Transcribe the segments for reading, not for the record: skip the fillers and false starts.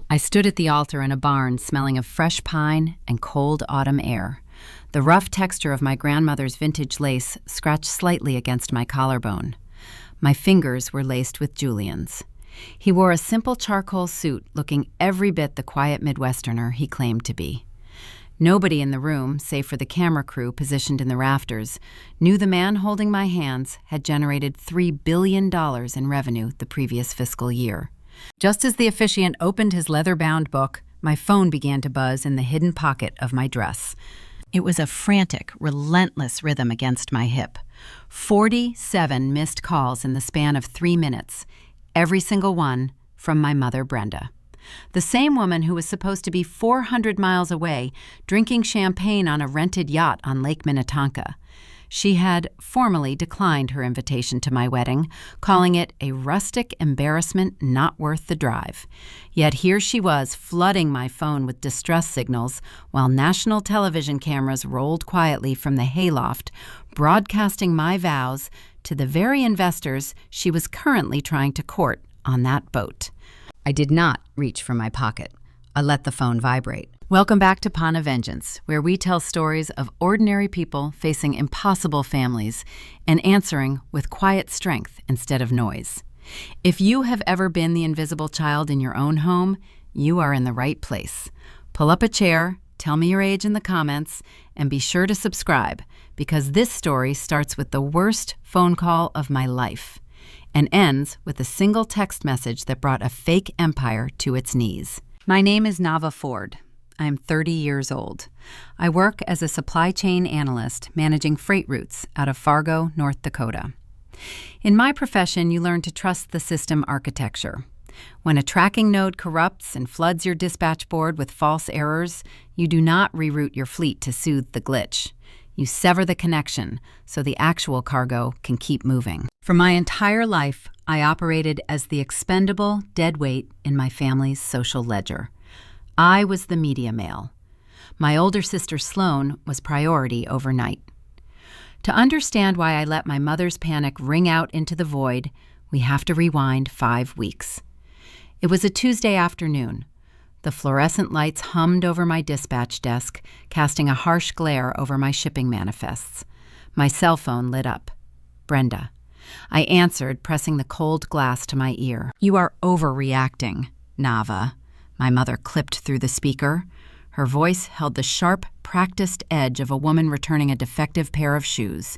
I stood at the altar in a barn smelling of fresh pine and cold autumn air. The rough texture of my grandmother's vintage lace scratched slightly against my collarbone. My fingers were laced with Julian's. He wore a simple charcoal suit, looking every bit the quiet Midwesterner he claimed to be. Nobody in the room, save for the camera crew positioned in the rafters, knew the man holding my hands had generated $3 billion in revenue the previous fiscal year. Just as the officiant opened his leather-bound book, my phone began to buzz in the hidden pocket of my dress. It was a frantic, relentless rhythm against my hip. 47 missed calls in the span of 3 minutes, every single one from my mother, Brenda. The same woman who was supposed to be 400 miles away, drinking champagne on a rented yacht on Lake Minnetonka. She had formally declined her invitation to my wedding, calling it a rustic embarrassment not worth the drive. Yet here she was, flooding my phone with distress signals, while national television cameras rolled quietly from the hayloft, broadcasting my vows to the very investors she was currently trying to court on that boat. I did not reach for my pocket. I let the phone vibrate. Welcome back to Pawn of Vengeance, where we tell stories of ordinary people facing impossible families and answering with quiet strength instead of noise. If you have ever been the invisible child in your own home, you are in the right place. Pull up a chair, tell me your age in the comments, and be sure to subscribe, because this story starts with the worst phone call of my life and ends with a single text message that brought a fake empire to its knees. My name is Nava Ford. I am 30 years old. I work as a supply chain analyst managing freight routes out of Fargo, North Dakota. In my profession, you learn to trust the system architecture. When a tracking node corrupts and floods your dispatch board with false errors, you do not reroute your fleet to soothe the glitch. You sever the connection so the actual cargo can keep moving. For my entire life, I operated as the expendable deadweight in my family's social ledger. I was the media male. My older sister Sloane was priority overnight. To understand why I let my mother's panic ring out into the void, we have to rewind 5 weeks. It was a Tuesday afternoon. The fluorescent lights hummed over my dispatch desk, casting a harsh glare over my shipping manifests. My cell phone lit up. Brenda. I answered, pressing the cold glass to my ear. "You are overreacting, Nava." My mother clipped through the speaker. Her voice held the sharp, practiced edge of a woman returning a defective pair of shoes.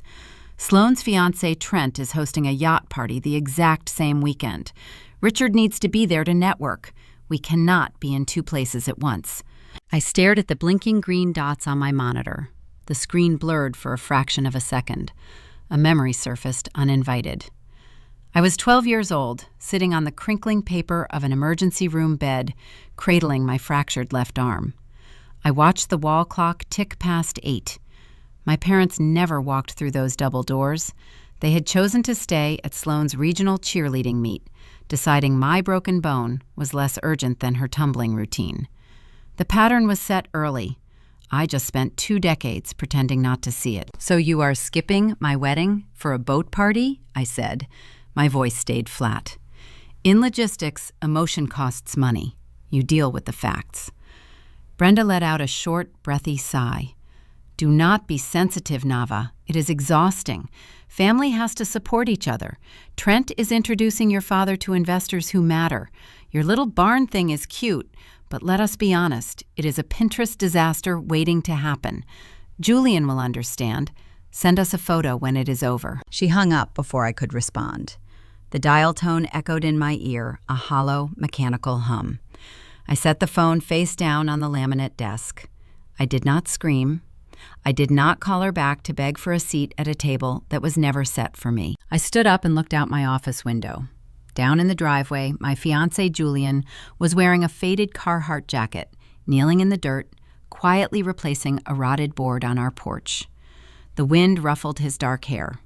Sloane's fiancé Trent is hosting a yacht party the exact same weekend. Richard needs to be there to network. We cannot be in 2 places at once. I stared at the blinking green dots on my monitor. The screen blurred for a fraction of a second. A memory surfaced uninvited. I was 12 years old, sitting on the crinkling paper of an emergency room bed, cradling my fractured left arm. I watched the wall clock tick past 8. My parents never walked through those double doors. They had chosen to stay at Sloane's regional cheerleading meet, deciding my broken bone was less urgent than her tumbling routine. The pattern was set early. I just spent 2 decades pretending not to see it. "So you are skipping my wedding for a boat party?" I said. My voice stayed flat. In logistics, emotion costs money. You deal with the facts. Brenda let out a short, breathy sigh. "Do not be sensitive, Nava. It is exhausting. Family has to support each other. Trent is introducing your father to investors who matter. Your little barn thing is cute, but let us be honest, it is a Pinterest disaster waiting to happen. Julian will understand. Send us a photo when it is over." She hung up before I could respond. The dial tone echoed in my ear, a hollow, mechanical hum. I set the phone face down on the laminate desk. I did not scream. I did not call her back to beg for a seat at a table that was never set for me. I stood up and looked out my office window. Down in the driveway, my fiancé Julian was wearing a faded Carhartt jacket, kneeling in the dirt, quietly replacing a rotted board on our porch. The wind ruffled his dark hair.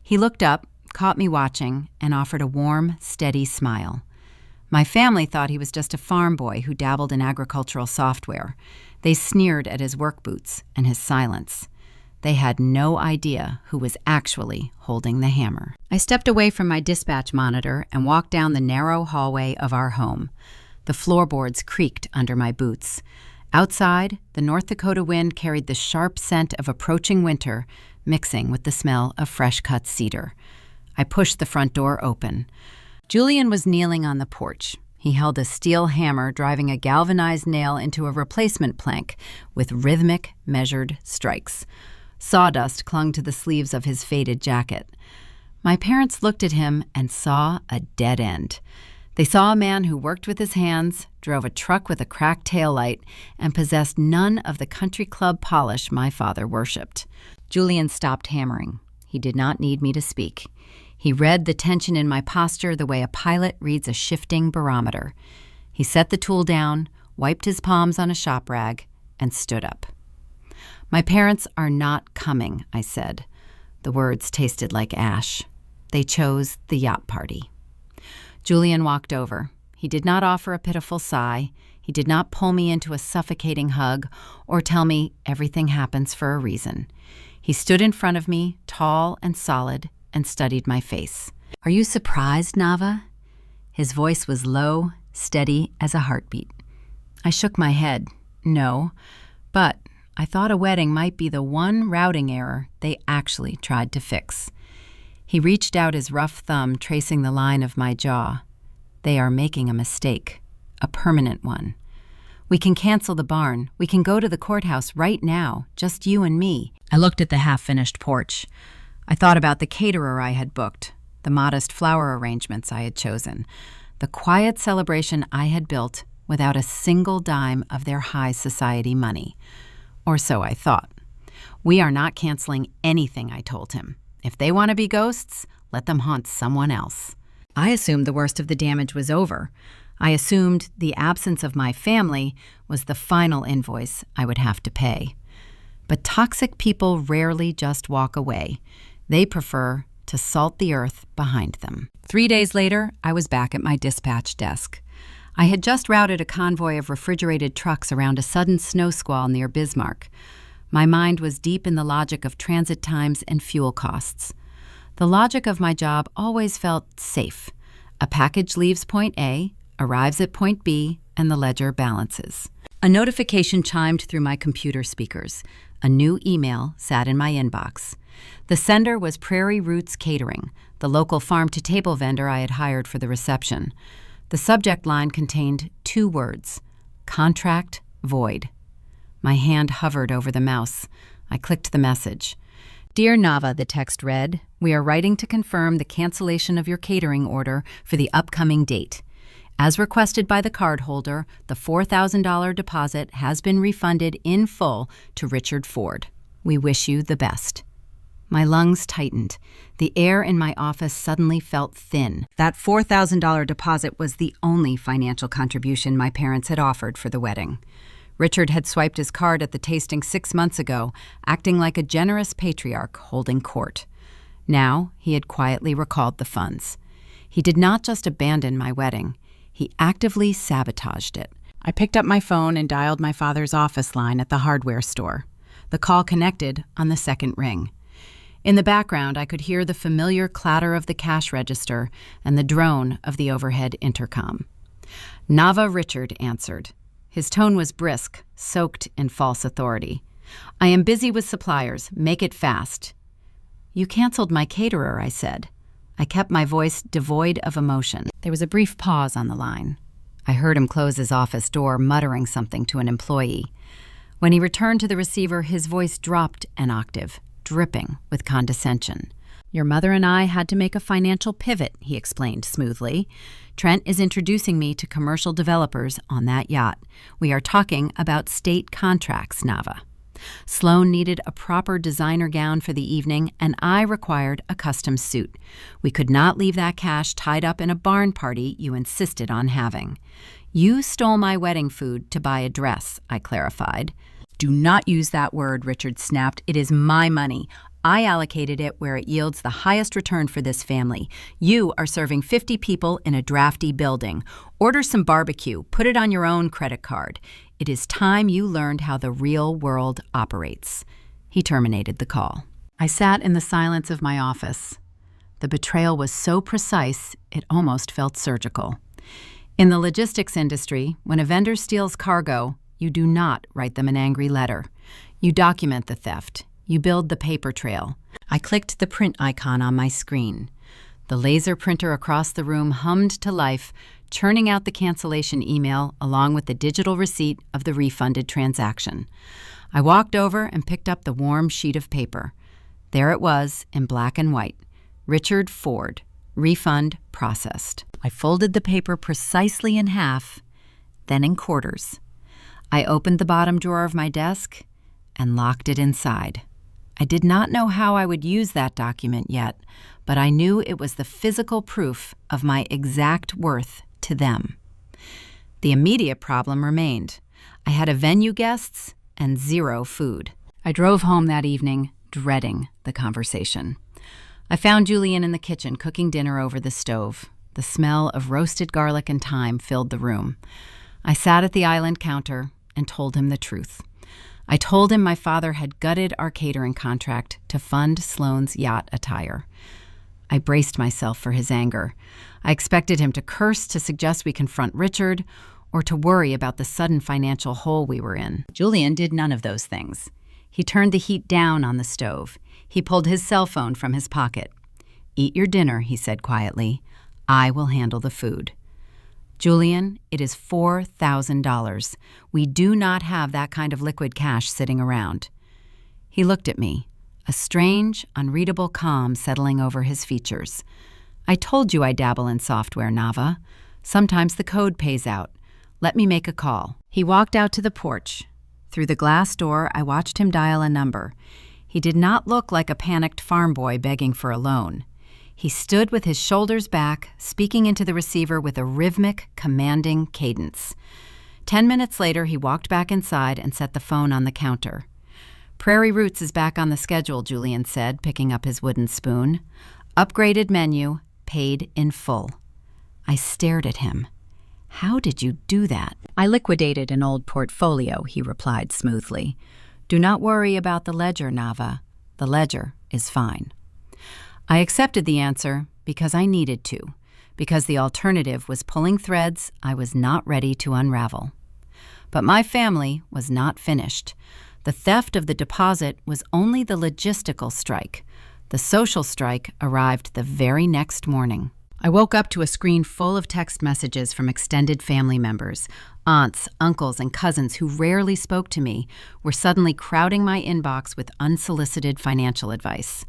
He looked up, caught me watching, and offered a warm, steady smile. My family thought he was just a farm boy who dabbled in agricultural software. They sneered at his work boots and his silence. They had no idea who was actually holding the hammer. I stepped away from my dispatch monitor and walked down the narrow hallway of our home. The floorboards creaked under my boots. Outside, the North Dakota wind carried the sharp scent of approaching winter, mixing with the smell of fresh-cut cedar. I pushed the front door open. Julian was kneeling on the porch. He held a steel hammer driving a galvanized nail into a replacement plank with rhythmic, measured strikes. Sawdust clung to the sleeves of his faded jacket. My parents looked at him and saw a dead end. They saw a man who worked with his hands, drove a truck with a cracked taillight, and possessed none of the country club polish my father worshipped. Julian stopped hammering. He did not need me to speak. He read the tension in my posture the way a pilot reads a shifting barometer. He set the tool down, wiped his palms on a shop rag, and stood up. "My parents are not coming," I said. The words tasted like ash. They chose the yacht party. Julian walked over. He did not offer a pitiful sigh. He did not pull me into a suffocating hug or tell me everything happens for a reason. He stood in front of me, tall and solid, and studied my face. "Are you surprised, Nava?" His voice was low, steady as a heartbeat. I shook my head. No, but I thought a wedding might be the one routing error they actually tried to fix. He reached out his rough thumb, tracing the line of my jaw. "They are making a mistake, a permanent one. We can cancel the barn. We can go to the courthouse right now, just you and me." I looked at the half-finished porch. I thought about the caterer I had booked, the modest flower arrangements I had chosen, the quiet celebration I had built without a single dime of their high society money. Or so I thought. "We are not canceling anything," I told him. "If they want to be ghosts, let them haunt someone else." I assumed the worst of the damage was over. I assumed the absence of my family was the final invoice I would have to pay. But toxic people rarely just walk away. They prefer to salt the earth behind them. 3 days later, I was back at my dispatch desk. I had just routed a convoy of refrigerated trucks around a sudden snow squall near Bismarck. My mind was deep in the logic of transit times and fuel costs. The logic of my job always felt safe. A package leaves point A, arrives at point B, and the ledger balances. A notification chimed through my computer speakers. A new email sat in my inbox. The sender was Prairie Roots Catering, the local farm-to-table vendor I had hired for the reception. The subject line contained 2 words: contract void. My hand hovered over the mouse. I clicked the message. "Dear Nava," the text read, "we are writing to confirm the cancellation of your catering order for the upcoming date. As requested by the cardholder, the $4,000 deposit has been refunded in full to Richard Ford. We wish you the best." My lungs tightened. The air in my office suddenly felt thin. That $4,000 deposit was the only financial contribution my parents had offered for the wedding. Richard had swiped his card at the tasting 6 months ago, acting like a generous patriarch holding court. Now he had quietly recalled the funds. He did not just abandon my wedding. He actively sabotaged it. I picked up my phone and dialed my father's office line at the hardware store. The call connected on the second ring. In the background, I could hear the familiar clatter of the cash register and the drone of the overhead intercom. Nava Richard answered. His tone was brisk, soaked in false authority. "I am busy with suppliers. Make it fast." "You canceled my caterer," I said. I kept my voice devoid of emotion. There was a brief pause on the line. I heard him close his office door, muttering something to an employee. When he returned to the receiver, his voice dropped an octave, dripping with condescension. "Your mother and I had to make a financial pivot," he explained smoothly. "Trent is introducing me to commercial developers on that yacht. We are talking about state contracts, Nava. Sloan needed a proper designer gown for the evening, and I required a custom suit. We could not leave that cash tied up in a barn party you insisted on having. You stole my wedding food to buy a dress," I clarified. "Do not use that word," Richard snapped. "It is my money. I allocated it where it yields the highest return for this family. You are serving 50 people in a drafty building. Order some barbecue. Put it on your own credit card. It is time you learned how the real world operates." He terminated the call. I sat in the silence of my office. The betrayal was so precise, it almost felt surgical. In the logistics industry, when a vendor steals cargo, you do not write them an angry letter. You document the theft. You build the paper trail. I clicked the print icon on my screen. The laser printer across the room hummed to life, churning out the cancellation email along with the digital receipt of the refunded transaction. I walked over and picked up the warm sheet of paper. There it was, in black and white. Richard Ford, refund processed. I folded the paper precisely in half, then in quarters. I opened the bottom drawer of my desk and locked it inside. I did not know how I would use that document yet, but I knew it was the physical proof of my exact worth to them. The immediate problem remained. I had a venue guests and zero food. I drove home that evening, dreading the conversation. I found Julian in the kitchen cooking dinner over the stove. The smell of roasted garlic and thyme filled the room. I sat at the island counter and told him the truth. I told him my father had gutted our catering contract to fund Sloane's yacht attire. I braced myself for his anger. I expected him to curse to suggest we confront Richard, or to worry about the sudden financial hole we were in. Julian did none of those things. He turned the heat down on the stove. He pulled his cell phone from his pocket. "Eat your dinner," he said quietly. "I will handle the food." "Julian, it is $4,000. We do not have that kind of liquid cash sitting around." He looked at me, a strange, unreadable calm settling over his features. "I told you I dabble in software, Nava. Sometimes the code pays out. Let me make a call." He walked out to the porch. Through the glass door, I watched him dial a number. He did not look like a panicked farm boy begging for a loan. He stood with his shoulders back, speaking into the receiver with a rhythmic, commanding cadence. 10 minutes later, he walked back inside and set the phone on the counter. "Prairie Roots is back on the schedule," Julian said, picking up his wooden spoon. "Upgraded menu, paid in full." I stared at him. "How did you do that?" "I liquidated an old portfolio," he replied smoothly. "Do not worry about the ledger, Nava. The ledger is fine." I accepted the answer because I needed to, because the alternative was pulling threads I was not ready to unravel. But my family was not finished. The theft of the deposit was only the logistical strike. The social strike arrived the very next morning. I woke up to a screen full of text messages from extended family members. Aunts, uncles, and cousins who rarely spoke to me were suddenly crowding my inbox with unsolicited financial advice.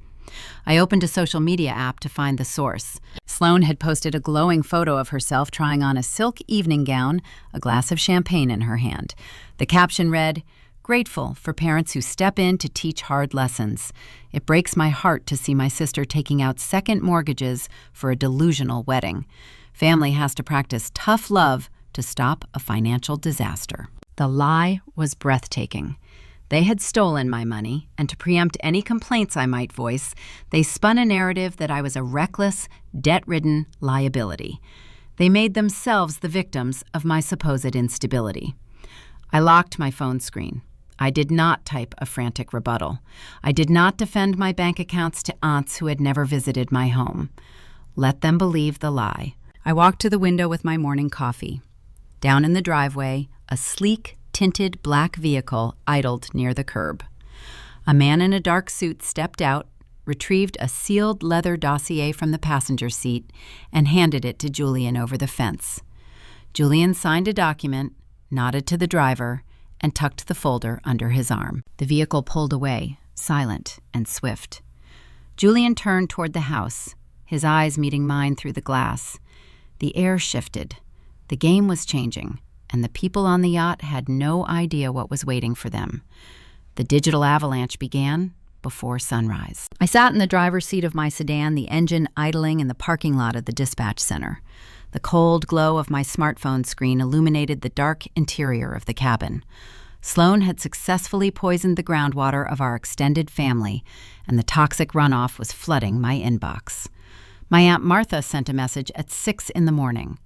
I opened a social media app to find the source. Sloane had posted a glowing photo of herself trying on a silk evening gown, a glass of champagne in her hand. The caption read, "Grateful for parents who step in to teach hard lessons. It breaks my heart to see my sister taking out second mortgages for a delusional wedding. Family has to practice tough love to stop a financial disaster." The lie was breathtaking. They had stolen my money, and to preempt any complaints I might voice, they spun a narrative that I was a reckless, debt-ridden liability. They made themselves the victims of my supposed instability. I locked my phone screen. I did not type a frantic rebuttal. I did not defend my bank accounts to aunts who had never visited my home. Let them believe the lie. I walked to the window with my morning coffee. Down in the driveway, a sleek, tinted black vehicle idled near the curb. A man in a dark suit stepped out, retrieved a sealed leather dossier from the passenger seat, and handed it to Julian over the fence. Julian signed a document, nodded to the driver, and tucked the folder under his arm. The vehicle pulled away, silent and swift. Julian turned toward the house, his eyes meeting mine through the glass. The air shifted. The game was changing, and the people on the yacht had no idea what was waiting for them. The digital avalanche began before sunrise. I sat in the driver's seat of my sedan, the engine idling in the parking lot of the dispatch center. The cold glow of my smartphone screen illuminated the dark interior of the cabin. Sloane had successfully poisoned the groundwater of our extended family, and the toxic runoff was flooding my inbox. My Aunt Martha sent a message at 6 in the morning.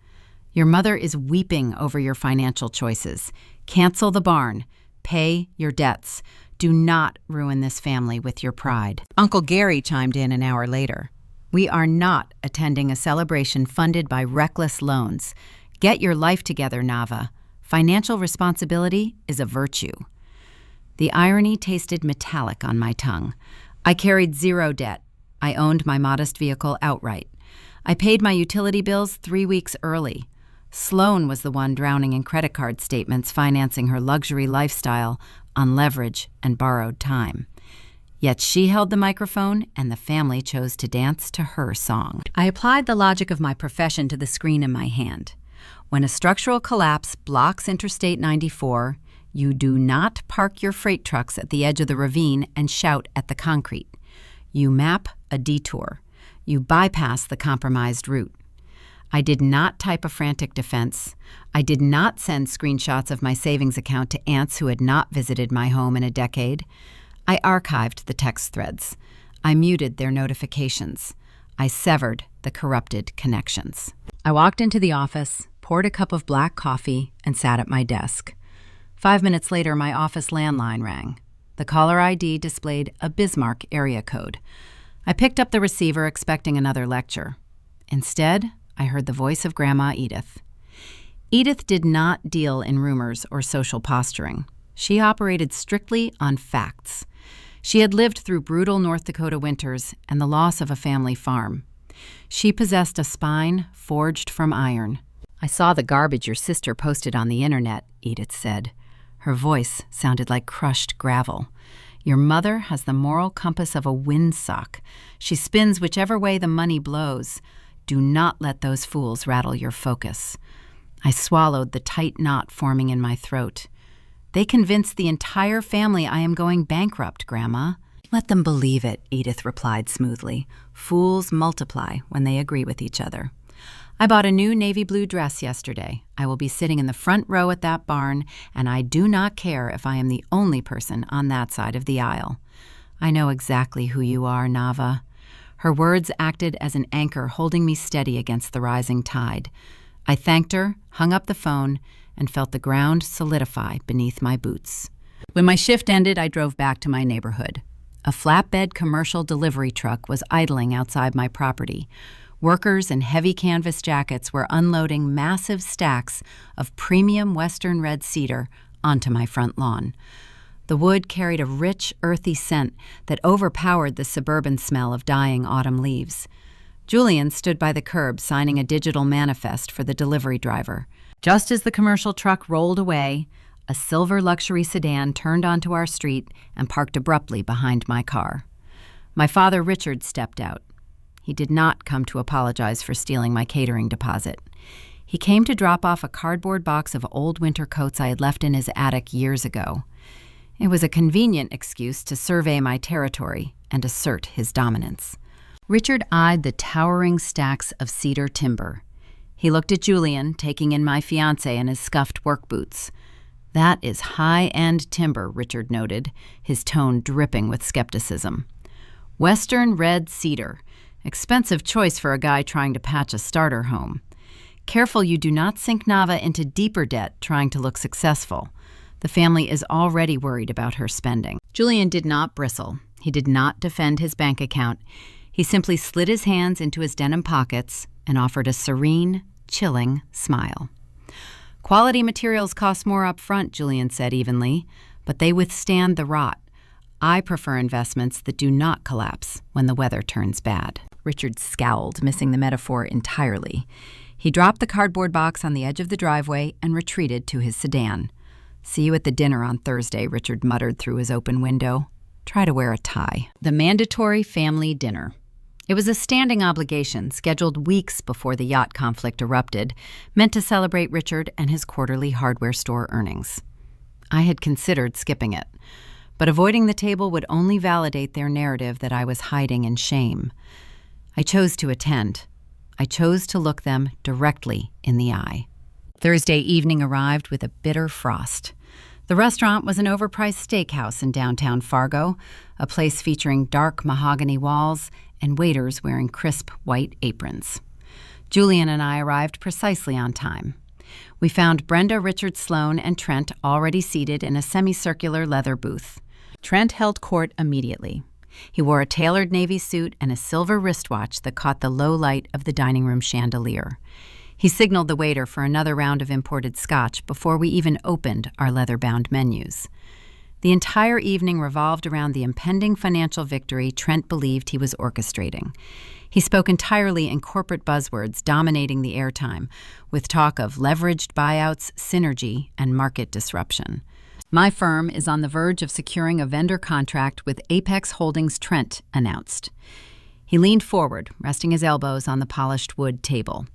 "Your mother is weeping over your financial choices. Cancel the barn. Pay your debts. Do not ruin this family with your pride. Uncle Gary chimed in an hour later. We are not attending a celebration funded by reckless loans. Get your life together, Nava. Financial responsibility is a virtue. The irony tasted metallic on my tongue. I carried zero debt. I owned my modest vehicle outright. I paid my utility bills 3 weeks early. Sloan was the one drowning in credit card statements financing her luxury lifestyle on leverage and borrowed time. Yet she held the microphone and the family chose to dance to her song. I applied the logic of my profession to the screen in my hand. When a structural collapse blocks Interstate 94, you do not park your freight trucks at the edge of the ravine and shout at the concrete. You map a detour. You bypass the compromised route. I did not type a frantic defense. I did not send screenshots of my savings account to aunts who had not visited my home in a decade. I archived the text threads. I muted their notifications. I severed the corrupted connections. I walked into the office, poured a cup of black coffee, and sat at my desk. 5 minutes later, my office landline rang. The caller ID displayed a Bismarck area code. I picked up the receiver expecting another lecture. Instead, I heard the voice of Grandma Edith. Edith did not deal in rumors or social posturing. She operated strictly on facts. She had lived through brutal North Dakota winters and the loss of a family farm. She possessed a spine forged from iron. I saw the garbage your sister posted on the internet, Edith said. Her voice sounded like crushed gravel. Your mother has the moral compass of a windsock. She spins whichever way the money blows. Do not let those fools rattle your focus. I swallowed the tight knot forming in my throat. They convinced the entire family I am going bankrupt, Grandma. Let them believe it, Edith replied smoothly. Fools multiply when they agree with each other. I bought a new navy blue dress yesterday. I will be sitting in the front row at that barn, and I do not care if I am the only person on that side of the aisle. I know exactly who you are, Nava. Her words acted as an anchor holding me steady against the rising tide. I thanked her, hung up the phone, and felt the ground solidify beneath my boots. When my shift ended, I drove back to my neighborhood. A flatbed commercial delivery truck was idling outside my property. Workers in heavy canvas jackets were unloading massive stacks of premium western red cedar onto my front lawn. The wood carried a rich, earthy scent that overpowered the suburban smell of dying autumn leaves. Julian stood by the curb signing a digital manifest for the delivery driver. Just as the commercial truck rolled away, a silver luxury sedan turned onto our street and parked abruptly behind my car. My father, Richard, stepped out. He did not come to apologize for stealing my catering deposit. He came to drop off a cardboard box of old winter coats I had left in his attic years ago. It was a convenient excuse to survey my territory and assert his dominance. Richard eyed the towering stacks of cedar timber. He looked at Julian, taking in my fiancé in his scuffed work boots. That is high-end timber, Richard noted, his tone dripping with skepticism. Western red cedar. Expensive choice for a guy trying to patch a starter home. Careful you do not sink Nava into deeper debt trying to look successful. The family is already worried about her spending. Julian did not bristle. He did not defend his bank account. He simply slid his hands into his denim pockets and offered a serene, chilling smile. Quality materials cost more up front, Julian said evenly, but they withstand the rot. I prefer investments that do not collapse when the weather turns bad. Richard scowled, missing the metaphor entirely. He dropped the cardboard box on the edge of the driveway and retreated to his sedan. See you at the dinner on Thursday, Richard muttered through his open window. Try to wear a tie. The mandatory family dinner. It was a standing obligation scheduled weeks before the yacht conflict erupted, meant to celebrate Richard and his quarterly hardware store earnings. I had considered skipping it, but avoiding the table would only validate their narrative that I was hiding in shame. I chose to attend. I chose to look them directly in the eye. Thursday evening arrived with a bitter frost. The restaurant was an overpriced steakhouse in downtown Fargo, a place featuring dark mahogany walls and waiters wearing crisp white aprons. Julian and I arrived precisely on time. We found Brenda, Richard, Sloan, and Trent already seated in a semicircular leather booth. Trent held court immediately. He wore a tailored navy suit and a silver wristwatch that caught the low light of the dining room chandelier. He signaled the waiter for another round of imported scotch before we even opened our leather-bound menus. The entire evening revolved around the impending financial victory Trent believed he was orchestrating. He spoke entirely in corporate buzzwords dominating the airtime, with talk of leveraged buyouts, synergy, and market disruption. "My firm is on the verge of securing a vendor contract with Apex Holdings," Trent announced. He leaned forward, resting his elbows on the polished wood table.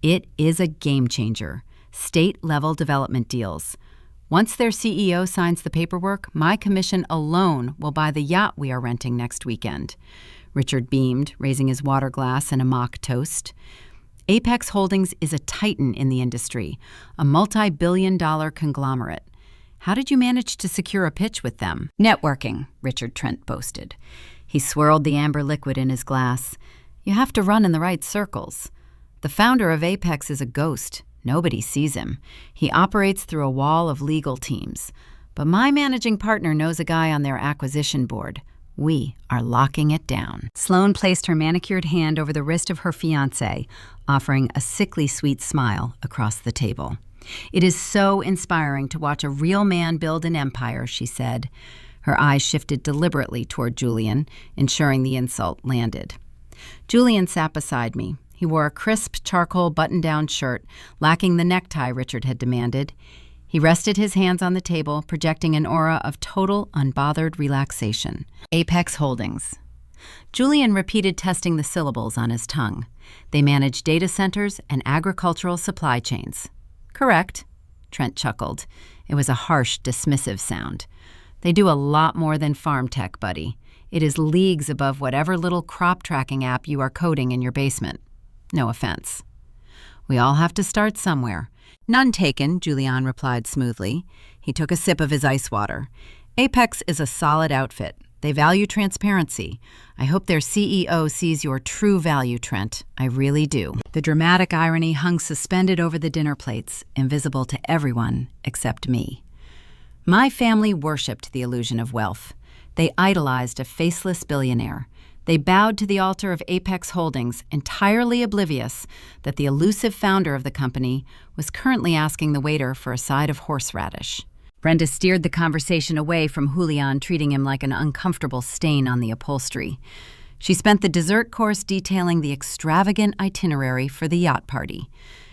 "It is a game changer. State-level development deals. Once their CEO signs the paperwork, my commission alone will buy the yacht we are renting next weekend." Richard beamed, raising his water glass in a mock toast. "Apex Holdings is a titan in the industry, a multi-billion-dollar conglomerate. How did you manage to secure a pitch with them?" "Networking," Richard Trent boasted. He swirled the amber liquid in his glass. "You have to run in the right circles. The founder of Apex is a ghost. Nobody sees him. He operates through a wall of legal teams. But my managing partner knows a guy on their acquisition board. We are locking it down." Sloane placed her manicured hand over the wrist of her fiancé, offering a sickly sweet smile across the table. "It is so inspiring to watch a real man build an empire," she said. Her eyes shifted deliberately toward Julian, ensuring the insult landed. Julian sat beside me. He wore a crisp charcoal button-down shirt, lacking the necktie Richard had demanded. He rested his hands on the table, projecting an aura of total, unbothered relaxation. "Apex Holdings." Julian repeated, testing the syllables on his tongue. "They manage data centers and agricultural supply chains." "Correct," Trent chuckled. It was a harsh, dismissive sound. "They do a lot more than farm tech, buddy. It is leagues above whatever little crop tracking app you are coding in your basement. No offense." "We all have to start somewhere." "None taken," Julian replied smoothly. He took a sip of his ice water. "Apex is a solid outfit. They value transparency. I hope their CEO sees your true value, Trent. I really do." The dramatic irony hung suspended over the dinner plates, invisible to everyone except me. My family worshipped the illusion of wealth. They idolized a faceless billionaire. They bowed to the altar of Apex Holdings, entirely oblivious that the elusive founder of the company was currently asking the waiter for a side of horseradish. Brenda steered the conversation away from Julian, treating him like an uncomfortable stain on the upholstery. She spent the dessert course detailing the extravagant itinerary for the yacht party.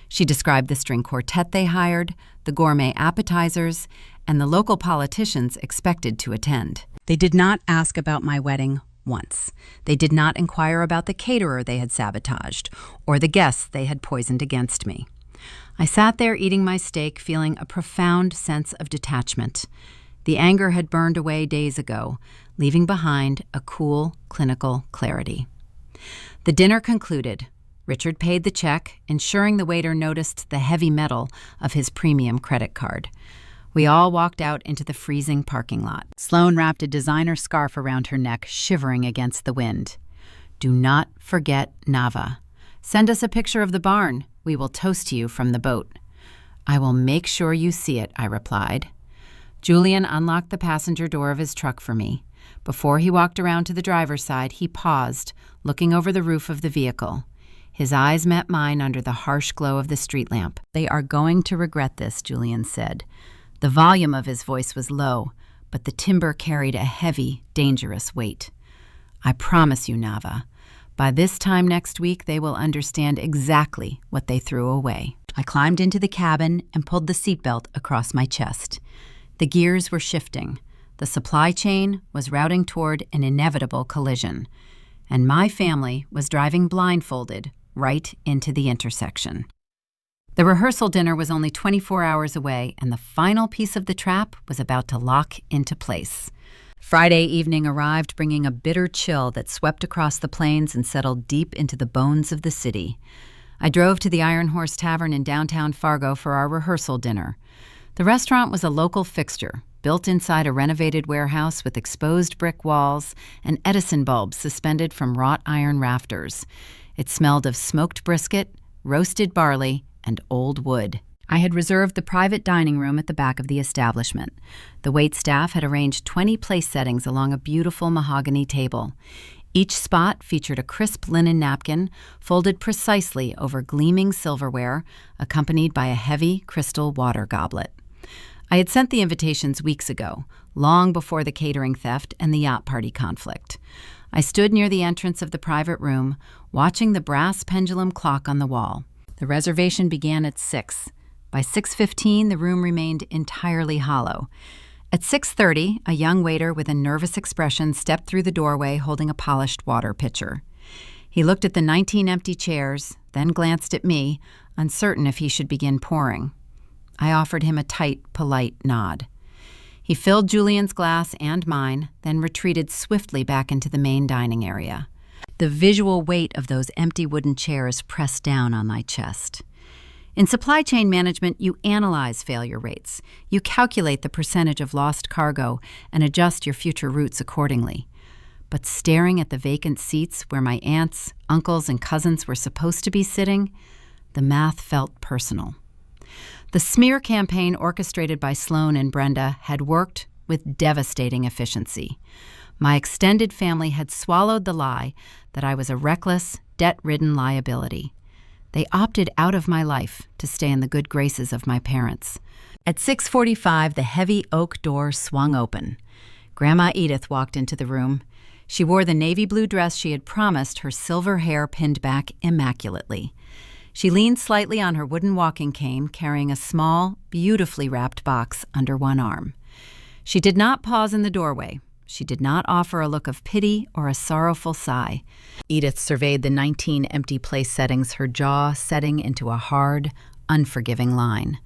She described the string quartet they hired, the gourmet appetizers, and the local politicians expected to attend. They did not ask about my wedding once. They did not inquire about the caterer they had sabotaged or the guests they had poisoned against me. I sat there eating my steak, feeling a profound sense of detachment. The anger had burned away days ago, leaving behind a cool, clinical clarity. The dinner concluded. Richard paid the check, ensuring the waiter noticed the heavy metal of his premium credit card. We all walked out into the freezing parking lot. Sloane wrapped a designer scarf around her neck, shivering against the wind. "Do not forget Nava. Send us a picture of the barn. We will toast to you from the boat." "I will make sure you see it," I replied. Julian unlocked the passenger door of his truck for me. Before he walked around to the driver's side, he paused, looking over the roof of the vehicle. His eyes met mine under the harsh glow of the street lamp. "They are going to regret this," Julian said. The volume of his voice was low, but the timbre carried a heavy, dangerous weight. "I promise you, Nava, by this time next week they will understand exactly what they threw away." I climbed into the cabin and pulled the seatbelt across my chest. The gears were shifting. The supply chain was routing toward an inevitable collision, and my family was driving blindfolded right into the intersection. The rehearsal dinner was only 24 hours away, and the final piece of the trap was about to lock into place. Friday evening arrived, bringing a bitter chill that swept across the plains and settled deep into the bones of the city. I drove to the Iron Horse Tavern in downtown Fargo for our rehearsal dinner. The restaurant was a local fixture, built inside a renovated warehouse with exposed brick walls and Edison bulbs suspended from wrought iron rafters. It smelled of smoked brisket, roasted barley, and old wood. I had reserved the private dining room at the back of the establishment. The waitstaff had arranged 20 place settings along a beautiful mahogany table. Each spot featured a crisp linen napkin folded precisely over gleaming silverware, accompanied by a heavy crystal water goblet. I had sent the invitations weeks ago, long before the catering theft and the yacht party conflict. I stood near the entrance of the private room, watching the brass pendulum clock on the wall. The reservation began at 6. By 6:15, the room remained entirely hollow. At 6:30, a young waiter with a nervous expression stepped through the doorway holding a polished water pitcher. He looked at the 19 empty chairs, then glanced at me, uncertain if he should begin pouring. I offered him a tight, polite nod. He filled Julian's glass and mine, then retreated swiftly back into the main dining area. The visual weight of those empty wooden chairs pressed down on my chest. In supply chain management, you analyze failure rates. You calculate the percentage of lost cargo and adjust your future routes accordingly. But staring at the vacant seats where my aunts, uncles, and cousins were supposed to be sitting, the math felt personal. The smear campaign orchestrated by Sloan and Brenda had worked with devastating efficiency. My extended family had swallowed the lie that I was a reckless, debt-ridden liability. They opted out of my life to stay in the good graces of my parents. At 6:45, the heavy oak door swung open. Grandma Edith walked into the room. She wore the navy blue dress she had promised, her silver hair pinned back immaculately. She leaned slightly on her wooden walking cane, carrying a small, beautifully wrapped box under one arm. She did not pause in the doorway. She did not offer a look of pity or a sorrowful sigh. Edith surveyed the 19 empty place settings, her jaw setting into a hard, unforgiving line.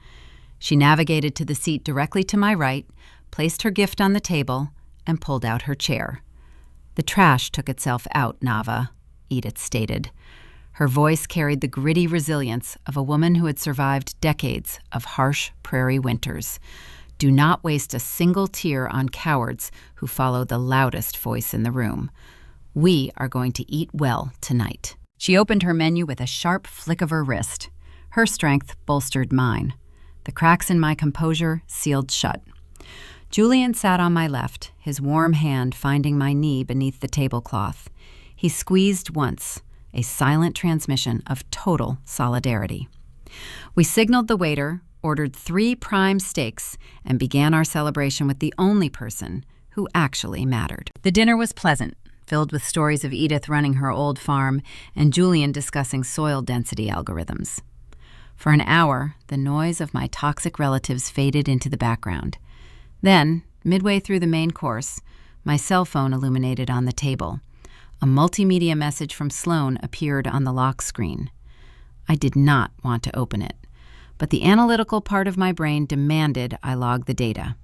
She navigated to the seat directly to my right, placed her gift on the table, and pulled out her chair. "The trash took itself out, Nava," Edith stated. Her voice carried the gritty resilience of a woman who had survived decades of harsh prairie winters. Do not waste a single tear on cowards who follow the loudest voice in the room. We are going to eat well tonight. She opened her menu with a sharp flick of her wrist. Her strength bolstered mine. The cracks in my composure sealed shut. Julian sat on my left, his warm hand finding my knee beneath the tablecloth. He squeezed once, a silent transmission of total solidarity. We signaled the waiter, ordered 3 prime steaks, and began our celebration with the only person who actually mattered. The dinner was pleasant, filled with stories of Edith running her old farm and Julian discussing soil density algorithms. For an hour, the noise of my toxic relatives faded into the background. Then, midway through the main course, my cell phone illuminated on the table. A multimedia message from Sloan appeared on the lock screen. I did not want to open it, but the analytical part of my brain demanded I log the data.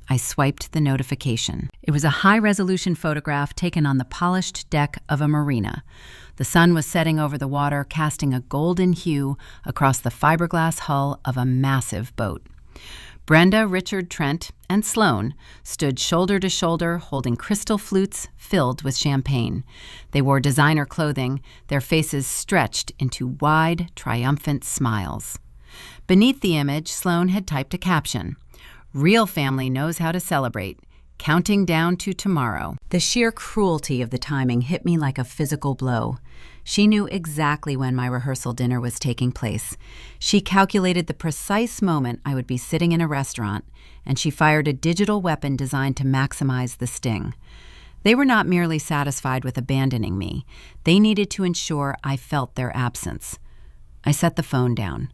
I swiped the notification. It was a high-resolution photograph taken on the polished deck of a marina. The sun was setting over the water, casting a golden hue across the fiberglass hull of a massive boat. Brenda, Richard, Trent, and Sloan stood shoulder to shoulder holding crystal flutes filled with champagne. They wore designer clothing, their faces stretched into wide, triumphant smiles. Beneath the image, Sloan had typed a caption, "Real family knows how to celebrate. Counting down to tomorrow." The sheer cruelty of the timing hit me like a physical blow. She knew exactly when my rehearsal dinner was taking place. She calculated the precise moment I would be sitting in a restaurant, and she fired a digital weapon designed to maximize the sting. They were not merely satisfied with abandoning me. They needed to ensure I felt their absence. I set the phone down.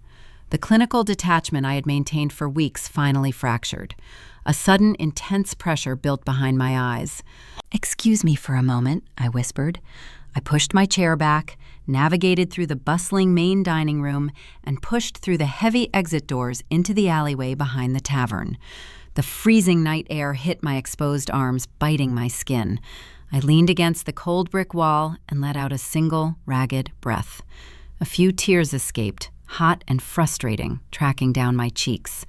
The clinical detachment I had maintained for weeks finally fractured. A sudden, intense pressure built behind my eyes. "Excuse me for a moment," I whispered. I pushed my chair back, navigated through the bustling main dining room, and pushed through the heavy exit doors into the alleyway behind the tavern. The freezing night air hit my exposed arms, biting my skin. I leaned against the cold brick wall and let out a single, ragged breath. A few tears escaped, hot and frustrating, tracking down my cheeks.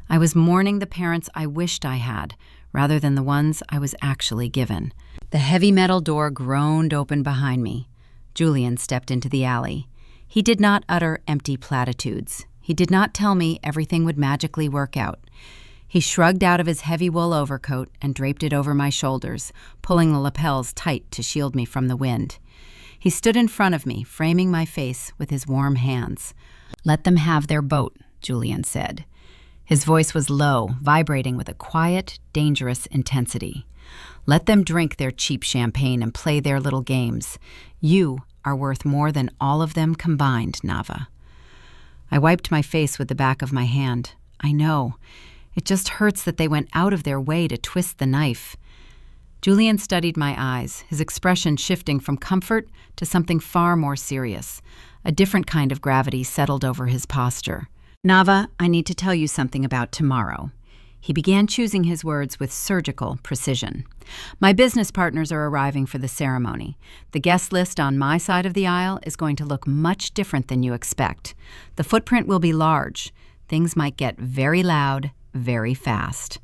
I was mourning the parents I wished I had, rather than the ones I was actually given. The heavy metal door groaned open behind me. Julian stepped into the alley. He did not utter empty platitudes. He did not tell me everything would magically work out. He shrugged out of his heavy wool overcoat and draped it over my shoulders, pulling the lapels tight to shield me from the wind. He stood in front of me, framing my face with his warm hands. "Let them have their boat," Julian said. His voice was low, vibrating with a quiet, dangerous intensity. "Let them drink their cheap champagne and play their little games. You are worth more than all of them combined, Nava." I wiped my face with the back of my hand. I know. It just hurts that they went out of their way to twist the knife. Julian studied my eyes, his expression shifting from comfort to something far more serious. A different kind of gravity settled over his posture. "Nava, I need to tell you something about tomorrow." He began choosing his words with surgical precision. "My business partners are arriving for the ceremony. The guest list on my side of the aisle is going to look much different than you expect. The footprint will be large. Things might get very loud, very fast."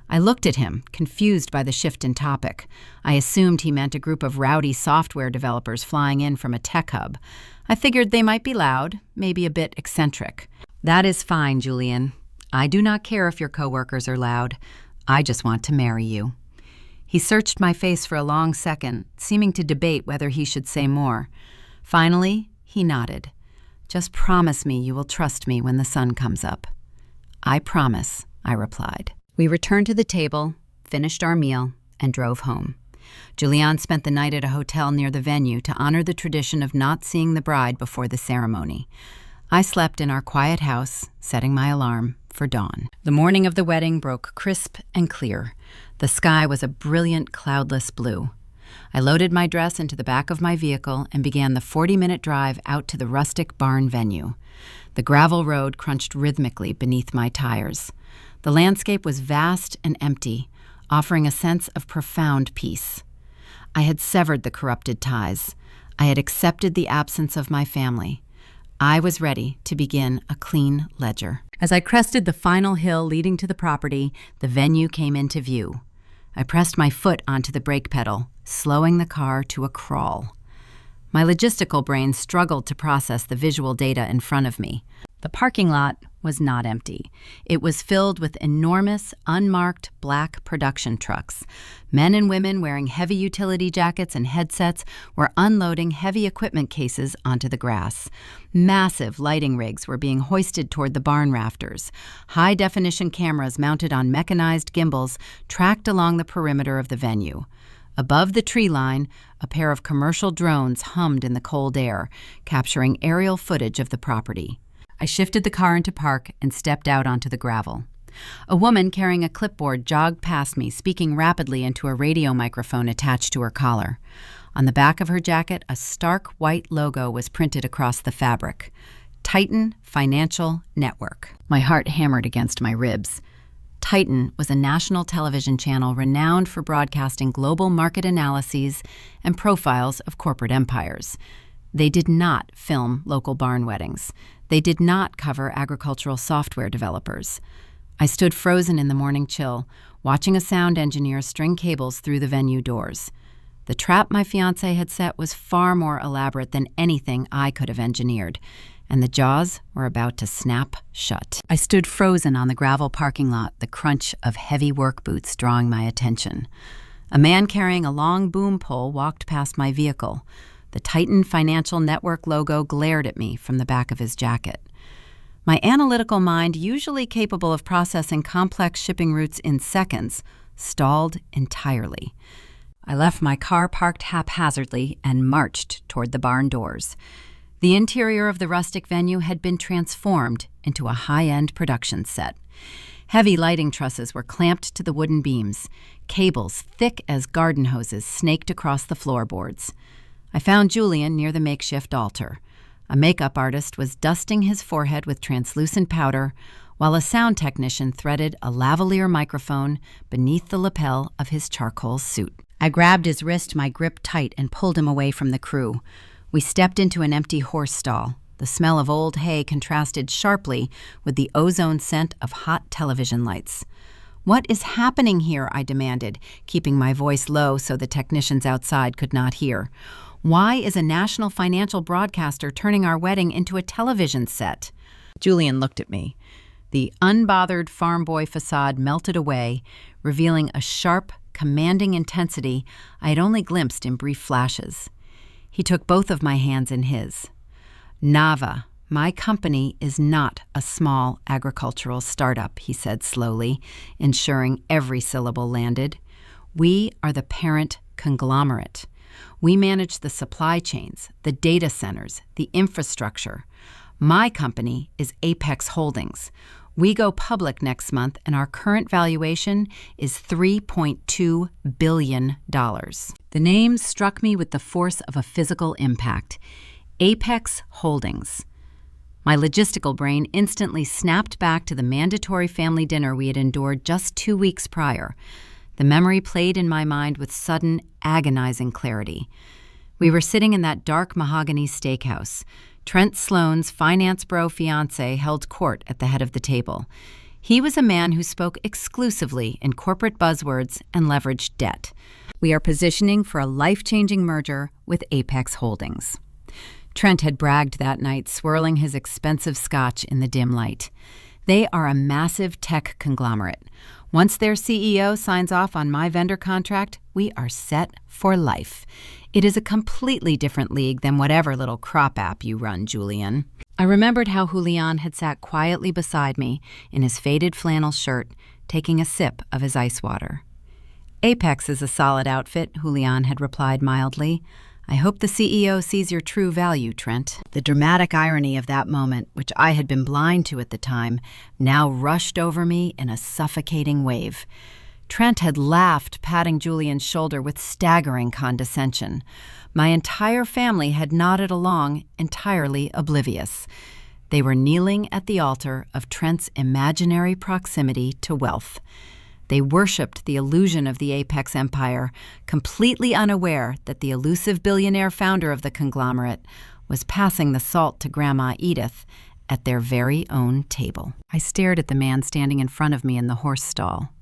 I looked at him, confused by the shift in topic. I assumed he meant a group of rowdy software developers flying in from a tech hub. I figured they might be loud, maybe a bit eccentric. "That is fine, Julian. I do not care if your coworkers are loud. I just want to marry you." He searched my face for a long second, seeming to debate whether he should say more. Finally, he nodded. "Just promise me you will trust me when the sun comes up." "I promise," I replied. We returned to the table, finished our meal, and drove home. Julian spent the night at a hotel near the venue to honor the tradition of not seeing the bride before the ceremony. I slept in our quiet house, setting my alarm for dawn. The morning of the wedding broke crisp and clear. The sky was a brilliant, cloudless blue. I loaded my dress into the back of my vehicle and began the 40-minute drive out to the rustic barn venue. The gravel road crunched rhythmically beneath my tires. The landscape was vast and empty, offering a sense of profound peace. I had severed the corrupted ties. I had accepted the absence of my family. I was ready to begin a clean ledger. As I crested the final hill leading to the property, the venue came into view. I pressed my foot onto the brake pedal, slowing the car to a crawl. My logistical brain struggled to process the visual data in front of me. The parking lot was not empty. It was filled with enormous, unmarked black production trucks. Men and women wearing heavy utility jackets and headsets were unloading heavy equipment cases onto the grass. Massive lighting rigs were being hoisted toward the barn rafters. High-definition cameras mounted on mechanized gimbals tracked along the perimeter of the venue. Above the tree line, a pair of commercial drones hummed in the cold air, capturing aerial footage of the property. I shifted the car into park and stepped out onto the gravel. A woman carrying a clipboard jogged past me, speaking rapidly into a radio microphone attached to her collar. On the back of her jacket, a stark white logo was printed across the fabric. Titan Financial Network. My heart hammered against my ribs. Titan was a national television channel renowned for broadcasting global market analyses and profiles of corporate empires. They did not film local barn weddings. They did not cover agricultural software developers. I stood frozen in the morning chill, watching a sound engineer string cables through the venue doors. The trap my fiancé had set was far more elaborate than anything I could have engineered, and the jaws were about to snap shut. I stood frozen on the gravel parking lot, the crunch of heavy work boots drawing my attention. A man carrying a long boom pole walked past my vehicle. The Titan Financial Network logo glared at me from the back of his jacket. My analytical mind, usually capable of processing complex shipping routes in seconds, stalled entirely. I left my car parked haphazardly and marched toward the barn doors. The interior of the rustic venue had been transformed into a high-end production set. Heavy lighting trusses were clamped to the wooden beams. Cables thick as garden hoses snaked across the floorboards. I found Julian near the makeshift altar. A makeup artist was dusting his forehead with translucent powder, while a sound technician threaded a lavalier microphone beneath the lapel of his charcoal suit. I grabbed his wrist, my grip tight, and pulled him away from the crew. We stepped into an empty horse stall. The smell of old hay contrasted sharply with the ozone scent of hot television lights. "What is happening here?" I demanded, keeping my voice low so the technicians outside could not hear. "Why is a national financial broadcaster turning our wedding into a television set?" Julian looked at me. The unbothered farm boy facade melted away, revealing a sharp, commanding intensity I had only glimpsed in brief flashes. He took both of my hands in his. "Nava, my company is not a small agricultural startup," he said slowly, ensuring every syllable landed. "We are the parent conglomerate. We manage the supply chains, the data centers, the infrastructure. My company is Apex Holdings. We go public next month, and our current valuation is $3.2 billion. The name struck me with the force of a physical impact. Apex Holdings. My logistical brain instantly snapped back to the mandatory family dinner we had endured just 2 weeks prior. The memory played in my mind with sudden, agonizing clarity. We were sitting in that dark mahogany steakhouse. Trent Sloan's finance bro fiancé held court at the head of the table. He was a man who spoke exclusively in corporate buzzwords and leveraged debt. "We are positioning for a life-changing merger with Apex Holdings." Trent had bragged that night, swirling his expensive scotch in the dim light. "They are a massive tech conglomerate. Once their CEO signs off on my vendor contract, we are set for life. It is a completely different league than whatever little crop app you run, Julian." I remembered how Julian had sat quietly beside me in his faded flannel shirt, taking a sip of his ice water. "Apex is a solid outfit," Julian had replied mildly. "I hope the CEO sees your true value, Trent." The dramatic irony of that moment, which I had been blind to at the time, now rushed over me in a suffocating wave. Trent had laughed, patting Julian's shoulder with staggering condescension. My entire family had nodded along, entirely oblivious. They were kneeling at the altar of Trent's imaginary proximity to wealth. They worshipped the illusion of the Apex Empire, completely unaware that the elusive billionaire founder of the conglomerate was passing the salt to Grandma Edith at their very own table. I stared at the man standing in front of me in the horse stall.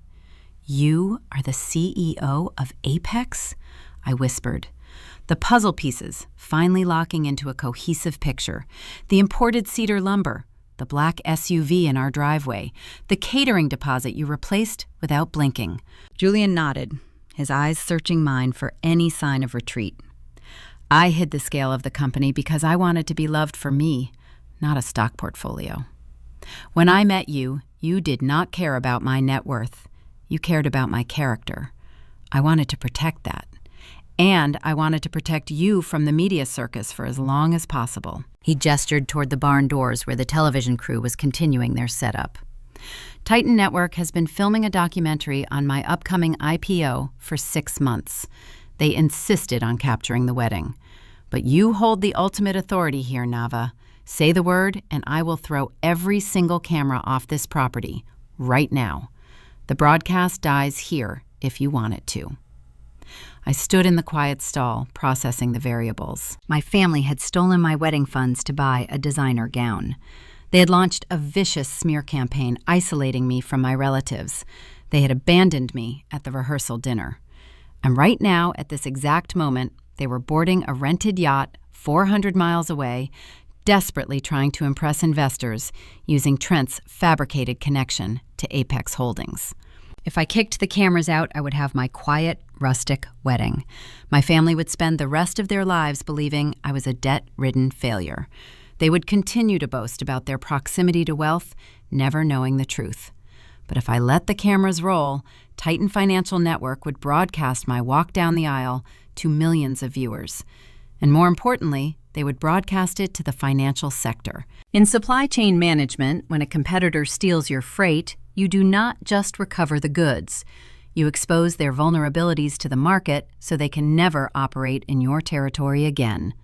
"You are the CEO of Apex?" I whispered. The puzzle pieces finally locking into a cohesive picture. The imported cedar lumber, the black SUV in our driveway, the catering deposit you replaced without blinking. Julian nodded, his eyes searching mine for any sign of retreat. "I hid the scale of the company because I wanted to be loved for me, not a stock portfolio. When I met you, you did not care about my net worth. You cared about my character. I wanted to protect that. And I wanted to protect you from the media circus for as long as possible." He gestured toward the barn doors where the television crew was continuing their setup. "Titan Network has been filming a documentary on my upcoming IPO for 6 months. They insisted on capturing the wedding. But you hold the ultimate authority here, Nava. Say the word, and I will throw every single camera off this property, right now. The broadcast dies here if you want it to." I stood in the quiet stall, processing the variables. My family had stolen my wedding funds to buy a designer gown. They had launched a vicious smear campaign isolating me from my relatives. They had abandoned me at the rehearsal dinner. And right now, at this exact moment, they were boarding a rented yacht 400 miles away, desperately trying to impress investors using Trent's fabricated connection to Apex Holdings. If I kicked the cameras out, I would have my quiet, rustic wedding. My family would spend the rest of their lives believing I was a debt-ridden failure. They would continue to boast about their proximity to wealth, never knowing the truth. But if I let the cameras roll, Titan Financial Network would broadcast my walk down the aisle to millions of viewers. And more importantly, they would broadcast it to the financial sector. In supply chain management, when a competitor steals your freight, you do not just recover the goods. You expose their vulnerabilities to the market so they can never operate in your territory again.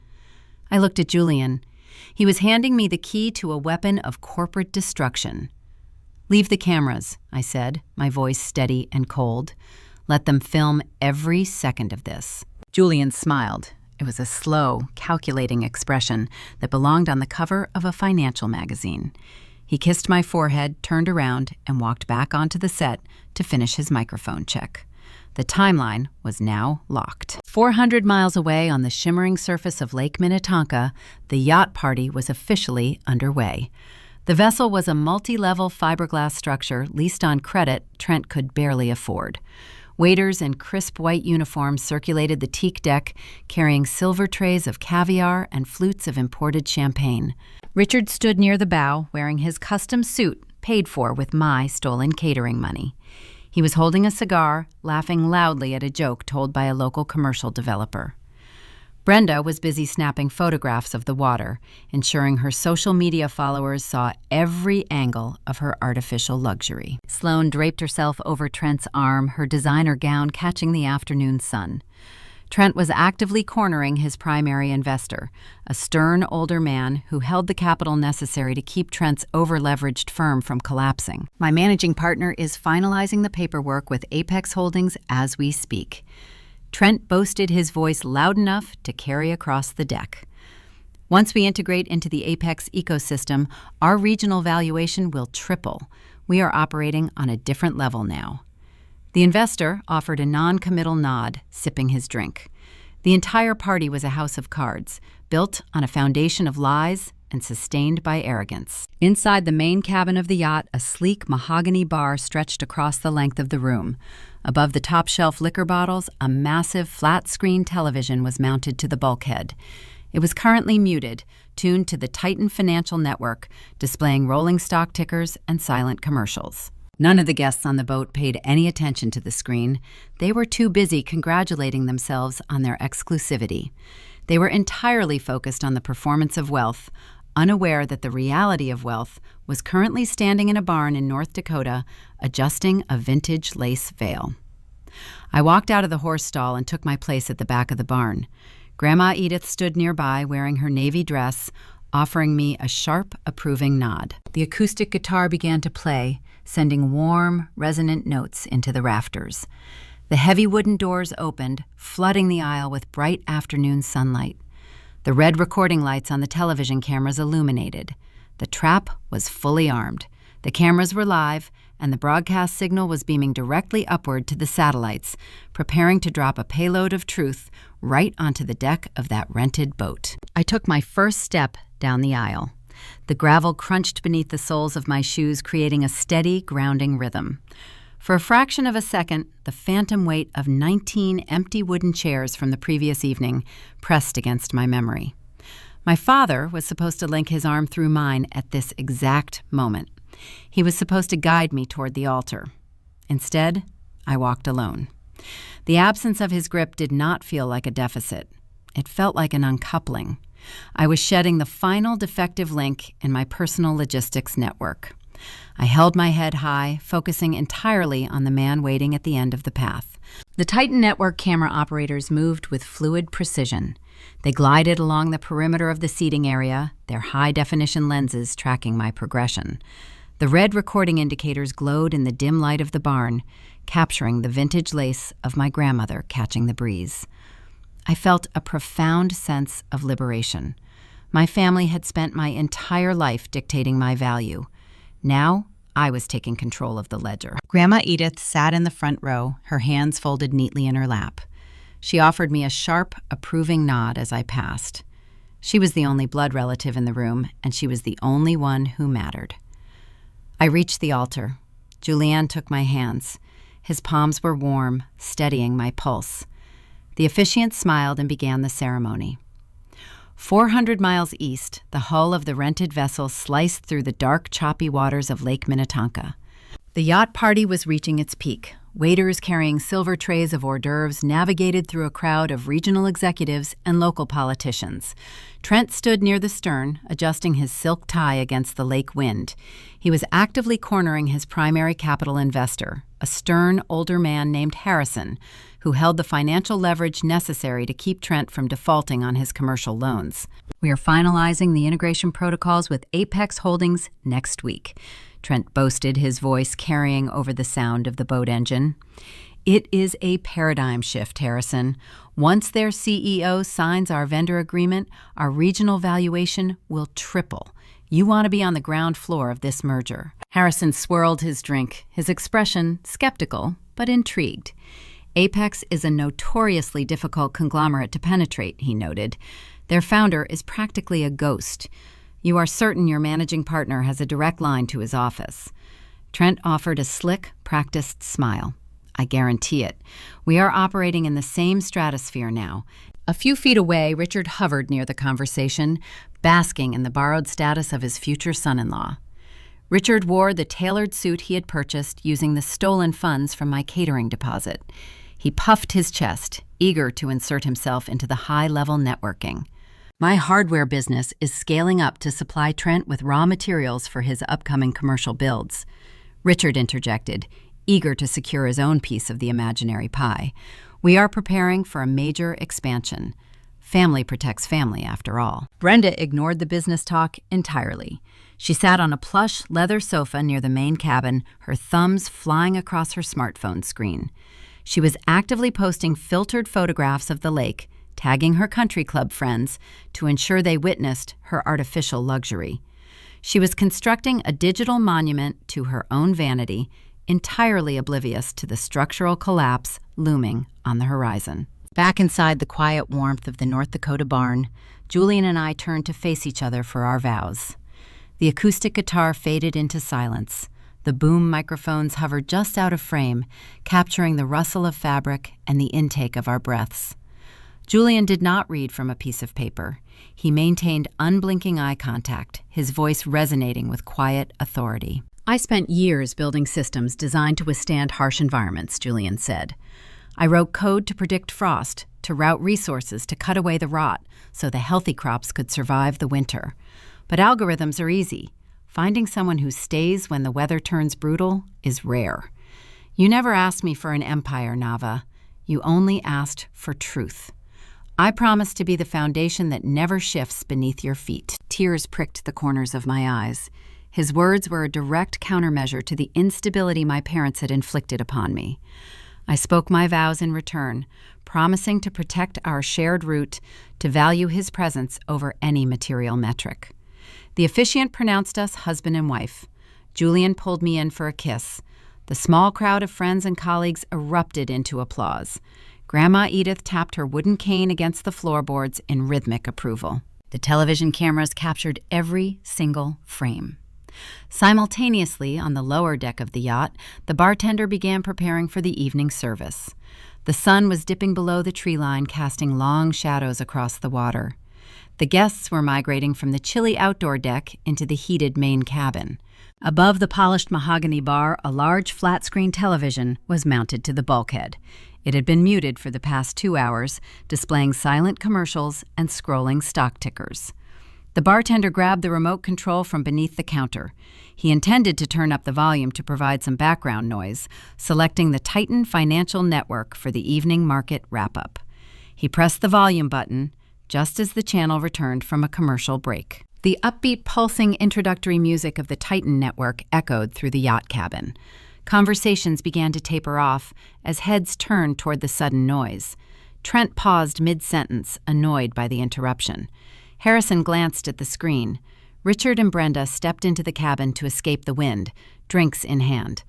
I looked at Julian. He was handing me the key to a weapon of corporate destruction. "Leave the cameras," I said, my voice steady and cold. "Let them film every second of this." Julian smiled. It was a slow, calculating expression that belonged on the cover of a financial magazine. He kissed my forehead, turned around, and walked back onto the set to finish his microphone check. The timeline was now locked. 400 miles away on the shimmering surface of Lake Minnetonka, the yacht party was officially underway. The vessel was a multi-level fiberglass structure leased on credit Trent could barely afford. Waiters in crisp white uniforms circulated the teak deck, carrying silver trays of caviar and flutes of imported champagne. Richard stood near the bow, wearing his custom suit, paid for with my stolen catering money. He was holding a cigar, laughing loudly at a joke told by a local commercial developer. Brenda was busy snapping photographs of the water, ensuring her social media followers saw every angle of her artificial luxury. Sloane draped herself over Trent's arm, her designer gown catching the afternoon sun. Trent was actively cornering his primary investor, a stern older man who held the capital necessary to keep Trent's over-leveraged firm from collapsing. My managing partner is finalizing the paperwork with Apex Holdings as we speak. Trent boasted his voice loud enough to carry across the deck. Once we integrate into the Apex ecosystem, our regional valuation will triple. We are operating on a different level now. The investor offered a non-committal nod, sipping his drink. The entire party was a house of cards, built on a foundation of lies and sustained by arrogance. Inside the main cabin of the yacht, a sleek mahogany bar stretched across the length of the room. Above the top-shelf liquor bottles, a massive flat-screen television was mounted to the bulkhead. It was currently muted, tuned to the Titan Financial Network, displaying rolling stock tickers and silent commercials. None of the guests on the boat paid any attention to the screen. They were too busy congratulating themselves on their exclusivity. They were entirely focused on the performance of wealth, unaware that the reality of wealth was currently standing in a barn in North Dakota, adjusting a vintage lace veil. I walked out of the horse stall and took my place at the back of the barn. Grandma Edith stood nearby wearing her navy dress, offering me a sharp, approving nod. The acoustic guitar began to play, sending warm, resonant notes into the rafters. The heavy wooden doors opened, flooding the aisle with bright afternoon sunlight. The red recording lights on the television cameras illuminated. The trap was fully armed. The cameras were live, and the broadcast signal was beaming directly upward to the satellites, preparing to drop a payload of truth right onto the deck of that rented boat. I took my first step down the aisle. The gravel crunched beneath the soles of my shoes, creating a steady, grounding rhythm. For a fraction of a second, the phantom weight of 19 empty wooden chairs from the previous evening pressed against my memory. My father was supposed to link his arm through mine at this exact moment. He was supposed to guide me toward the altar. Instead, I walked alone. The absence of his grip did not feel like a deficit. It felt like an uncoupling. I was shedding the final defective link in my personal logistics network. I held my head high, focusing entirely on the man waiting at the end of the path. The Titan Network camera operators moved with fluid precision. They glided along the perimeter of the seating area, their high-definition lenses tracking my progression. The red recording indicators glowed in the dim light of the barn, capturing the vintage lace of my grandmother catching the breeze. I felt a profound sense of liberation. My family had spent my entire life dictating my value. Now, I was taking control of the ledger. Grandma Edith sat in the front row, her hands folded neatly in her lap. She offered me a sharp, approving nod as I passed. She was the only blood relative in the room, and she was the only one who mattered. I reached the altar. Julian took my hands. His palms were warm, steadying my pulse. The officiant smiled and began the ceremony. 400 miles east, the hull of the rented vessel sliced through the dark, choppy waters of Lake Minnetonka. The yacht party was reaching its peak. Waiters carrying silver trays of hors d'oeuvres navigated through a crowd of regional executives and local politicians. Trent stood near the stern, adjusting his silk tie against the lake wind. He was actively cornering his primary capital investor, a stern, older man named Harrison, who held the financial leverage necessary to keep Trent from defaulting on his commercial loans. We are finalizing the integration protocols with Apex Holdings next week. Trent boasted, his voice carrying over the sound of the boat engine. It is a paradigm shift, Harrison. Once their CEO signs our vendor agreement, our regional valuation will triple. You want to be on the ground floor of this merger. Harrison swirled his drink, his expression skeptical but intrigued. Apex is a notoriously difficult conglomerate to penetrate, he noted. Their founder is practically a ghost. You are certain your managing partner has a direct line to his office. Trent offered a slick, practiced smile. I guarantee it. We are operating in the same stratosphere now. A few feet away, Richard hovered near the conversation, basking in the borrowed status of his future son-in-law. Richard wore the tailored suit he had purchased using the stolen funds from my catering deposit. He puffed his chest, eager to insert himself into the high-level networking. My hardware business is scaling up to supply Trent with raw materials for his upcoming commercial builds. Richard interjected, eager to secure his own piece of the imaginary pie. We are preparing for a major expansion. Family protects family, after all. Brenda ignored the business talk entirely. She sat on a plush leather sofa near the main cabin, her thumbs flying across her smartphone screen. She was actively posting filtered photographs of the lake, tagging her country club friends to ensure they witnessed her artificial luxury. She was constructing a digital monument to her own vanity, entirely oblivious to the structural collapse looming on the horizon. Back inside the quiet warmth of the North Dakota barn, Julian and I turned to face each other for our vows. The acoustic guitar faded into silence. The boom microphones hovered just out of frame, capturing the rustle of fabric and the intake of our breaths. Julian did not read from a piece of paper. He maintained unblinking eye contact, his voice resonating with quiet authority. I spent years building systems designed to withstand harsh environments, Julian said. I wrote code to predict frost, to route resources to cut away the rot so the healthy crops could survive the winter. But algorithms are easy. Finding someone who stays when the weather turns brutal is rare. You never asked me for an empire, Nava. You only asked for truth. I promise to be the foundation that never shifts beneath your feet. Tears pricked the corners of my eyes. His words were a direct countermeasure to the instability my parents had inflicted upon me. I spoke my vows in return, promising to protect our shared root, to value his presence over any material metric. The officiant pronounced us husband and wife. Julian pulled me in for a kiss. The small crowd of friends and colleagues erupted into applause. Grandma Edith tapped her wooden cane against the floorboards in rhythmic approval. The television cameras captured every single frame. Simultaneously, on the lower deck of the yacht, the bartender began preparing for the evening service. The sun was dipping below the tree line, casting long shadows across the water. The guests were migrating from the chilly outdoor deck into the heated main cabin. Above the polished mahogany bar, a large flat-screen television was mounted to the bulkhead. It had been muted for the past 2 hours, displaying silent commercials and scrolling stock tickers. The bartender grabbed the remote control from beneath the counter. He intended to turn up the volume to provide some background noise, selecting the Titan Financial Network for the evening market wrap-up. He pressed the volume button just as the channel returned from a commercial break. The upbeat, pulsing introductory music of the Titan Network echoed through the yacht cabin. Conversations began to taper off as heads turned toward the sudden noise. Trent paused mid-sentence, annoyed by the interruption. Harrison glanced at the screen. Richard and Brenda stepped into the cabin to escape the wind, drinks in hand.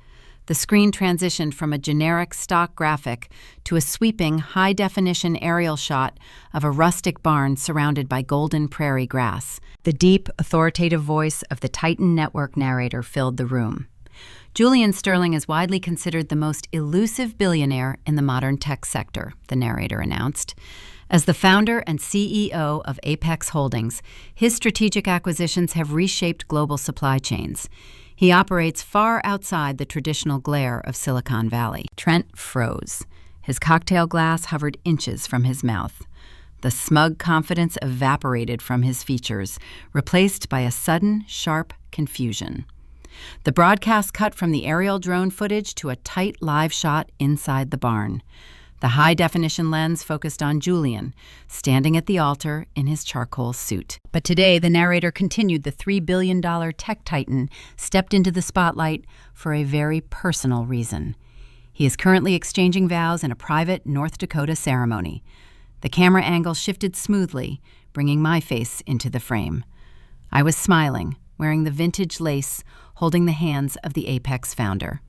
The screen transitioned from a generic stock graphic to a sweeping, high-definition aerial shot of a rustic barn surrounded by golden prairie grass. The deep, authoritative voice of the Titan Network narrator filled the room. Julian Sterling is widely considered the most elusive billionaire in the modern tech sector, the narrator announced. As the founder and CEO of Apex Holdings, his strategic acquisitions have reshaped global supply chains. He operates far outside the traditional glare of Silicon Valley. Trent froze. His cocktail glass hovered inches from his mouth. The smug confidence evaporated from his features, replaced by a sudden, sharp confusion. The broadcast cut from the aerial drone footage to a tight live shot inside the barn. The high-definition lens focused on Julian, standing at the altar in his charcoal suit. But today, the narrator continued, the $3 billion tech titan stepped into the spotlight for a very personal reason. He is currently exchanging vows in a private North Dakota ceremony. The camera angle shifted smoothly, bringing my face into the frame. I was smiling, wearing the vintage lace, holding the hands of the Apex founder.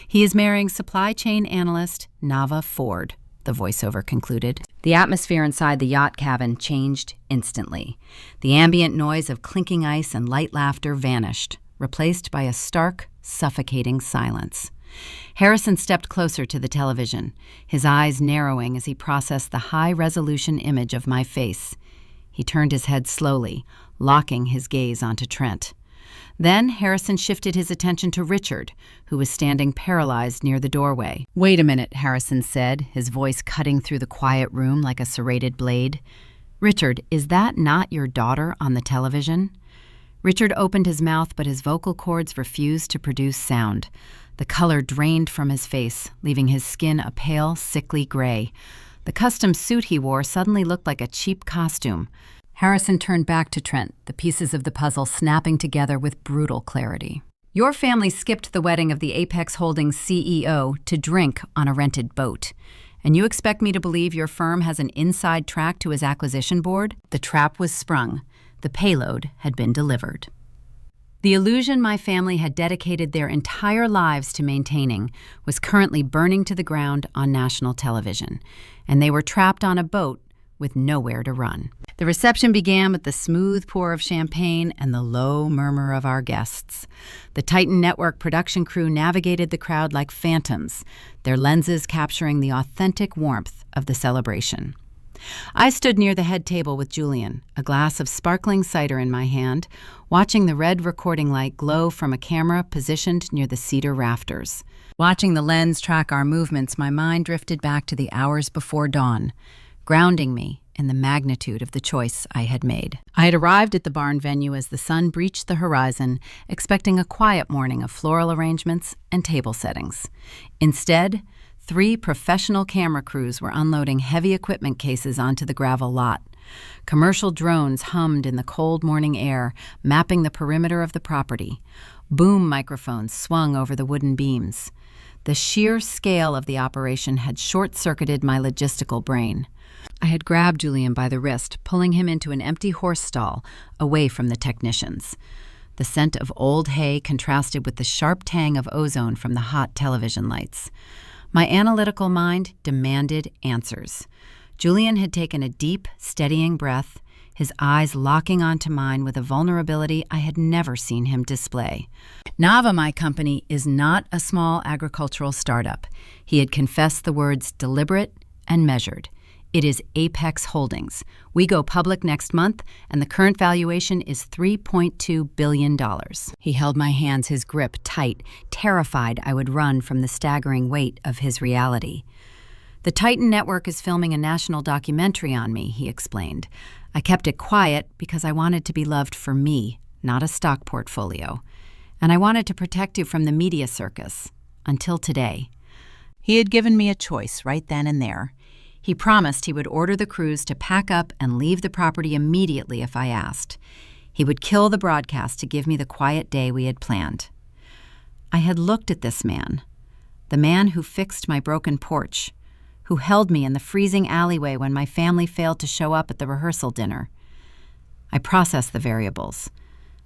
He is marrying supply chain analyst Nava Ford. the voiceover concluded. The atmosphere inside the yacht cabin changed instantly. The ambient noise of clinking ice and light laughter vanished, replaced by a stark, suffocating silence. Harrison stepped closer to the television, his eyes narrowing as he processed the high-resolution image of my face. He turned his head slowly, locking his gaze onto Trent. Then Harrison shifted his attention to Richard, who was standing paralyzed near the doorway. "Wait a minute," Harrison said, his voice cutting through the quiet room like a serrated blade. "Richard, is that not your daughter on the television?" Richard opened his mouth, but his vocal cords refused to produce sound. The color drained from his face, leaving his skin a pale, sickly gray. The custom suit he wore suddenly looked like a cheap costume. Harrison turned back to Trent, the pieces of the puzzle snapping together with brutal clarity. "Your family skipped the wedding of the Apex Holdings CEO to drink on a rented boat. And you expect me to believe your firm has an inside track to his acquisition board?" The trap was sprung. The payload had been delivered. The illusion my family had dedicated their entire lives to maintaining was currently burning to the ground on national television, and they were trapped on a boat with nowhere to run. The reception began with the smooth pour of champagne and the low murmur of our guests. The Titan Network production crew navigated the crowd like phantoms, their lenses capturing the authentic warmth of the celebration. I stood near the head table with Julian, a glass of sparkling cider in my hand, watching the red recording light glow from a camera positioned near the cedar rafters. Watching the lens track our movements, my mind drifted back to the hours before dawn, grounding me in the magnitude of the choice I had made. I had arrived at the barn venue as the sun breached the horizon, expecting a quiet morning of floral arrangements and table settings. Instead, 3 professional camera crews were unloading heavy equipment cases onto the gravel lot. Commercial drones hummed in the cold morning air, mapping the perimeter of the property. Boom microphones swung over the wooden beams. The sheer scale of the operation had short-circuited my logistical brain. I had grabbed Julian by the wrist, pulling him into an empty horse stall, away from the technicians. The scent of old hay contrasted with the sharp tang of ozone from the hot television lights. My analytical mind demanded answers. Julian had taken a deep, steadying breath, his eyes locking onto mine with a vulnerability I had never seen him display. "Nava, my company, is not a small agricultural startup." He had confessed the words deliberate and measured. "It is Apex Holdings. We go public next month, and the current valuation is $3.2 billion. He held my hands, his grip tight, terrified I would run from the staggering weight of his reality. "The Titan Network is filming a national documentary on me," he explained. "I kept it quiet because I wanted to be loved for me, not a stock portfolio. And I wanted to protect you from the media circus, until today." He had given me a choice right then and there. He promised he would order the crews to pack up and leave the property immediately if I asked. He would kill the broadcast to give me the quiet day we had planned. I had looked at this man, the man who fixed my broken porch, who held me in the freezing alleyway when my family failed to show up at the rehearsal dinner. I processed the variables.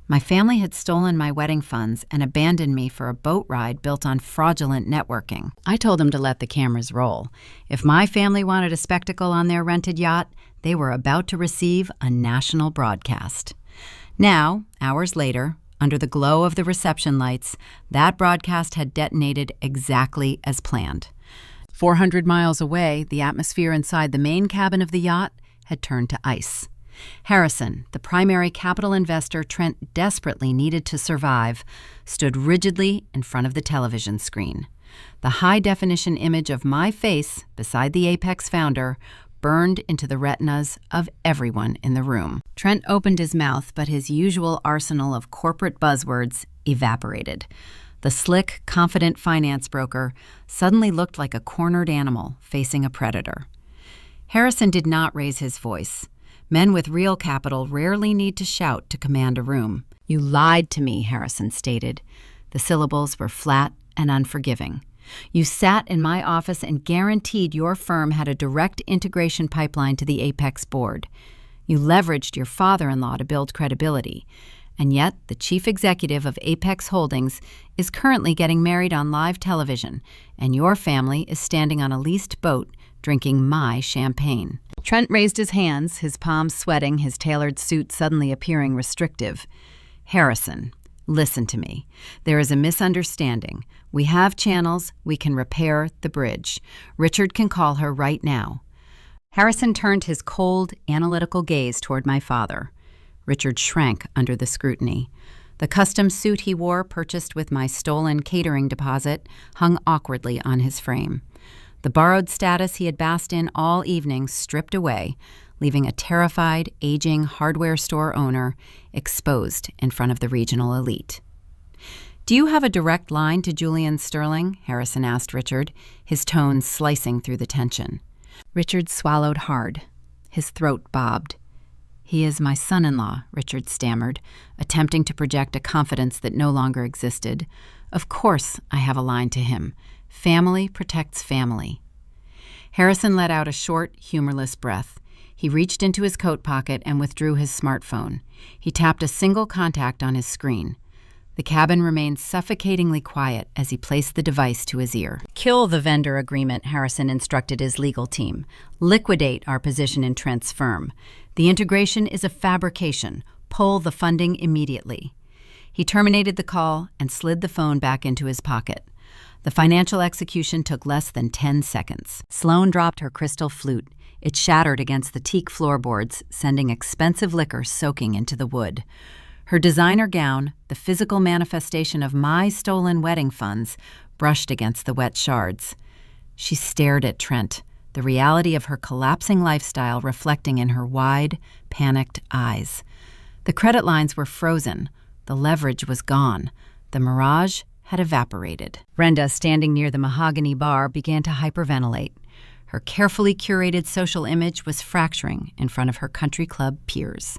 My family had stolen my wedding funds and abandoned me for a boat ride built on fraudulent networking. I told them to let the cameras roll. If my family wanted a spectacle on their rented yacht, they were about to receive a national broadcast. Now, hours later, under the glow of the reception lights, that broadcast had detonated exactly as planned. 400 miles away, the atmosphere inside the main cabin of the yacht had turned to ice. Harrison, the primary capital investor Trent desperately needed to survive, stood rigidly in front of the television screen. The high-definition image of my face beside the Apex founder burned into the retinas of everyone in the room. Trent opened his mouth, but his usual arsenal of corporate buzzwords evaporated. The slick, confident finance broker suddenly looked like a cornered animal facing a predator. Harrison did not raise his voice. Men with real capital rarely need to shout to command a room. "You lied to me," Harrison stated. The syllables were flat and unforgiving. "You sat in my office and guaranteed your firm had a direct integration pipeline to the Apex board. You leveraged your father-in-law to build credibility. And yet, the chief executive of Apex Holdings is currently getting married on live television, and your family is standing on a leased boat drinking my champagne. Trent raised his hands, his palms sweating, his tailored suit suddenly appearing restrictive. Harrison, listen to me. There is a misunderstanding. We have channels. We can repair the bridge. Richard can call her right now. Harrison turned his cold, analytical gaze toward my father. Richard shrank under the scrutiny. The custom suit he wore, purchased with my stolen catering deposit, hung awkwardly on his frame. The borrowed status he had basked in all evening stripped away, leaving a terrified, aging hardware store owner exposed in front of the regional elite. "Do you have a direct line to Julian Sterling?" Harrison asked Richard, his tone slicing through the tension. Richard swallowed hard. His throat bobbed. "He is my son-in-law," Richard stammered, attempting to project a confidence that no longer existed. "Of course I have a line to him. Family protects family." Harrison let out a short, humorless breath. He reached into his coat pocket and withdrew his smartphone. He tapped a single contact on his screen. The cabin remained suffocatingly quiet as he placed the device to his ear. "Kill the vendor agreement," Harrison instructed his legal team. "Liquidate our position in Trent's firm. The integration is a fabrication. Pull the funding immediately." He terminated the call and slid the phone back into his pocket. The financial execution took less than 10 seconds. Sloane dropped her crystal flute. It shattered against the teak floorboards, sending expensive liquor soaking into the wood. Her designer gown, the physical manifestation of my stolen wedding funds, brushed against the wet shards. She stared at Trent, the reality of her collapsing lifestyle reflecting in her wide, panicked eyes. The credit lines were frozen. The leverage was gone. The mirage had evaporated. Brenda, standing near the mahogany bar, began to hyperventilate. Her carefully curated social image was fracturing in front of her country club peers.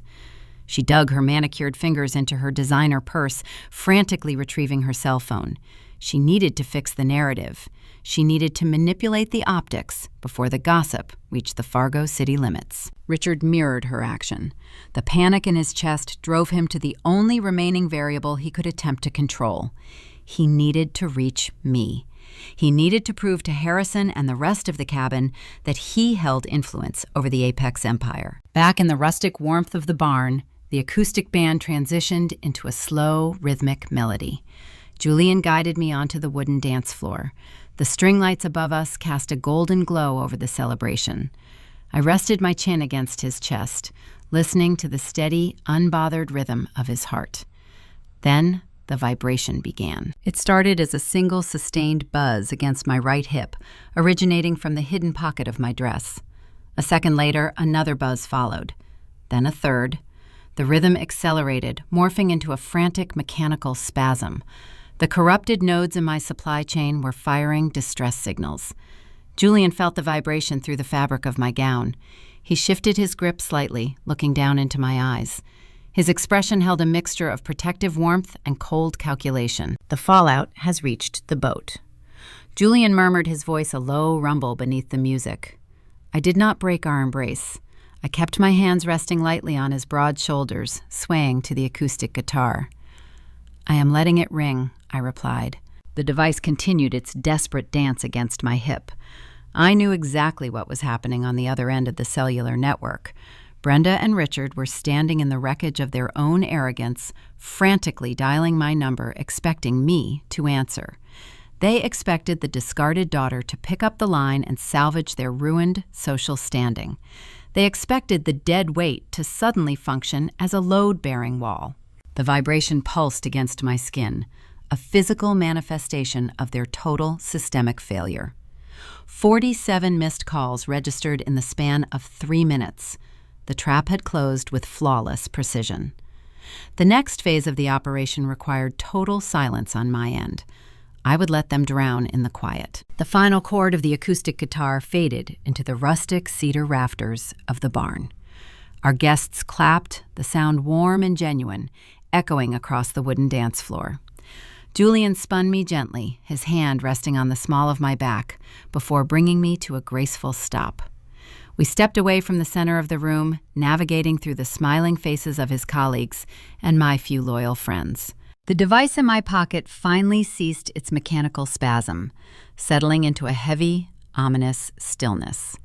She dug her manicured fingers into her designer purse, frantically retrieving her cell phone. She needed to fix the narrative. She needed to manipulate the optics before the gossip reached the Fargo city limits. Richard mirrored her action. The panic in his chest drove him to the only remaining variable he could attempt to control. He needed to reach me. He needed to prove to Harrison and the rest of the cabin that he held influence over the Apex Empire. Back in the rustic warmth of the barn, the acoustic band transitioned into a slow, rhythmic melody. Julian guided me onto the wooden dance floor. The string lights above us cast a golden glow over the celebration. I rested my chin against his chest, listening to the steady, unbothered rhythm of his heart. Then the vibration began. It started as a single sustained buzz against my right hip, originating from the hidden pocket of my dress. A second later, another buzz followed. Then a third. The rhythm accelerated, morphing into a frantic mechanical spasm. The corrupted nodes in my supply chain were firing distress signals. Julian felt the vibration through the fabric of my gown. He shifted his grip slightly, looking down into my eyes. His expression held a mixture of protective warmth and cold calculation. "The fallout has reached the boat." Julian murmured, his voice a low rumble beneath the music. I did not break our embrace. I kept my hands resting lightly on his broad shoulders, swaying to the acoustic guitar. "I am letting it ring," I replied. The device continued its desperate dance against my hip. I knew exactly what was happening on the other end of the cellular network. Brenda and Richard were standing in the wreckage of their own arrogance, frantically dialing my number, expecting me to answer. They expected the discarded daughter to pick up the line and salvage their ruined social standing. They expected the dead weight to suddenly function as a load-bearing wall. The vibration pulsed against my skin, a physical manifestation of their total systemic failure. 47 missed calls registered in the span of 3 minutes. The trap had closed with flawless precision. The next phase of the operation required total silence on my end. I would let them drown in the quiet. The final chord of the acoustic guitar faded into the rustic cedar rafters of the barn. Our guests clapped, the sound warm and genuine, echoing across the wooden dance floor. Julian spun me gently, his hand resting on the small of my back, before bringing me to a graceful stop. We stepped away from the center of the room, navigating through the smiling faces of his colleagues and my few loyal friends. The device in my pocket finally ceased its mechanical spasm, settling into a heavy, ominous stillness.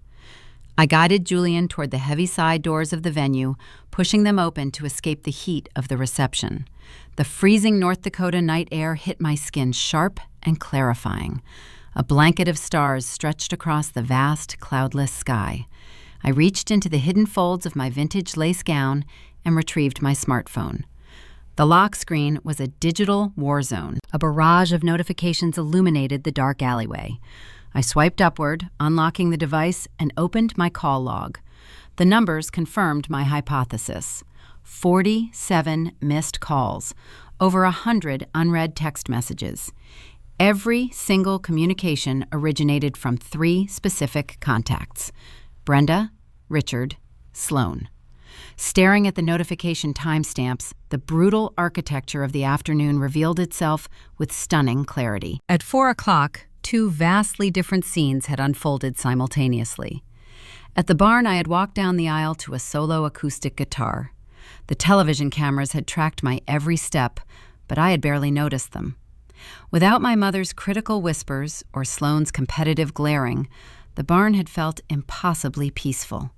I guided Julian toward the heavy side doors of the venue, pushing them open to escape the heat of the reception. The freezing North Dakota night air hit my skin sharp and clarifying. A blanket of stars stretched across the vast, cloudless sky. I reached into the hidden folds of my vintage lace gown and retrieved my smartphone. The lock screen was a digital war zone. A barrage of notifications illuminated the dark alleyway. I swiped upward, unlocking the device, and opened my call log. The numbers confirmed my hypothesis. 47 missed calls, over 100 unread text messages. Every single communication originated from 3 specific contacts: Brenda, Richard, Sloan. Staring at the notification timestamps, the brutal architecture of the afternoon revealed itself with stunning clarity. At 4 o'clock, 2 vastly different scenes had unfolded simultaneously. At the barn, I had walked down the aisle to a solo acoustic guitar. The television cameras had tracked my every step, but I had barely noticed them. Without my mother's critical whispers or Sloane's competitive glaring, the barn had felt impossibly peaceful.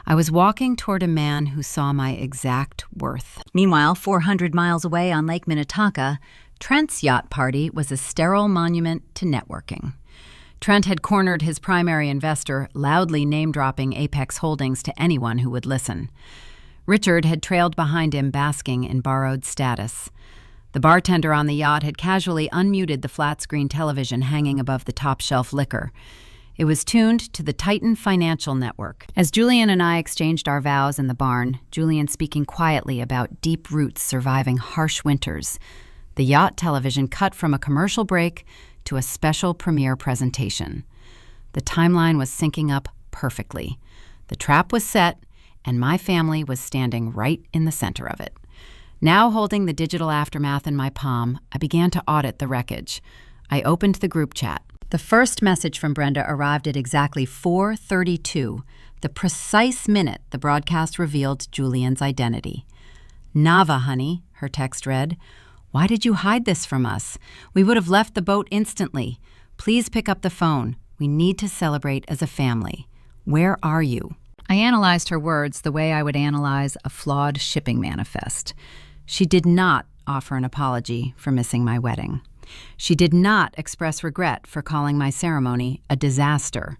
I was walking toward a man who saw my exact worth. Meanwhile, 400 miles away on Lake Minnetonka, Trent's yacht party was a sterile monument to networking. Trent had cornered his primary investor, loudly name-dropping Apex Holdings to anyone who would listen. Richard had trailed behind him, basking in borrowed status. The bartender on the yacht had casually unmuted the flat-screen television hanging above the top-shelf liquor. It was tuned to the Titan Financial Network. As Julian and I exchanged our vows in the barn, Julian speaking quietly about deep roots surviving harsh winters, the yacht television cut from a commercial break to a special premiere presentation. The timeline was syncing up perfectly. The trap was set, and my family was standing right in the center of it. Now holding the digital aftermath in my palm, I began to audit the wreckage. I opened the group chat. The first message from Brenda arrived at exactly 4:32, the precise minute the broadcast revealed Julian's identity. "Nava, honey," her text read. "Why did you hide this from us? We would have left the boat instantly. Please pick up the phone. We need to celebrate as a family. Where are you?" I analyzed her words the way I would analyze a flawed shipping manifest. She did not offer an apology for missing my wedding. She did not express regret for calling my ceremony a disaster.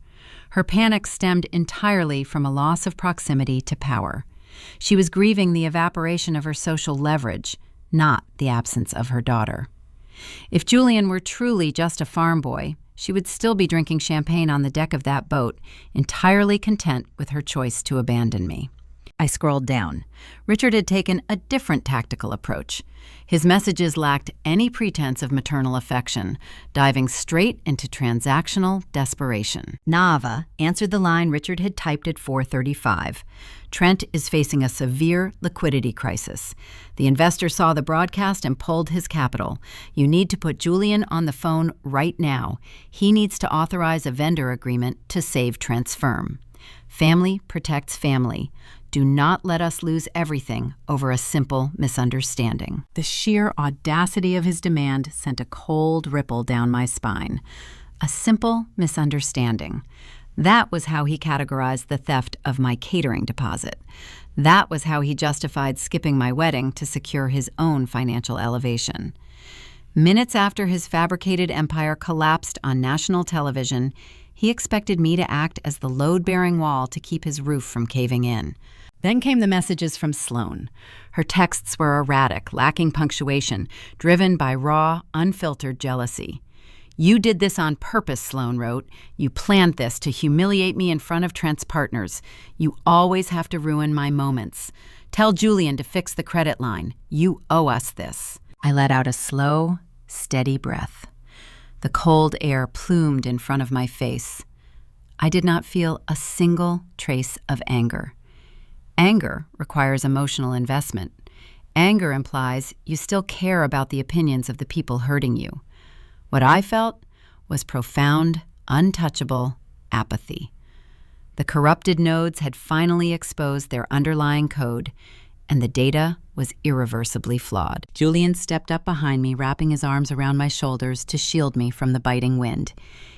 Her panic stemmed entirely from a loss of proximity to power. She was grieving the evaporation of her social leverage, not the absence of her daughter. If Julian were truly just a farm boy, she would still be drinking champagne on the deck of that boat, entirely content with her choice to abandon me. I scrolled down. Richard had taken a different tactical approach. His messages lacked any pretense of maternal affection, diving straight into transactional desperation. Nava answered the line Richard had typed at 4:35. "Trent is facing a severe liquidity crisis. The investor saw the broadcast and pulled his capital. You need to put Julian on the phone right now. He needs to authorize a vendor agreement to save Trent's firm. Family protects family. Do not let us lose everything over a simple misunderstanding." The sheer audacity of his demand sent a cold ripple down my spine. A simple misunderstanding. That was how he categorized the theft of my catering deposit. That was how he justified skipping my wedding to secure his own financial elevation. Minutes after his fabricated empire collapsed on national television, he expected me to act as the load-bearing wall to keep his roof from caving in. Then came the messages from Sloan. Her texts were erratic, lacking punctuation, driven by raw, unfiltered jealousy. "You did this on purpose," Sloan wrote. "You planned this to humiliate me in front of Trent's partners. You always have to ruin my moments. Tell Julian to fix the credit line. You owe us this." I let out a slow, steady breath. The cold air plumed in front of my face. I did not feel a single trace of anger. Anger requires emotional investment. Anger implies you still care about the opinions of the people hurting you. What I felt was profound, untouchable apathy. The corrupted nodes had finally exposed their underlying code, and the data was irreversibly flawed. Julian stepped up behind me, wrapping his arms around my shoulders to shield me from the biting wind.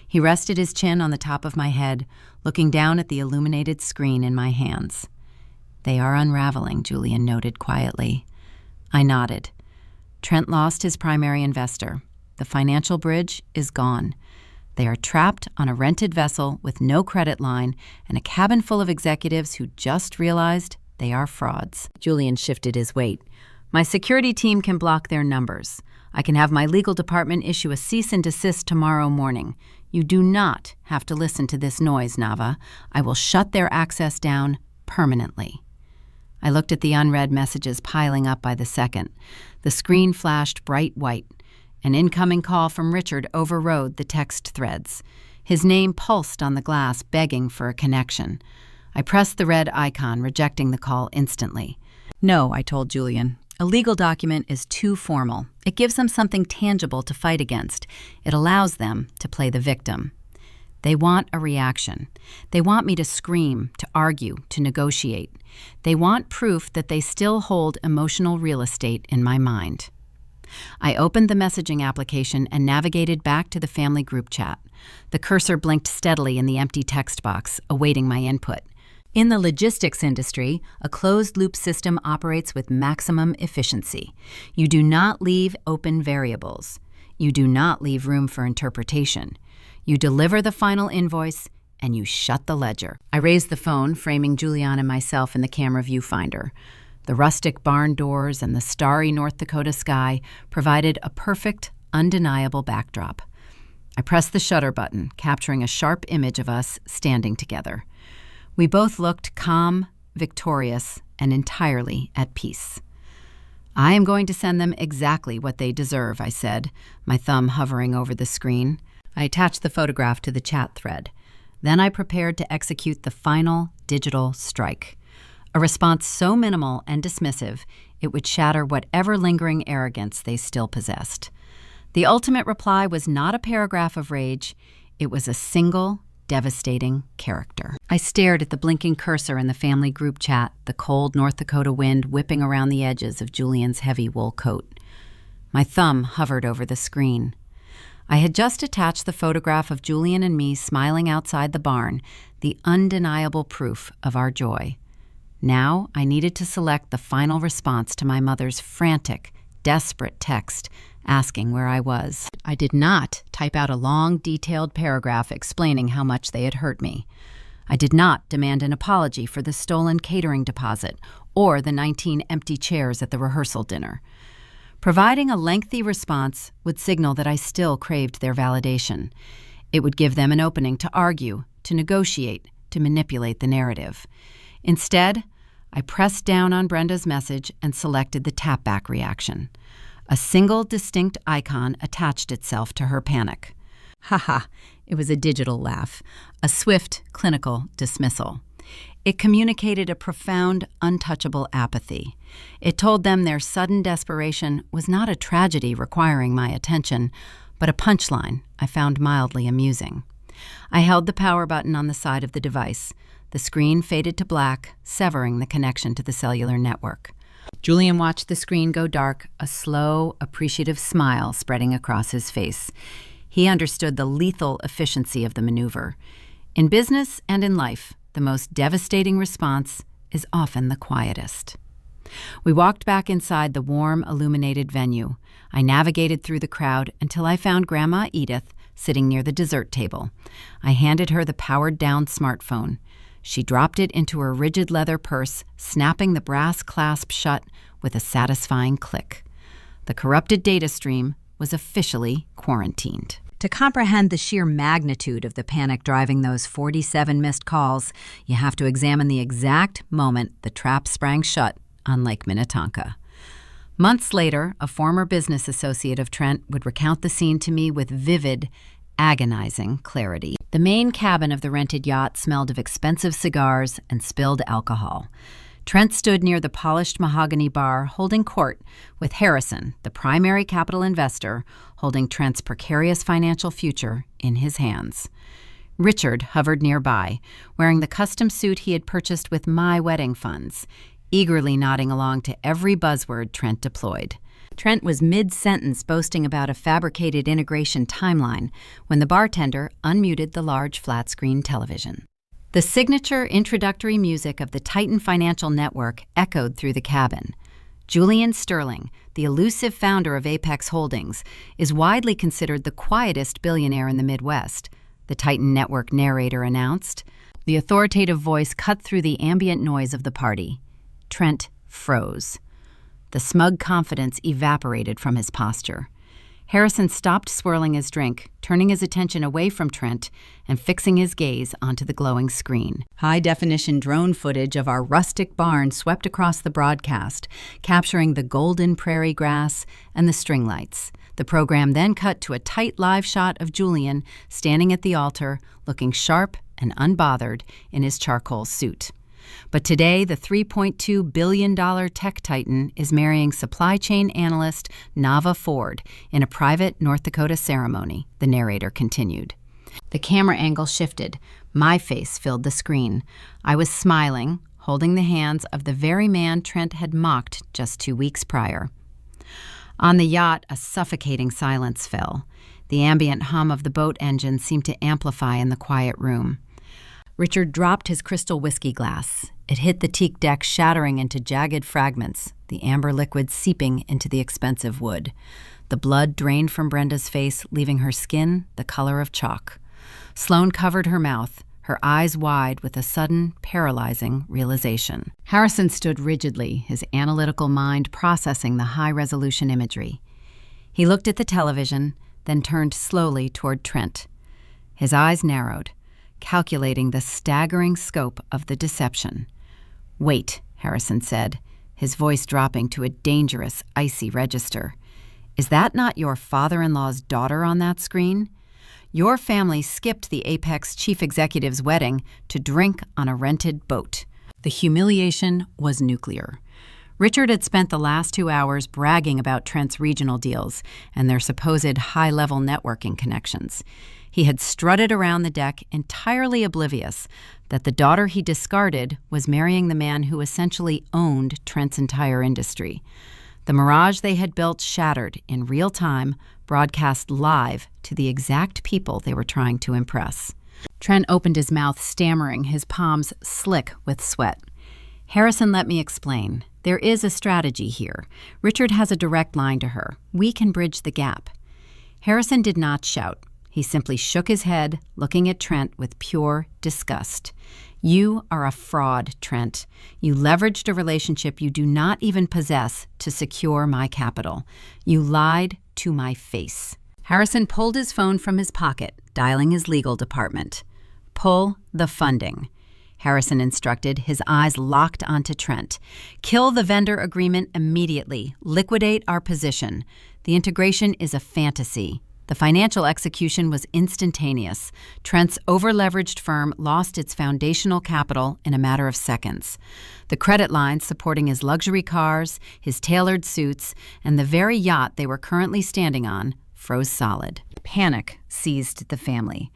He rested his chin on the top of my head, looking down at the illuminated screen in my hands. "They are unraveling," Julian noted quietly. I nodded. Trent lost his primary investor. The financial bridge is gone. They are trapped on a rented vessel with no credit line and a cabin full of executives who just realized they are frauds. Julian shifted his weight. "My security team can block their numbers. I can have my legal department issue a cease and desist tomorrow morning. You do not have to listen to this noise, Nava. I will shut their access down permanently." I looked at the unread messages piling up by the second. The screen flashed bright white. An incoming call from Richard overrode the text threads. His name pulsed on the glass, begging for a connection. I pressed the red icon, rejecting the call instantly. "No," I told Julian. "A legal document is too formal. It gives them something tangible to fight against. It allows them to play the victim. They want a reaction. They want me to scream, to argue, to negotiate. They want proof that they still hold emotional real estate in my mind." I opened the messaging application and navigated back to the family group chat. The cursor blinked steadily in the empty text box, awaiting my input. In the logistics industry, a closed-loop system operates with maximum efficiency. You do not leave open variables. You do not leave room for interpretation. You deliver the final invoice, and you shut the ledger. I raised the phone, framing Julian and myself in the camera viewfinder. The rustic barn doors and the starry North Dakota sky provided a perfect, undeniable backdrop. I pressed the shutter button, capturing a sharp image of us standing together. We both looked calm, victorious, and entirely at peace. "I am going to send them exactly what they deserve," I said, my thumb hovering over the screen. I attached the photograph to the chat thread. Then I prepared to execute the final digital strike. A response so minimal and dismissive, it would shatter whatever lingering arrogance they still possessed. The ultimate reply was not a paragraph of rage. It was a single, devastating character. I stared at the blinking cursor in the family group chat, the cold North Dakota wind whipping around the edges of Julian's heavy wool coat. My thumb hovered over the screen. I had just attached the photograph of Julian and me smiling outside the barn, the undeniable proof of our joy. Now I needed to select the final response to my mother's frantic, desperate text asking where I was. I did not type out a long, detailed paragraph explaining how much they had hurt me. I did not demand an apology for the stolen catering deposit or the 19 empty chairs at the rehearsal dinner. Providing a lengthy response would signal that I still craved their validation. It would give them an opening to argue, to negotiate, to manipulate the narrative. Instead, I pressed down on Brenda's message and selected the tap-back reaction. A single distinct icon attached itself to her panic. Ha! It was a digital laugh, a swift, clinical dismissal. It communicated a profound, untouchable apathy. It told them their sudden desperation was not a tragedy requiring my attention, but a punchline I found mildly amusing. I held the power button on the side of the device. The screen faded to black, severing the connection to the cellular network. Julian watched the screen go dark, a slow, appreciative smile spreading across his face. He understood the lethal efficiency of the maneuver. In business and in life, the most devastating response is often the quietest. We walked back inside the warm, illuminated venue. I navigated through the crowd until I found Grandma Edith sitting near the dessert table. I handed her the powered-down smartphone. She dropped it into her rigid leather purse, snapping the brass clasp shut with a satisfying click. The corrupted data stream was officially quarantined. To comprehend the sheer magnitude of the panic driving those 47 missed calls, you have to examine the exact moment the trap sprang shut on Lake Minnetonka. Months later, a former business associate of Trent would recount the scene to me with vivid, agonizing clarity. The main cabin of the rented yacht smelled of expensive cigars and spilled alcohol. Trent stood near the polished mahogany bar holding court with Harrison, the primary capital investor, holding Trent's precarious financial future in his hands. Richard hovered nearby, wearing the custom suit he had purchased with my wedding funds, eagerly nodding along to every buzzword Trent deployed. Trent was mid-sentence boasting about a fabricated integration timeline when the bartender unmuted the large flat-screen television. The signature introductory music of the Titan Financial Network echoed through the cabin. Julian Sterling, the elusive founder of Apex Holdings, is widely considered the quietest billionaire in the Midwest, the Titan Network narrator announced. The authoritative voice cut through the ambient noise of the party. Trent froze. The smug confidence evaporated from his posture. Harrison stopped swirling his drink, turning his attention away from Trent and fixing his gaze onto the glowing screen. High-definition drone footage of our rustic barn swept across the broadcast, capturing the golden prairie grass and the string lights. The program then cut to a tight live shot of Julian standing at the altar, looking sharp and unbothered in his charcoal suit. But today, the $3.2 billion tech titan is marrying supply chain analyst Nava Ford in a private North Dakota ceremony, the narrator continued. The camera angle shifted. My face filled the screen. I was smiling, holding the hands of the very man Trent had mocked just 2 weeks prior. On the yacht, a suffocating silence fell. The ambient hum of the boat engine seemed to amplify in the quiet room. Richard dropped his crystal whiskey glass. It hit the teak deck, shattering into jagged fragments, the amber liquid seeping into the expensive wood. The blood drained from Brenda's face, leaving her skin the color of chalk. Sloane covered her mouth, her eyes wide with a sudden, paralyzing realization. Harrison stood rigidly, his analytical mind processing the high-resolution imagery. He looked at the television, then turned slowly toward Trent. His eyes narrowed, calculating the staggering scope of the deception. "Wait," Harrison said, his voice dropping to a dangerous, icy register. "Is that not your father-in-law's daughter on that screen? Your family skipped the Apex chief executive's wedding to drink on a rented boat." The humiliation was nuclear. Richard had spent the last 2 hours bragging about Trent's regional deals and their supposed high-level networking connections. He had strutted around the deck, entirely oblivious that the daughter he discarded was marrying the man who essentially owned Trent's entire industry. The mirage they had built shattered in real time, broadcast live to the exact people they were trying to impress. Trent opened his mouth, stammering, his palms slick with sweat. "Harrison, let me explain. There is a strategy here. Richard has a direct line to her. We can bridge the gap." Harrison did not shout. He simply shook his head, looking at Trent with pure disgust. "You are a fraud, Trent. You leveraged a relationship you do not even possess to secure my capital. You lied to my face." Harrison pulled his phone from his pocket, dialing his legal department. "Pull the funding," Harrison instructed, his eyes locked onto Trent. "Kill the vendor agreement immediately. Liquidate our position. The integration is a fantasy." The financial execution was instantaneous. Trent's over-leveraged firm lost its foundational capital in a matter of seconds. The credit lines supporting his luxury cars, his tailored suits, and the very yacht they were currently standing on froze solid. Panic seized the family.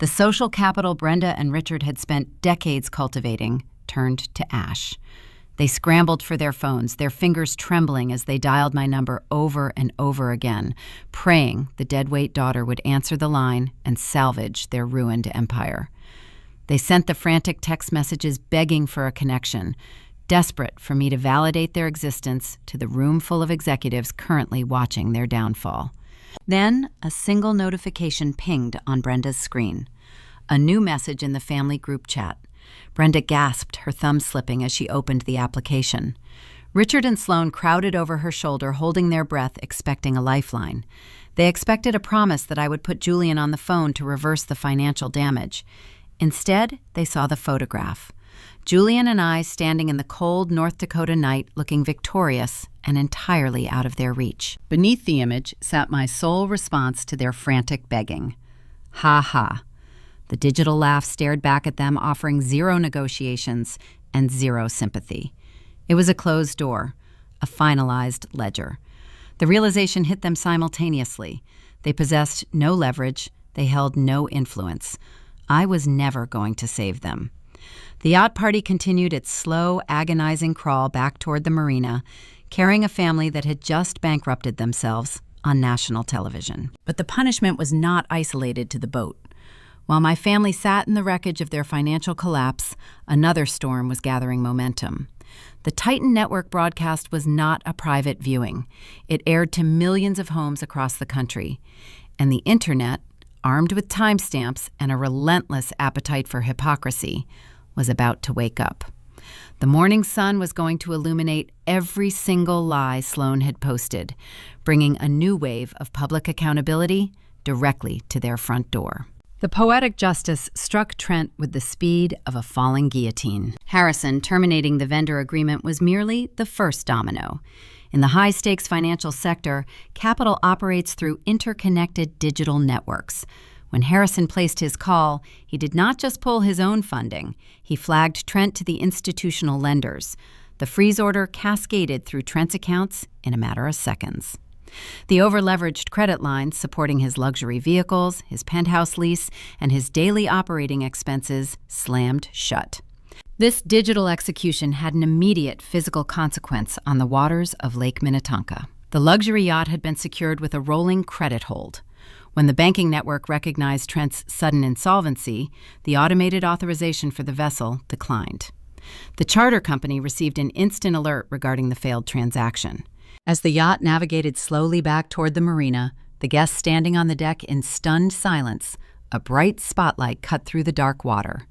The social capital Brenda and Richard had spent decades cultivating turned to ash. They scrambled for their phones, their fingers trembling as they dialed my number over and over again, praying the deadweight daughter would answer the line and salvage their ruined empire. They sent the frantic text messages begging for a connection, desperate for me to validate their existence to the room full of executives currently watching their downfall. Then a single notification pinged on Brenda's screen. A new message in the family group chat. Brenda gasped, her thumb slipping as she opened the application. Richard and Sloane crowded over her shoulder, holding their breath, expecting a lifeline. They expected a promise that I would put Julian on the phone to reverse the financial damage. Instead, they saw the photograph. Julian and I standing in the cold North Dakota night, looking victorious and entirely out of their reach. Beneath the image sat my sole response to their frantic begging. "Ha ha." The digital laugh stared back at them, offering zero negotiations and zero sympathy. It was a closed door, a finalized ledger. The realization hit them simultaneously. They possessed no leverage. They held no influence. I was never going to save them. The yacht party continued its slow, agonizing crawl back toward the marina, carrying a family that had just bankrupted themselves on national television. But the punishment was not isolated to the boat. While my family sat in the wreckage of their financial collapse, another storm was gathering momentum. The Titan Network broadcast was not a private viewing. It aired to millions of homes across the country. And the internet, armed with timestamps and a relentless appetite for hypocrisy, was about to wake up. The morning sun was going to illuminate every single lie Sloan had posted, bringing a new wave of public accountability directly to their front door. The poetic justice struck Trent with the speed of a falling guillotine. Harrison terminating the vendor agreement was merely the first domino. In the high-stakes financial sector, capital operates through interconnected digital networks. When Harrison placed his call, he did not just pull his own funding. He flagged Trent to the institutional lenders. The freeze order cascaded through Trent's accounts in a matter of seconds. The over-leveraged credit lines supporting his luxury vehicles, his penthouse lease, and his daily operating expenses slammed shut. This digital execution had an immediate physical consequence on the waters of Lake Minnetonka. The luxury yacht had been secured with a rolling credit hold. When the banking network recognized Trent's sudden insolvency, the automated authorization for the vessel declined. The charter company received an instant alert regarding the failed transaction. As the yacht navigated slowly back toward the marina, the guests standing on the deck in stunned silence, a bright spotlight cut through the dark water.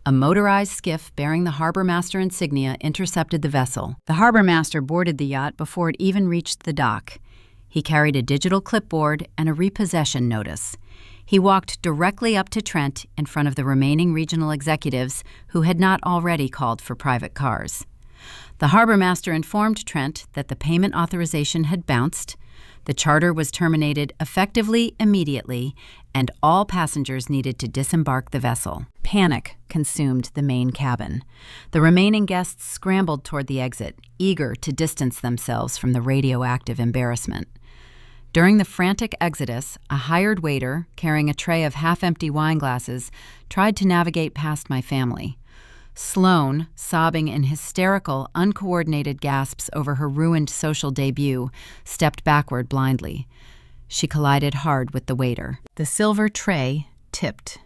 A motorized skiff bearing the harbor master insignia intercepted the vessel. The harbor master boarded the yacht before it even reached the dock. He carried a digital clipboard and a repossession notice. He walked directly up to Trent in front of the remaining regional executives who had not already called for private cars. The harbor master informed Trent that the payment authorization had bounced, the charter was terminated effectively immediately, and all passengers needed to disembark the vessel. Panic consumed the main cabin. The remaining guests scrambled toward the exit, eager to distance themselves from the radioactive embarrassment. During the frantic exodus, a hired waiter, carrying a tray of half-empty wine glasses, tried to navigate past my family. Sloan, sobbing in hysterical, uncoordinated gasps over her ruined social debut, stepped backward blindly. She collided hard with the waiter. The silver tray tipped.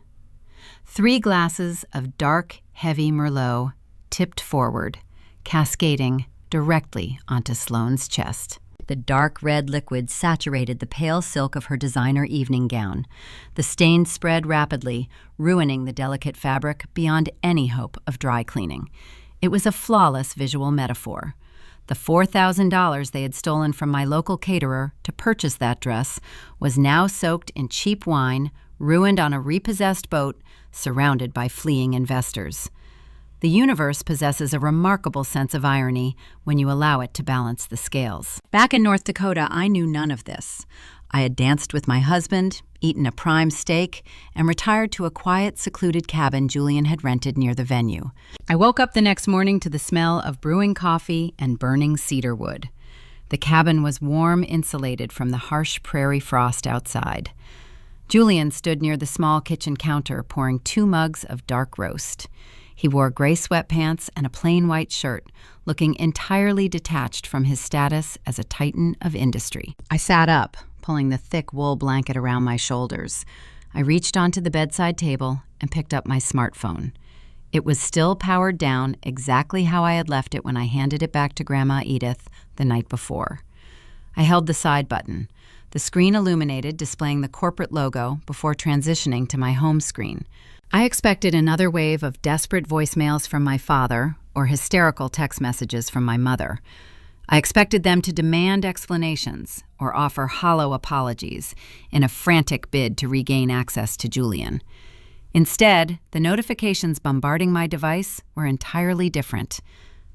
3 glasses of dark, heavy Merlot tipped forward, cascading directly onto Sloan's chest. The dark red liquid saturated the pale silk of her designer evening gown. The stain spread rapidly, ruining the delicate fabric beyond any hope of dry cleaning. It was a flawless visual metaphor. The $4,000 they had stolen from my local caterer to purchase that dress was now soaked in cheap wine, ruined on a repossessed boat, surrounded by fleeing investors. The universe possesses a remarkable sense of irony when you allow it to balance the scales. Back in North Dakota, I knew none of this. I had danced with my husband, eaten a prime steak, and retired to a quiet, secluded cabin Julian had rented near the venue. I woke up the next morning to the smell of brewing coffee and burning cedar wood. The cabin was warm, insulated from the harsh prairie frost outside. Julian stood near the small kitchen counter, pouring 2 mugs of dark roast. He wore gray sweatpants and a plain white shirt, looking entirely detached from his status as a titan of industry. I sat up, pulling the thick wool blanket around my shoulders. I reached onto the bedside table and picked up my smartphone. It was still powered down exactly how I had left it when I handed it back to Grandma Edith the night before. I held the side button. The screen illuminated, displaying the corporate logo before transitioning to my home screen. I expected another wave of desperate voicemails from my father or hysterical text messages from my mother. I expected them to demand explanations or offer hollow apologies in a frantic bid to regain access to Julian. Instead, the notifications bombarding my device were entirely different.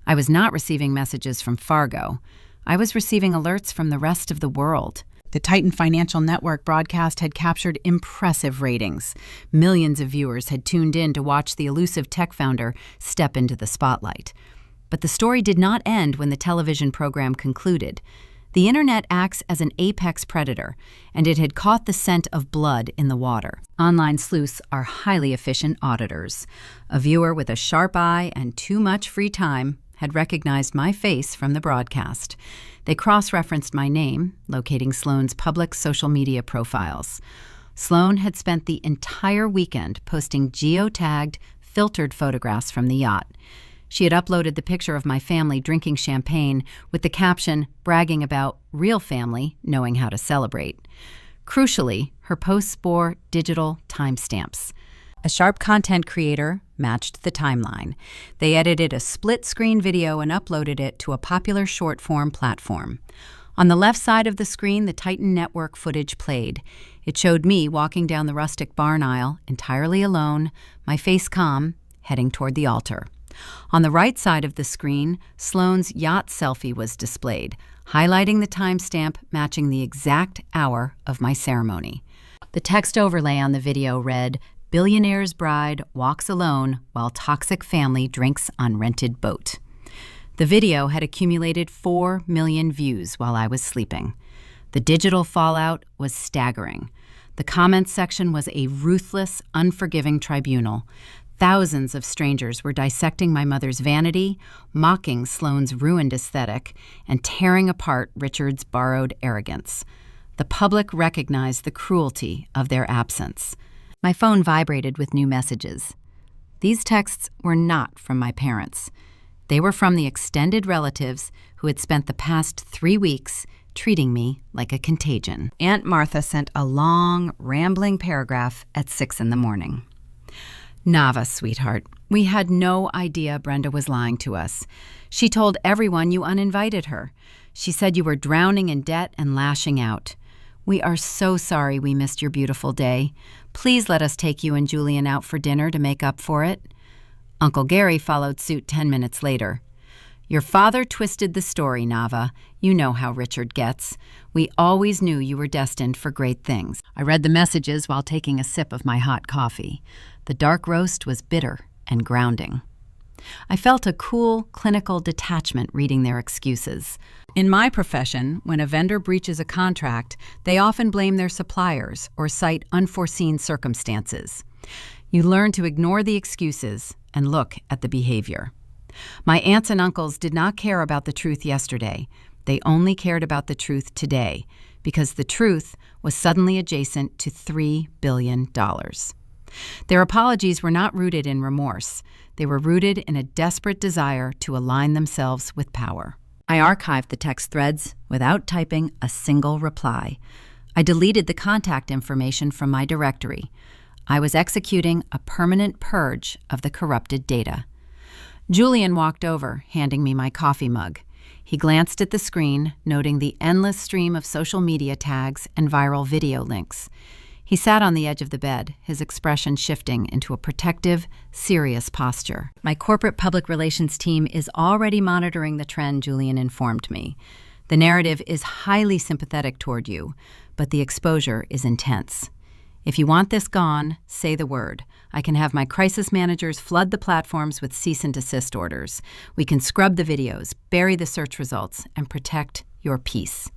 I was not receiving messages from Fargo. I was receiving alerts from the rest of the world. The Titan Financial Network broadcast had captured impressive ratings. Millions of viewers had tuned in to watch the elusive tech founder step into the spotlight. But the story did not end when the television program concluded. The internet acts as an apex predator, and it had caught the scent of blood in the water. Online sleuths are highly efficient auditors. A viewer with a sharp eye and too much free time had recognized my face from the broadcast. They cross-referenced my name, locating Sloane's public social media profiles. Sloane had spent the entire weekend posting geotagged, filtered photographs from the yacht. She had uploaded the picture of my family drinking champagne with the caption bragging about real family knowing how to celebrate. Crucially, her posts bore digital timestamps. A sharp content creator matched the timeline. They edited a split-screen video and uploaded it to a popular short-form platform. On the left side of the screen, the Titan Network footage played. It showed me walking down the rustic barn aisle, entirely alone, my face calm, heading toward the altar. On the right side of the screen, Sloane's yacht selfie was displayed, highlighting the timestamp matching the exact hour of my ceremony. The text overlay on the video read, "Billionaire's bride walks alone while toxic family drinks on rented boat." The video had accumulated 4 million views while I was sleeping. The digital fallout was staggering. The comments section was a ruthless, unforgiving tribunal. Thousands of strangers were dissecting my mother's vanity, mocking Sloane's ruined aesthetic, and tearing apart Richard's borrowed arrogance. The public recognized the cruelty of their absence. My phone vibrated with new messages. These texts were not from my parents. They were from the extended relatives who had spent the past 3 weeks treating me like a contagion. Aunt Martha sent a long, rambling paragraph at 6 in the morning. "Nava, sweetheart, we had no idea Brenda was lying to us. She told everyone you uninvited her. She said you were drowning in debt and lashing out. We are so sorry we missed your beautiful day. Please let us take you and Julian out for dinner to make up for it." Uncle Gary followed suit 10 minutes later. "Your father twisted the story, Nava. You know how Richard gets. We always knew you were destined for great things." I read the messages while taking a sip of my hot coffee. The dark roast was bitter and grounding. I felt a cool, clinical detachment reading their excuses. In my profession, when a vendor breaches a contract, they often blame their suppliers or cite unforeseen circumstances. You learn to ignore the excuses and look at the behavior. My aunts and uncles did not care about the truth yesterday. They only cared about the truth today, because the truth was suddenly adjacent to $3 billion. Their apologies were not rooted in remorse. They were rooted in a desperate desire to align themselves with power. I archived the text threads without typing a single reply. I deleted the contact information from my directory. I was executing a permanent purge of the corrupted data. Julian walked over, handing me my coffee mug. He glanced at the screen, noting the endless stream of social media tags and viral video links. He sat on the edge of the bed, his expression shifting into a protective, serious posture. "My corporate public relations team is already monitoring the trend," Julian informed me. "The narrative is highly sympathetic toward you, but the exposure is intense. If you want this gone, say the word. I can have my crisis managers flood the platforms with cease and desist orders. We can scrub the videos, bury the search results, and protect your peace.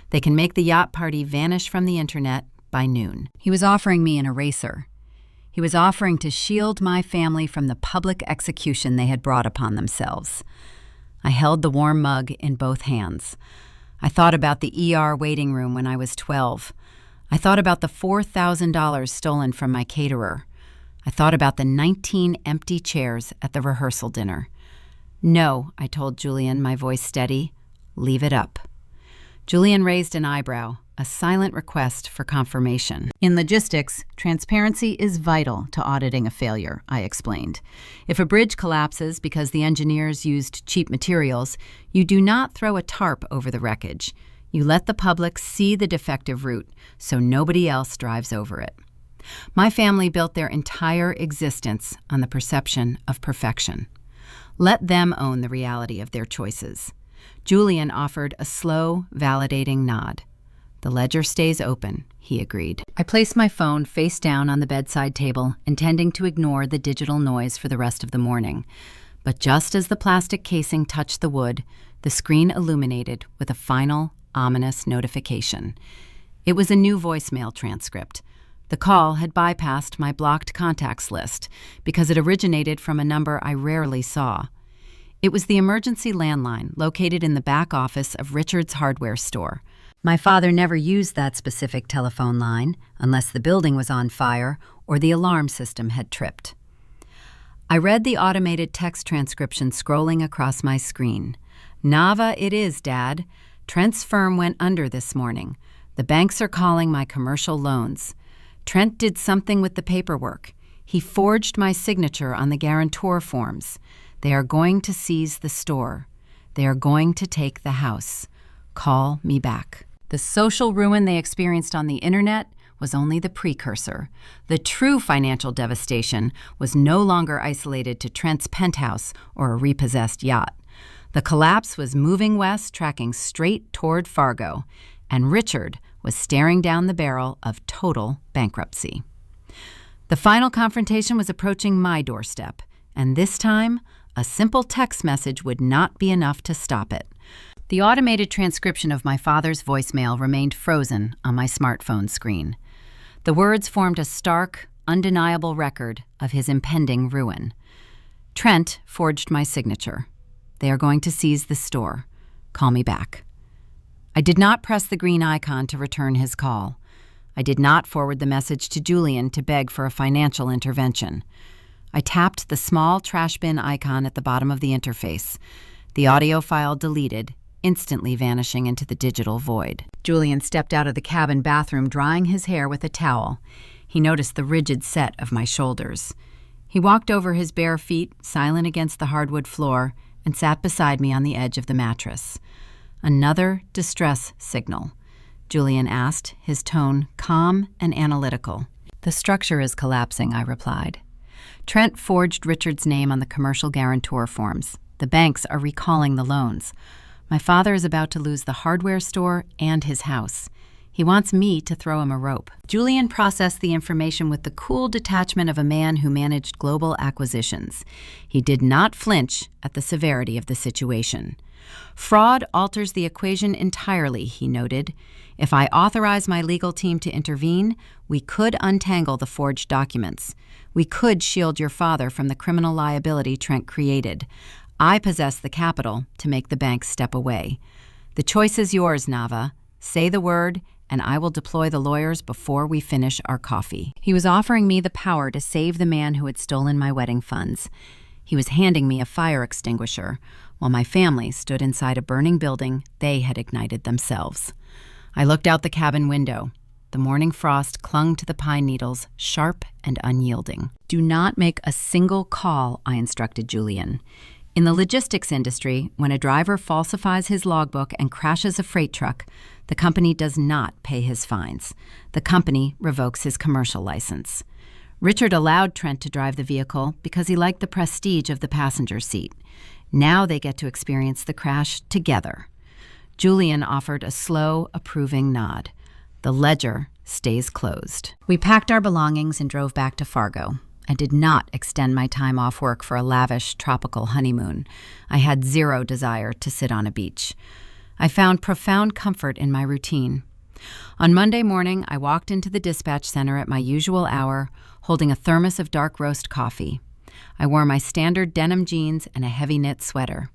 They can make the yacht party vanish from the internet by noon." He was offering me an eraser. He was offering to shield my family from the public execution they had brought upon themselves. I held the warm mug in both hands. I thought about the ER waiting room when I was 12. I thought about the $4,000 stolen from my caterer. I thought about the 19 empty chairs at the rehearsal dinner. "No," I told Julian, my voice steady. "Leave it up." Julian raised an eyebrow, a silent request for confirmation. "In logistics, transparency is vital to auditing a failure," I explained. "If a bridge collapses because the engineers used cheap materials, you do not throw a tarp over the wreckage. You let the public see the defective route so nobody else drives over it." My family built their entire existence on the perception of perfection. Let them own the reality of their choices. Julian offered a slow, validating nod. "The ledger stays open," he agreed. I placed my phone face down on the bedside table, intending to ignore the digital noise for the rest of the morning. But just as the plastic casing touched the wood, the screen illuminated with a final, ominous notification. It was a new voicemail transcript. The call had bypassed my blocked contacts list because it originated from a number I rarely saw. It was the emergency landline located in the back office of Richard's hardware store. My father never used that specific telephone line unless the building was on fire or the alarm system had tripped. I read the automated text transcription scrolling across my screen. "Nava it is, Dad. Trent's firm went under this morning. The banks are calling my commercial loans. Trent did something with the paperwork. He forged my signature on the guarantor forms. They are going to seize the store. They are going to take the house. Call me back." The social ruin they experienced on the internet was only the precursor. The true financial devastation was no longer isolated to Trent's penthouse or a repossessed yacht. The collapse was moving west, tracking straight toward Fargo, and Richard was staring down the barrel of total bankruptcy. The final confrontation was approaching my doorstep, and this time, a simple text message would not be enough to stop it. The automated transcription of my father's voicemail remained frozen on my smartphone screen. The words formed a stark, undeniable record of his impending ruin. Trent forged my signature. They are going to seize the store. Call me back. I did not press the green icon to return his call. I did not forward the message to Julian to beg for a financial intervention. I tapped the small trash bin icon at the bottom of the interface. The audio file deleted, instantly vanishing into the digital void. Julian stepped out of the cabin bathroom, drying his hair with a towel. He noticed the rigid set of my shoulders. He walked over his bare feet, silent against the hardwood floor, and sat beside me on the edge of the mattress. "Another distress signal," Julian asked, his tone calm and analytical. "The structure is collapsing," I replied. "Trent forged Richard's name on the commercial guarantor forms. The banks are recalling the loans. My father is about to lose the hardware store and his house. He wants me to throw him a rope." Julian processed the information with the cool detachment of a man who managed global acquisitions. He did not flinch at the severity of the situation. "Fraud alters the equation entirely," he noted. "If I authorize my legal team to intervene, we could untangle the forged documents. We could shield your father from the criminal liability Trent created. I possess the capital to make the banks step away. The choice is yours, Nava. Say the word, and I will deploy the lawyers before we finish our coffee." He was offering me the power to save the man who had stolen my wedding funds. He was handing me a fire extinguisher, while my family stood inside a burning building they had ignited themselves. I looked out the cabin window. The morning frost clung to the pine needles, sharp and unyielding. "Do not make a single call," I instructed Julian. In the logistics industry, when a driver falsifies his logbook and crashes a freight truck, the company does not pay his fines. The company revokes his commercial license. Richard allowed Trent to drive the vehicle because he liked the prestige of the passenger seat. Now they get to experience the crash together. Julian offered a slow, approving nod. The ledger stays closed. We packed our belongings and drove back to Fargo. I did not extend my time off work for a lavish, tropical honeymoon. I had zero desire to sit on a beach. I found profound comfort in my routine. On Monday morning, I walked into the dispatch center at my usual hour, holding a thermos of dark roast coffee. I wore my standard denim jeans and a heavy knit sweater.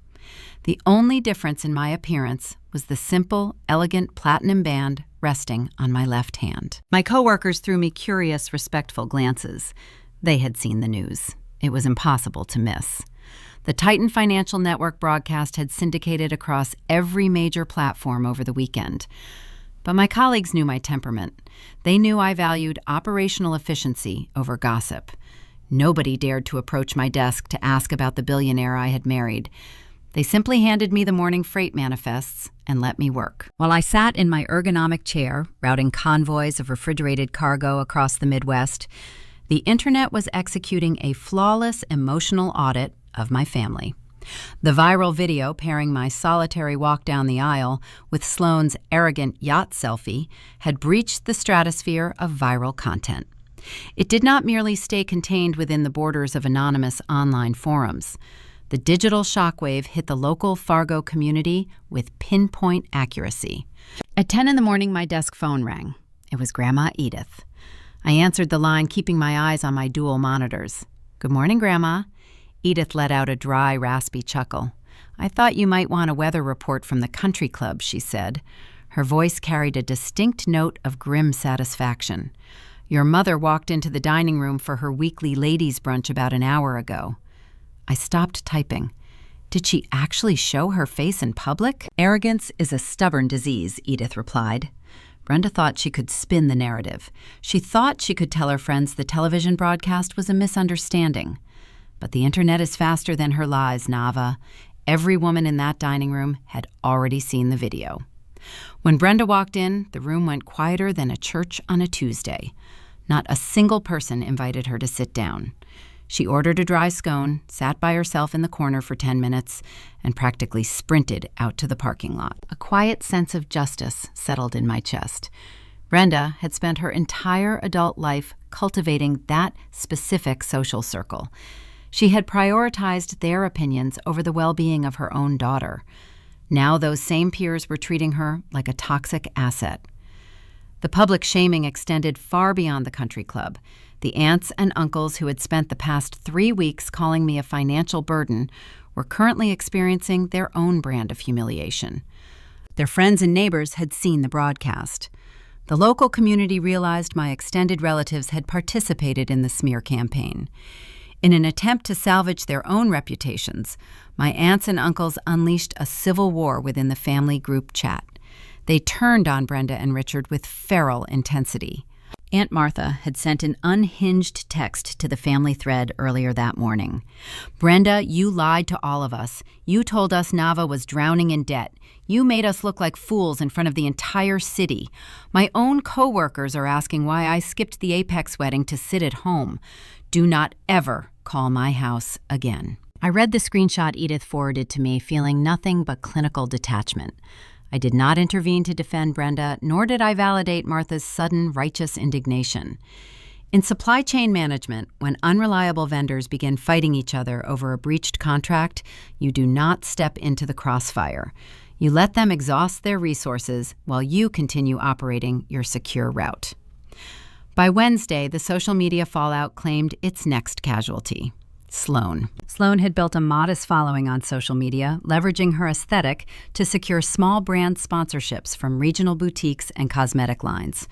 The only difference in my appearance was the simple, elegant platinum band resting on my left hand. My coworkers threw me curious, respectful glances. They had seen the news. It was impossible to miss. The Titan Financial Network broadcast had syndicated across every major platform over the weekend. But my colleagues knew my temperament. They knew I valued operational efficiency over gossip. Nobody dared to approach my desk to ask about the billionaire I had married. They simply handed me the morning freight manifests and let me work. While I sat in my ergonomic chair, routing convoys of refrigerated cargo across the Midwest, the internet was executing a flawless emotional audit of my family. The viral video pairing my solitary walk down the aisle with Sloane's arrogant yacht selfie had breached the stratosphere of viral content. It did not merely stay contained within the borders of anonymous online forums. The digital shockwave hit the local Fargo community with pinpoint accuracy. At 10 in the morning, my desk phone rang. It was Grandma Edith. I answered the line, keeping my eyes on my dual monitors. "Good morning, Grandma." Edith let out a dry, raspy chuckle. "I thought you might want a weather report from the country club," she said. Her voice carried a distinct note of grim satisfaction. "Your mother walked into the dining room for her weekly ladies' brunch about an hour ago." I stopped typing. Did she actually show her face in public? "Arrogance is a stubborn disease," Edith replied. Brenda thought she could spin the narrative. She thought she could tell her friends the television broadcast was a misunderstanding. But the internet is faster than her lies, Nava. Every woman in that dining room had already seen the video. When Brenda walked in, the room went quieter than a church on a Tuesday. Not a single person invited her to sit down. She ordered a dry scone, sat by herself in the corner for 10 minutes, and practically sprinted out to the parking lot. A quiet sense of justice settled in my chest. Brenda had spent her entire adult life cultivating that specific social circle. She had prioritized their opinions over the well-being of her own daughter. Now those same peers were treating her like a toxic asset. The public shaming extended far beyond the country club. The aunts and uncles who had spent the past 3 weeks calling me a financial burden were currently experiencing their own brand of humiliation. Their friends and neighbors had seen the broadcast. The local community realized my extended relatives had participated in the smear campaign. In an attempt to salvage their own reputations, my aunts and uncles unleashed a civil war within the family group chat. They turned on Brenda and Richard with feral intensity. Aunt Martha had sent an unhinged text to the family thread earlier that morning. "Brenda, you lied to all of us. You told us Nava was drowning in debt. You made us look like fools in front of the entire city. My own co-workers are asking why I skipped the Apex wedding to sit at home. Do not ever call my house again." I read the screenshot Edith forwarded to me, feeling nothing but clinical detachment. I did not intervene to defend Brenda, nor did I validate Martha's sudden righteous indignation. In supply chain management, when unreliable vendors begin fighting each other over a breached contract, you do not step into the crossfire. You let them exhaust their resources while you continue operating your secure route. By Wednesday, the social media fallout claimed its next casualty. Sloan. Sloan had built a modest following on social media, leveraging her aesthetic to secure small brand sponsorships from regional boutiques and cosmetic lines.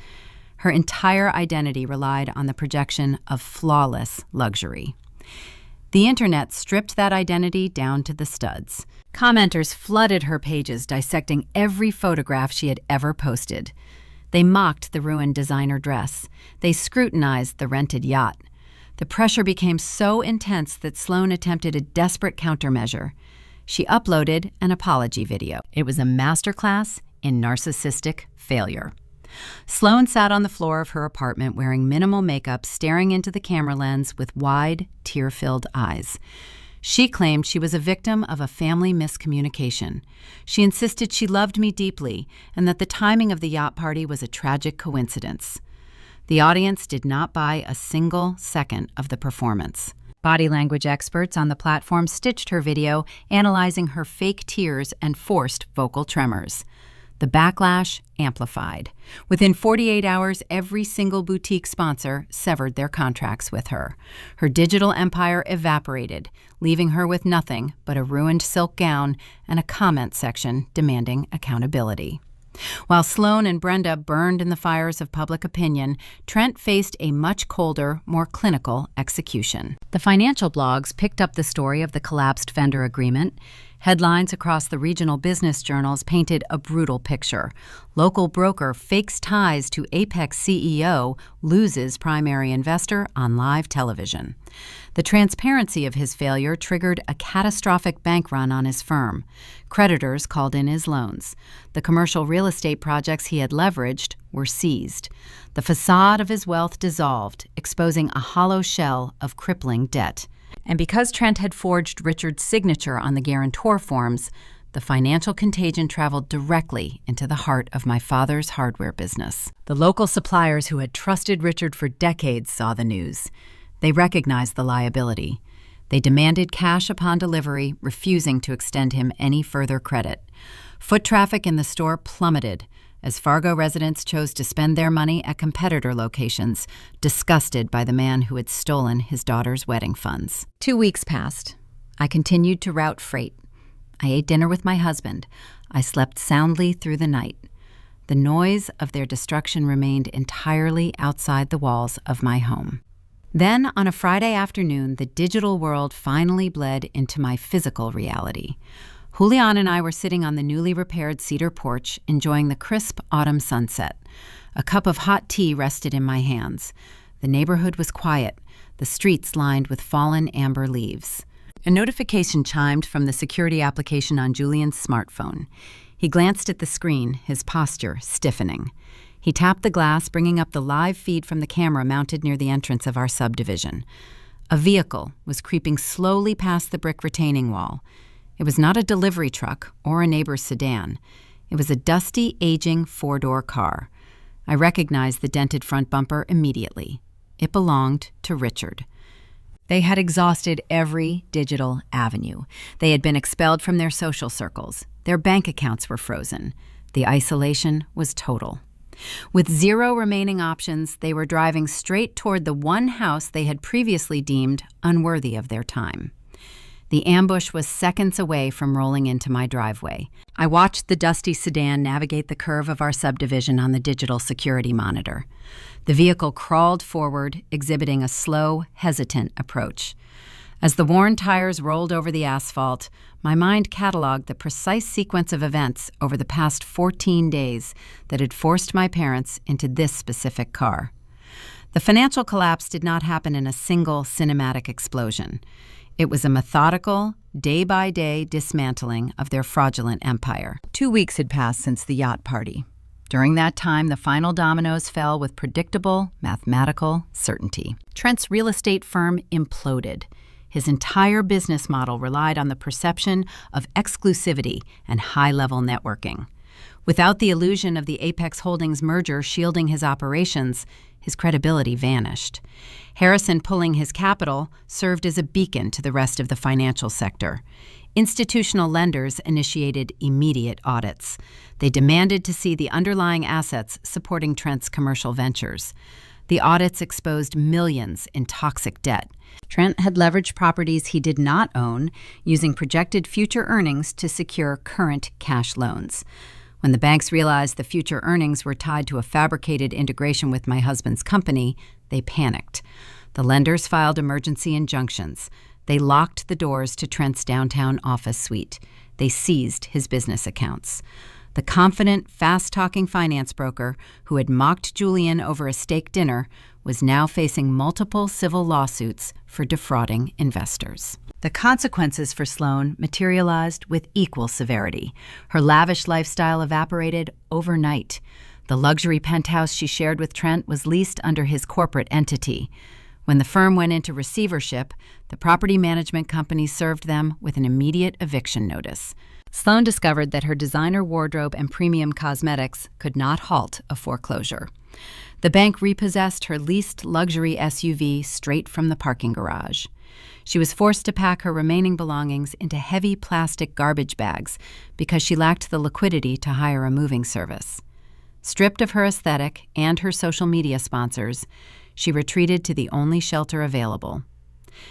Her entire identity relied on the projection of flawless luxury. The internet stripped that identity down to the studs. Commenters flooded her pages, dissecting every photograph she had ever posted. They mocked the ruined designer dress. They scrutinized the rented yacht. The pressure became so intense that Sloan attempted a desperate countermeasure. She uploaded an apology video. It was a masterclass in narcissistic failure. Sloan sat on the floor of her apartment wearing minimal makeup, staring into the camera lens with wide, tear-filled eyes. She claimed she was a victim of a family miscommunication. She insisted she loved me deeply and that the timing of the yacht party was a tragic coincidence. The audience did not buy a single second of the performance. Body language experts on the platform stitched her video, analyzing her fake tears and forced vocal tremors. The backlash amplified. Within 48 hours, every single boutique sponsor severed their contracts with her. Her digital empire evaporated, leaving her with nothing but a ruined silk gown and a comment section demanding accountability. While Sloan and Brenda burned in the fires of public opinion, Trent faced a much colder, more clinical execution. The financial blogs picked up the story of the collapsed vendor agreement. Headlines across the regional business journals painted a brutal picture. Local broker fakes ties to Apex CEO, loses primary investor on live television. The transparency of his failure triggered a catastrophic bank run on his firm. Creditors called in his loans. The commercial real estate projects he had leveraged were seized. The facade of his wealth dissolved, exposing a hollow shell of crippling debt. And because Trent had forged Richard's signature on the guarantor forms, the financial contagion traveled directly into the heart of my father's hardware business. The local suppliers who had trusted Richard for decades saw the news. They recognized the liability. They demanded cash upon delivery, refusing to extend him any further credit. Foot traffic in the store plummeted as Fargo residents chose to spend their money at competitor locations, disgusted by the man who had stolen his daughter's wedding funds. 2 weeks passed. I continued to route freight. I ate dinner with my husband. I slept soundly through the night. The noise of their destruction remained entirely outside the walls of my home. Then, on a Friday afternoon, the digital world finally bled into my physical reality. Julian and I were sitting on the newly repaired cedar porch, enjoying the crisp autumn sunset. A cup of hot tea rested in my hands. The neighborhood was quiet, the streets lined with fallen amber leaves. A notification chimed from the security application on Julian's smartphone. He glanced at the screen, his posture stiffening. He tapped the glass, bringing up the live feed from the camera mounted near the entrance of our subdivision. A vehicle was creeping slowly past the brick retaining wall. It was not a delivery truck or a neighbor's sedan. It was a dusty, aging four-door car. I recognized the dented front bumper immediately. It belonged to Richard. They had exhausted every digital avenue. They had been expelled from their social circles. Their bank accounts were frozen. The isolation was total. With zero remaining options, they were driving straight toward the one house they had previously deemed unworthy of their time. The ambush was seconds away from rolling into my driveway. I watched the dusty sedan navigate the curve of our subdivision on the digital security monitor. The vehicle crawled forward, exhibiting a slow, hesitant approach. As the worn tires rolled over the asphalt, my mind cataloged the precise sequence of events over the past 14 days that had forced my parents into this specific car. The financial collapse did not happen in a single cinematic explosion. It was a methodical, day-by-day dismantling of their fraudulent empire. 2 weeks had passed since the yacht party. During that time, the final dominoes fell with predictable, mathematical certainty. Trent's real estate firm imploded. His entire business model relied on the perception of exclusivity and high-level networking. Without the illusion of the Apex Holdings merger shielding his operations, his credibility vanished. Harrison pulling his capital served as a beacon to the rest of the financial sector. Institutional lenders initiated immediate audits. They demanded to see the underlying assets supporting Trent's commercial ventures. The audits exposed millions in toxic debt. Trent had leveraged properties he did not own, using projected future earnings to secure current cash loans. When the banks realized the future earnings were tied to a fabricated integration with my husband's company, they panicked. The lenders filed emergency injunctions. They locked the doors to Trent's downtown office suite. They seized his business accounts. The confident, fast-talking finance broker who had mocked Julian over a steak dinner was now facing multiple civil lawsuits for defrauding investors. The consequences for Sloan materialized with equal severity. Her lavish lifestyle evaporated overnight. The luxury penthouse she shared with Trent was leased under his corporate entity. When the firm went into receivership, the property management company served them with an immediate eviction notice. Sloan discovered that her designer wardrobe and premium cosmetics could not halt a foreclosure. The bank repossessed her leased luxury SUV straight from the parking garage. She was forced to pack her remaining belongings into heavy plastic garbage bags because she lacked the liquidity to hire a moving service. Stripped of her aesthetic and her social media sponsors, she retreated to the only shelter available.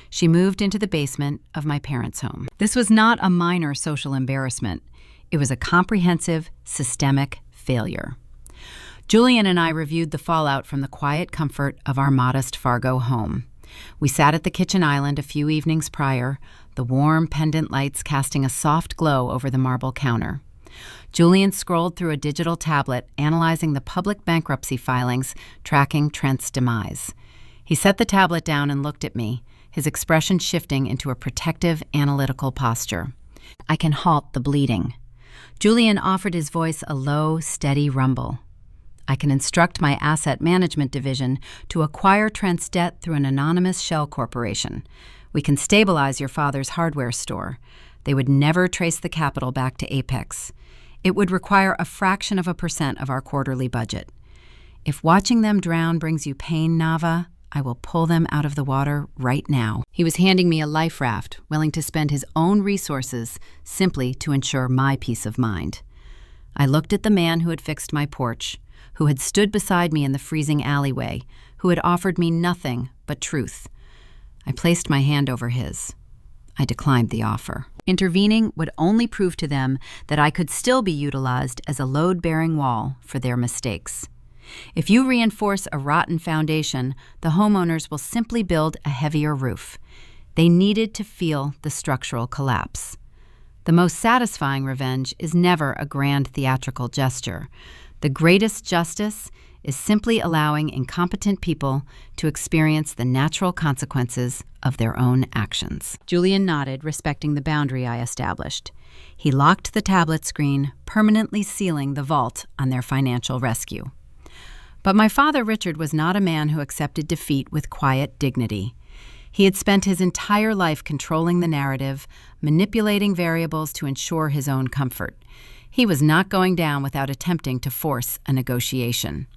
She moved into the basement of my parents' home. This was not a minor social embarrassment. It was a comprehensive, systemic failure. Julian and I reviewed the fallout from the quiet comfort of our modest Fargo home. We sat at the kitchen island a few evenings prior, the warm pendant lights casting a soft glow over the marble counter. Julian scrolled through a digital tablet, analyzing the public bankruptcy filings, tracking Trent's demise. He set the tablet down and looked at me, his expression shifting into a protective, analytical posture. I can halt the bleeding. Julian offered his voice a low, steady rumble. I can instruct my asset management division to acquire Trent's debt through an anonymous shell corporation. We can stabilize your father's hardware store. They would never trace the capital back to Apex. It would require a fraction of a % of our quarterly budget. If watching them drown brings you pain, Nava, I will pull them out of the water right now. He was handing me a life raft, willing to spend his own resources simply to ensure my peace of mind. I looked at the man who had fixed my porch, who had stood beside me in the freezing alleyway, who had offered me nothing but truth. I placed my hand over his. I declined the offer. Intervening would only prove to them that I could still be utilized as a load-bearing wall for their mistakes. If you reinforce a rotten foundation, the homeowners will simply build a heavier roof. They needed to feel the structural collapse. The most satisfying revenge is never a grand theatrical gesture. The greatest justice is simply allowing incompetent people to experience the natural consequences of their own actions. Julian nodded, respecting the boundary I established. He locked the tablet screen, permanently sealing the vault on their financial rescue. But my father, Richard, was not a man who accepted defeat with quiet dignity. He had spent his entire life controlling the narrative, manipulating variables to ensure his own comfort. He was not going down without attempting to force a negotiation.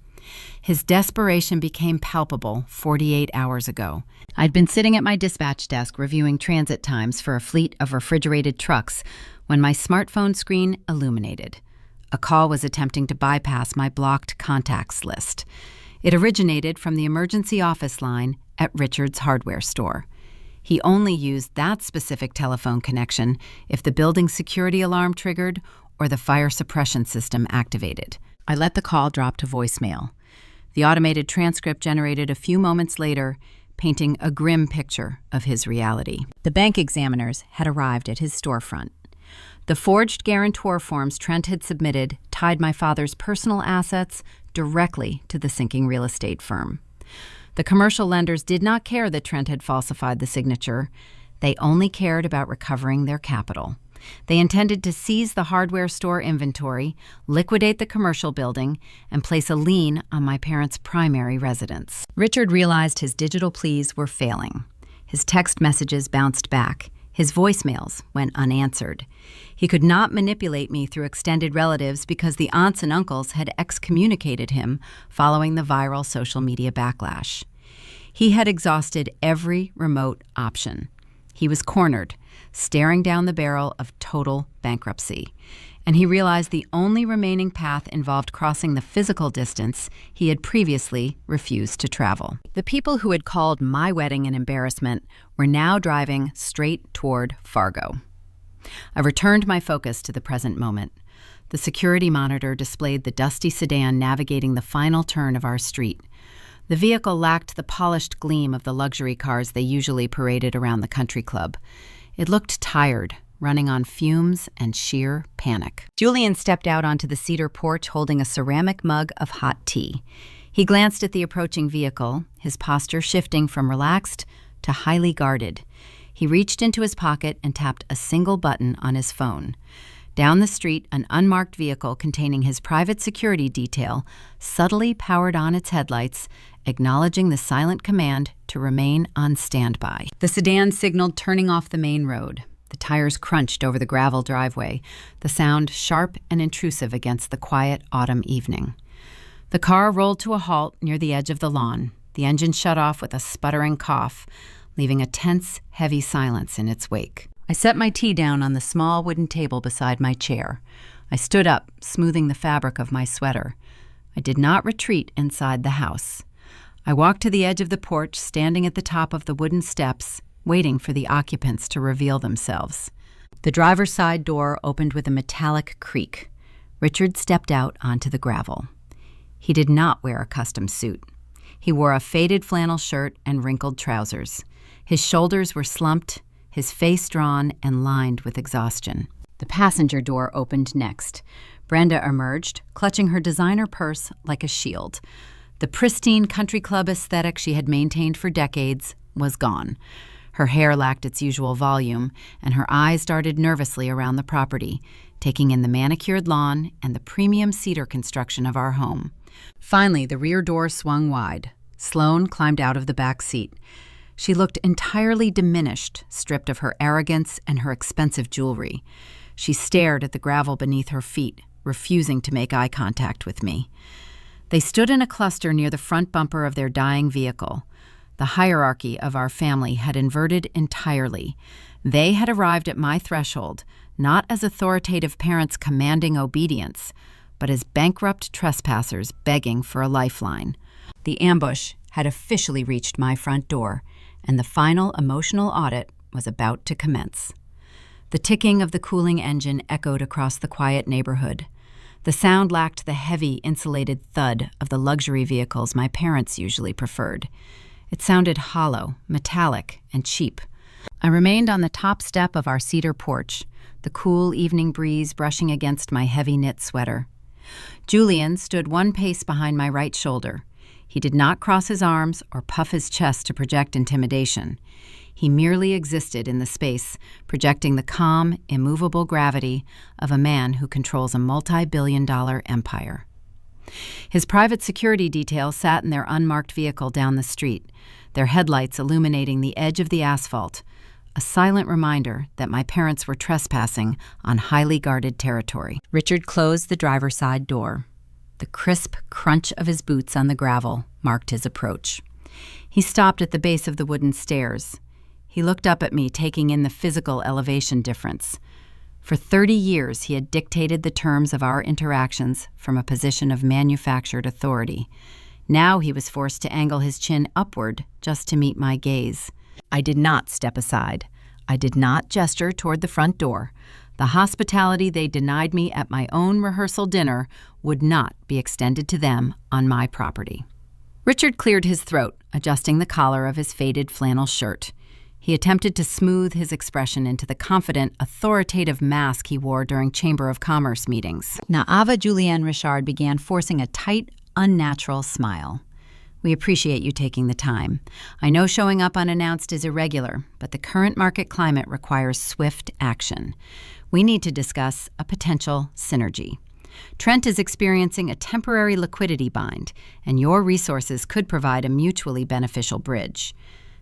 His desperation became palpable 48 hours ago. I'd been sitting at my dispatch desk reviewing transit times for a fleet of refrigerated trucks when my smartphone screen illuminated. A call was attempting to bypass my blocked contacts list. It originated from the emergency office line at Richard's hardware store. He only used that specific telephone connection if the building security alarm triggered or the fire suppression system activated. I let the call drop to voicemail. The automated transcript generated a few moments later, painting a grim picture of his reality. The bank examiners had arrived at his storefront. The forged guarantor forms Trent had submitted tied my father's personal assets directly to the sinking real estate firm. The commercial lenders did not care that Trent had falsified the signature. They only cared about recovering their capital. They intended to seize the hardware store inventory, liquidate the commercial building, and place a lien on my parents' primary residence. Richard realized his digital pleas were failing. His text messages bounced back. His voicemails went unanswered. He could not manipulate me through extended relatives because the aunts and uncles had excommunicated him following the viral social media backlash. He had exhausted every remote option. He was cornered, staring down the barrel of total bankruptcy, and he realized the only remaining path involved crossing the physical distance he had previously refused to travel. The people who had called my wedding an embarrassment were now driving straight toward Fargo. I returned my focus to the present moment. The security monitor displayed the dusty sedan navigating the final turn of our street. The vehicle lacked the polished gleam of the luxury cars they usually paraded around the country club. It looked tired, running on fumes and sheer panic. Julian stepped out onto the cedar porch holding a ceramic mug of hot tea. He glanced at the approaching vehicle, his posture shifting from relaxed to highly guarded. He reached into his pocket and tapped a single button on his phone. Down the street, an unmarked vehicle containing his private security detail subtly powered on its headlights, acknowledging the silent command to remain on standby. The sedan signaled turning off the main road. The tires crunched over the gravel driveway, the sound sharp and intrusive against the quiet autumn evening. The car rolled to a halt near the edge of the lawn. The engine shut off with a sputtering cough, leaving a tense, heavy silence in its wake. I set my tea down on the small wooden table beside my chair. I stood up, smoothing the fabric of my sweater. I did not retreat inside the house. I walked to the edge of the porch, standing at the top of the wooden steps, waiting for the occupants to reveal themselves. The driver's side door opened with a metallic creak. Richard stepped out onto the gravel. He did not wear a custom suit. He wore a faded flannel shirt and wrinkled trousers. His shoulders were slumped, his face drawn and lined with exhaustion. The passenger door opened next. Brenda emerged, clutching her designer purse like a shield. The pristine country club aesthetic she had maintained for decades was gone. Her hair lacked its usual volume, and her eyes darted nervously around the property, taking in the manicured lawn and the premium cedar construction of our home. Finally, the rear door swung wide. Sloane climbed out of the back seat. She looked entirely diminished, stripped of her arrogance and her expensive jewelry. She stared at the gravel beneath her feet, refusing to make eye contact with me. They stood in a cluster near the front bumper of their dying vehicle. The hierarchy of our family had inverted entirely. They had arrived at my threshold, not as authoritative parents commanding obedience, but as bankrupt trespassers begging for a lifeline. The ambush had officially reached my front door, and the final emotional audit was about to commence. The ticking of the cooling engine echoed across the quiet neighborhood. The sound lacked the heavy, insulated thud of the luxury vehicles my parents usually preferred. It sounded hollow, metallic, and cheap. I remained on the top step of our cedar porch, the cool evening breeze brushing against my heavy knit sweater. Julian stood one pace behind my right shoulder. He did not cross his arms or puff his chest to project intimidation. He merely existed in the space, projecting the calm, immovable gravity of a man who controls a multi-billion-dollar empire. His private security detail sat in their unmarked vehicle down the street, their headlights illuminating the edge of the asphalt, a silent reminder that my parents were trespassing on highly guarded territory. Richard closed the driver's side door. The crisp crunch of his boots on the gravel marked his approach. He stopped at the base of the wooden stairs. He looked up at me, taking in the physical elevation difference. For 30 years, he had dictated the terms of our interactions from a position of manufactured authority. Now he was forced to angle his chin upward just to meet my gaze. I did not step aside. I did not gesture toward the front door. The hospitality they denied me at my own rehearsal dinner would not be extended to them on my property. Richard cleared his throat, adjusting the collar of his faded flannel shirt. He attempted to smooth his expression into the confident, authoritative mask he wore during Chamber of Commerce meetings. Now, Ava Julienne Richard began forcing a tight, unnatural smile. We appreciate you taking the time. I know showing up unannounced is irregular, but the current market climate requires swift action. We need to discuss a potential synergy. Trent is experiencing a temporary liquidity bind, and your resources could provide a mutually beneficial bridge.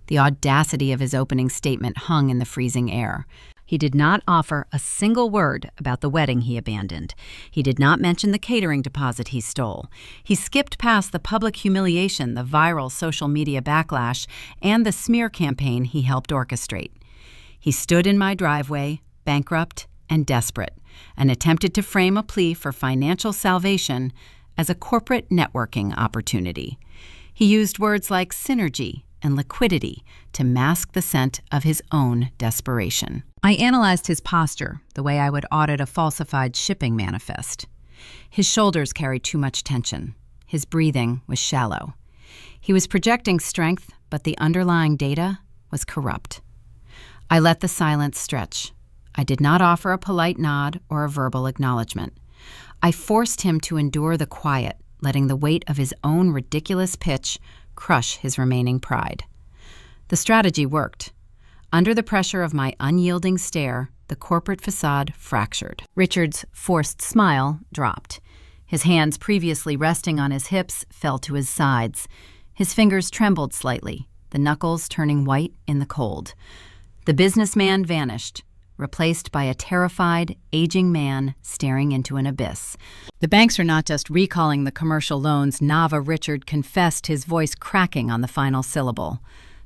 The audacity of his opening statement hung in the freezing air. He did not offer a single word about the wedding he abandoned. He did not mention the catering deposit he stole. He skipped past the public humiliation, the viral social media backlash, and the smear campaign he helped orchestrate. He stood in my driveway, bankrupt and desperate, and attempted to frame a plea for financial salvation as a corporate networking opportunity. He used words like synergy and liquidity to mask the scent of his own desperation. I analyzed his posture the way I would audit a falsified shipping manifest. His shoulders carried too much tension. His breathing was shallow. He was projecting strength, but the underlying data was corrupt. I let the silence stretch. I did not offer a polite nod or a verbal acknowledgement. I forced him to endure the quiet, letting the weight of his own ridiculous pitch crush his remaining pride. The strategy worked. Under the pressure of my unyielding stare, the corporate facade fractured. Richard's forced smile dropped. His hands, previously resting on his hips, fell to his sides. His fingers trembled slightly, the knuckles turning white in the cold. The businessman vanished, replaced by a terrified, aging man staring into an abyss. The banks are not just recalling the commercial loans. Nava Richard confessed, his voice cracking on the final syllable.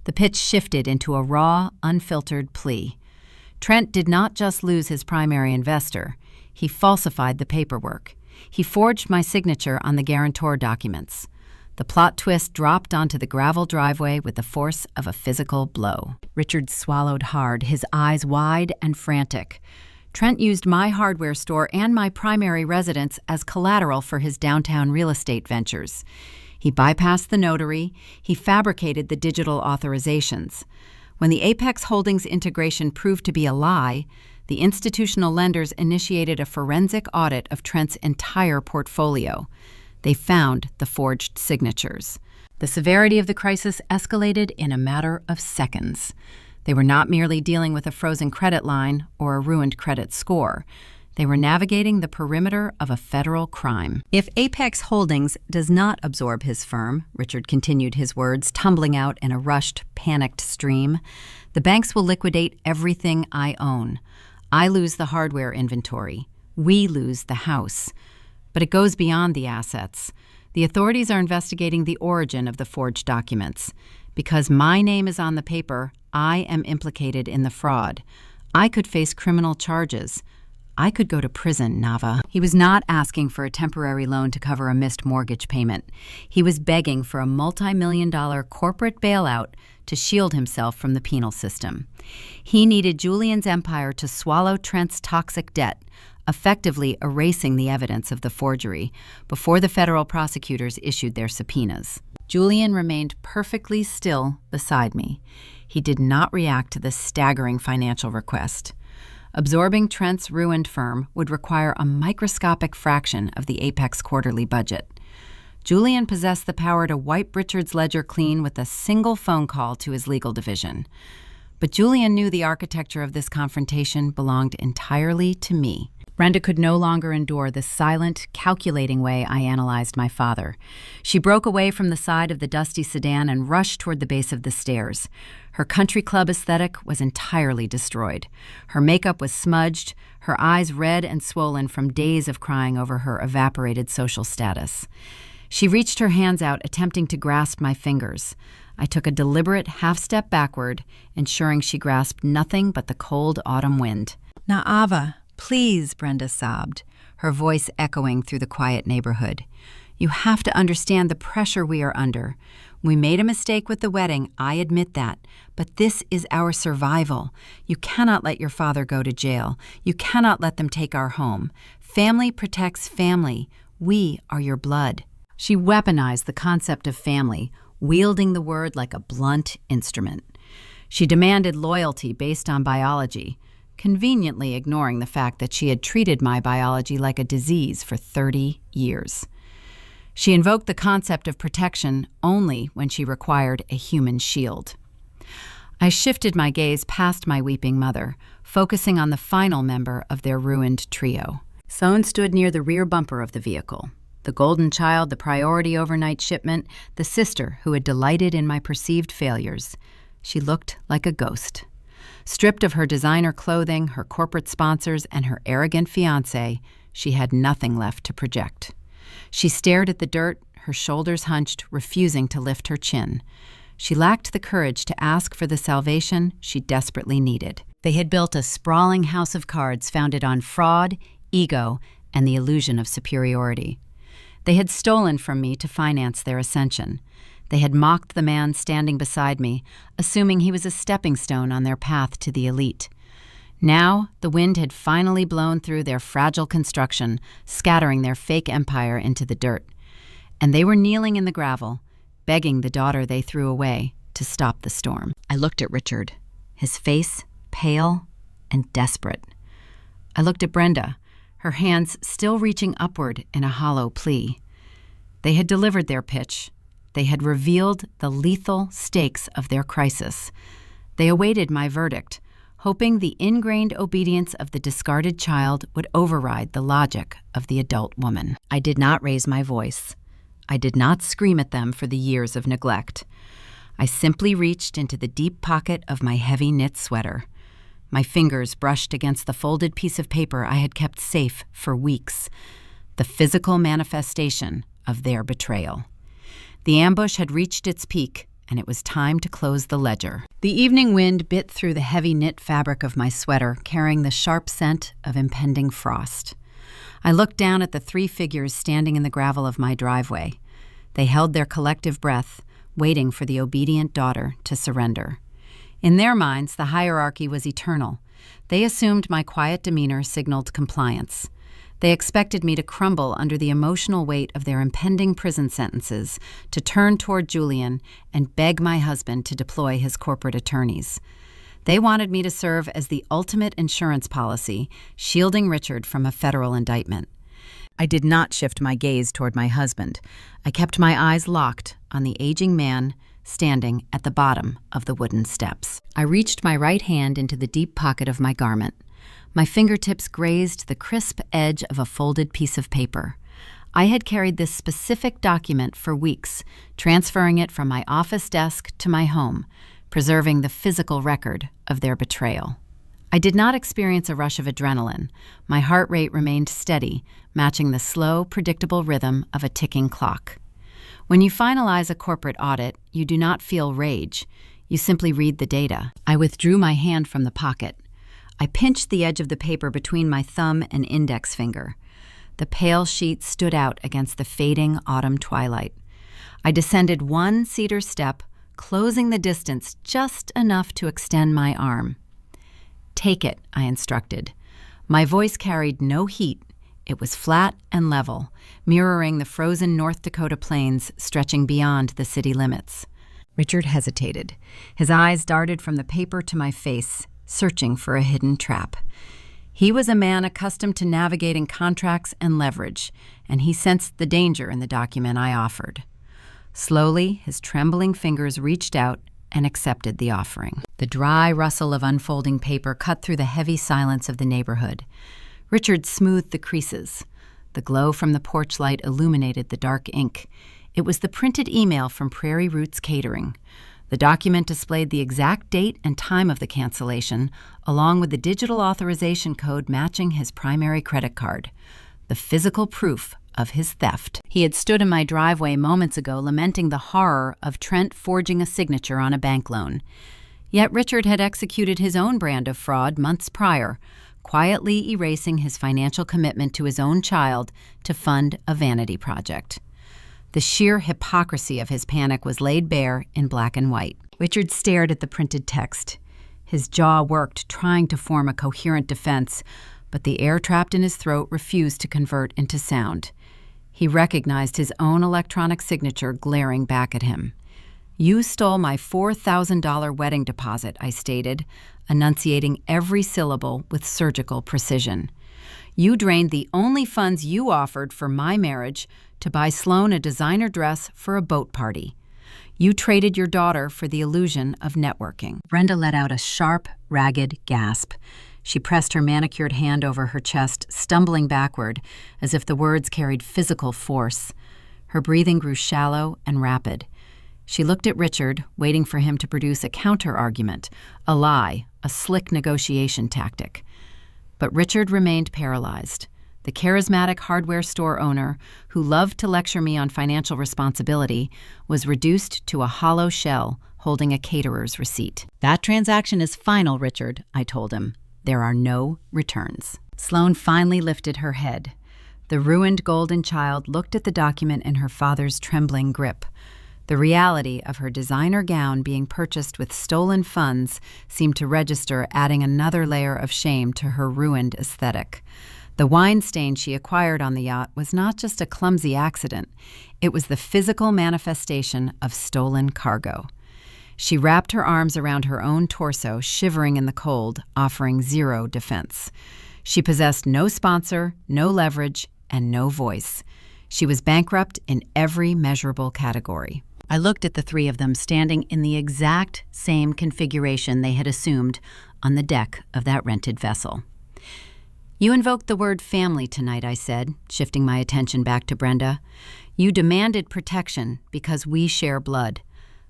The pitch shifted into a raw, unfiltered plea. Trent did not just lose his primary investor. He falsified the paperwork. He forged my signature on the guarantor documents. The plot twist dropped onto the gravel driveway with the force of a physical blow. Richard swallowed hard, his eyes wide and frantic. Trent used my hardware store and my primary residence as collateral for his downtown real estate ventures. He bypassed the notary. He fabricated the digital authorizations. When the Apex Holdings integration proved to be a lie, the institutional lenders initiated a forensic audit of Trent's entire portfolio. They found the forged signatures. The severity of the crisis escalated in a matter of seconds. They were not merely dealing with a frozen credit line or a ruined credit score. They were navigating the perimeter of a federal crime. If Apex Holdings does not absorb his firm, Richard continued, his words tumbling out in a rushed, panicked stream, the banks will liquidate everything I own. I lose the hardware inventory. We lose the house. But it goes beyond the assets. The authorities are investigating the origin of the forged documents. Because my name is on the paper, I am implicated in the fraud. I could face criminal charges. I could go to prison, Nava. He was not asking for a temporary loan to cover a missed mortgage payment. He was begging for a multi-million-dollar corporate bailout to shield himself from the penal system. He needed Julian's empire to swallow Trent's toxic debt, effectively erasing the evidence of the forgery before the federal prosecutors issued their subpoenas. Julian remained perfectly still beside me. He did not react to the staggering financial request. Absorbing Trent's ruined firm would require a microscopic fraction of the Apex quarterly budget. Julian possessed the power to wipe Richard's ledger clean with a single phone call to his legal division. But Julian knew the architecture of this confrontation belonged entirely to me. Brenda could no longer endure the silent, calculating way I analyzed my father. She broke away from the side of the dusty sedan and rushed toward the base of the stairs. Her country club aesthetic was entirely destroyed. Her makeup was smudged, her eyes red and swollen from days of crying over her evaporated social status. She reached her hands out, attempting to grasp my fingers. I took a deliberate half-step backward, ensuring she grasped nothing but the cold autumn wind. "Now, Ava, Please, Brenda sobbed, her voice echoing through the quiet neighborhood. You have to understand the pressure we are under. We made a mistake with the wedding, I admit that, but this is our survival. You cannot let your father go to jail. You cannot let them take our home. Family protects family. We are your blood." She weaponized the concept of family, wielding the word like a blunt instrument. She demanded loyalty based on biology, conveniently ignoring the fact that she had treated my biology like a disease for 30 years. She invoked the concept of protection only when she required a human shield. I shifted my gaze past my weeping mother, focusing on the final member of their ruined trio. Sloane stood near the rear bumper of the vehicle. The golden child, the priority overnight shipment, the sister who had delighted in my perceived failures. She looked like a ghost. Stripped of her designer clothing, her corporate sponsors, and her arrogant fiancé, she had nothing left to project. She stared at the dirt, her shoulders hunched, refusing to lift her chin. She lacked the courage to ask for the salvation she desperately needed. They had built a sprawling house of cards founded on fraud, ego, and the illusion of superiority. They had stolen from me to finance their ascension. They had mocked the man standing beside me, assuming he was a stepping stone on their path to the elite. Now, the wind had finally blown through their fragile construction, scattering their fake empire into the dirt. And they were kneeling in the gravel, begging the daughter they threw away to stop the storm. I looked at Richard, his face pale and desperate. I looked at Brenda, her hands still reaching upward in a hollow plea. They had delivered their pitch. They had revealed the lethal stakes of their crisis. They awaited my verdict, hoping the ingrained obedience of the discarded child would override the logic of the adult woman. I did not raise my voice. I did not scream at them for the years of neglect. I simply reached into the deep pocket of my heavy knit sweater. My fingers brushed against the folded piece of paper I had kept safe for weeks, the physical manifestation of their betrayal. The ambush had reached its peak, and it was time to close the ledger. The evening wind bit through the heavy knit fabric of my sweater, carrying the sharp scent of impending frost. I looked down at the three figures standing in the gravel of my driveway. They held their collective breath, waiting for the obedient daughter to surrender. In their minds, the hierarchy was eternal. They assumed my quiet demeanor signaled compliance. They expected me to crumble under the emotional weight of their impending prison sentences, to turn toward Julian and beg my husband to deploy his corporate attorneys. They wanted me to serve as the ultimate insurance policy, shielding Richard from a federal indictment. I did not shift my gaze toward my husband. I kept my eyes locked on the aging man standing at the bottom of the wooden steps. I reached my right hand into the deep pocket of my garment. My fingertips grazed the crisp edge of a folded piece of paper. I had carried this specific document for weeks, transferring it from my office desk to my home, preserving the physical record of their betrayal. I did not experience a rush of adrenaline. My heart rate remained steady, matching the slow, predictable rhythm of a ticking clock. When you finalize a corporate audit, you do not feel rage. You simply read the data. I withdrew my hand from the pocket. I pinched the edge of the paper between my thumb and index finger. The pale sheet stood out against the fading autumn twilight. I descended one cedar step, closing the distance just enough to extend my arm. "Take it," I instructed. My voice carried no heat. It was flat and level, mirroring the frozen North Dakota plains stretching beyond the city limits. Richard hesitated. His eyes darted from the paper to my face, searching for a hidden trap. He was a man accustomed to navigating contracts and leverage, and he sensed the danger in the document I offered. Slowly, his trembling fingers reached out and accepted the offering. The dry rustle of unfolding paper cut through the heavy silence of the neighborhood. Richard smoothed the creases. The glow from the porch light illuminated the dark ink. It was the printed email from Prairie Roots Catering. The document displayed the exact date and time of the cancellation, along with the digital authorization code matching his primary credit card. The physical proof of his theft. He had stood in my driveway moments ago lamenting the horror of Trent forging a signature on a bank loan. Yet Richard had executed his own brand of fraud months prior, quietly erasing his financial commitment to his own child to fund a vanity project. The sheer hypocrisy of his panic was laid bare in black and white. Richard stared at the printed text. His jaw worked, trying to form a coherent defense, but the air trapped in his throat refused to convert into sound. He recognized his own electronic signature glaring back at him. "You stole my $4,000 wedding deposit," I stated, enunciating every syllable with surgical precision. "You drained the only funds you offered for my marriage to buy Sloan a designer dress for a boat party. You traded your daughter for the illusion of networking." Brenda let out a sharp, ragged gasp. She pressed her manicured hand over her chest, stumbling backward, as if the words carried physical force. Her breathing grew shallow and rapid. She looked at Richard, waiting for him to produce a counter-argument, a lie, a slick negotiation tactic. But Richard remained paralyzed. The charismatic hardware store owner, who loved to lecture me on financial responsibility, was reduced to a hollow shell holding a caterer's receipt. "That transaction is final, Richard," I told him. "There are no returns." Sloan finally lifted her head. The ruined golden child looked at the document in her father's trembling grip. The reality of her designer gown being purchased with stolen funds seemed to register, adding another layer of shame to her ruined aesthetic. The wine stain she acquired on the yacht was not just a clumsy accident. It was the physical manifestation of stolen cargo. She wrapped her arms around her own torso, shivering in the cold, offering zero defense. She possessed no sponsor, no leverage, and no voice. She was bankrupt in every measurable category. I looked at the three of them standing in the exact same configuration they had assumed on the deck of that rented vessel. "You invoked the word family tonight," I said, shifting my attention back to Brenda. "You demanded protection because we share blood.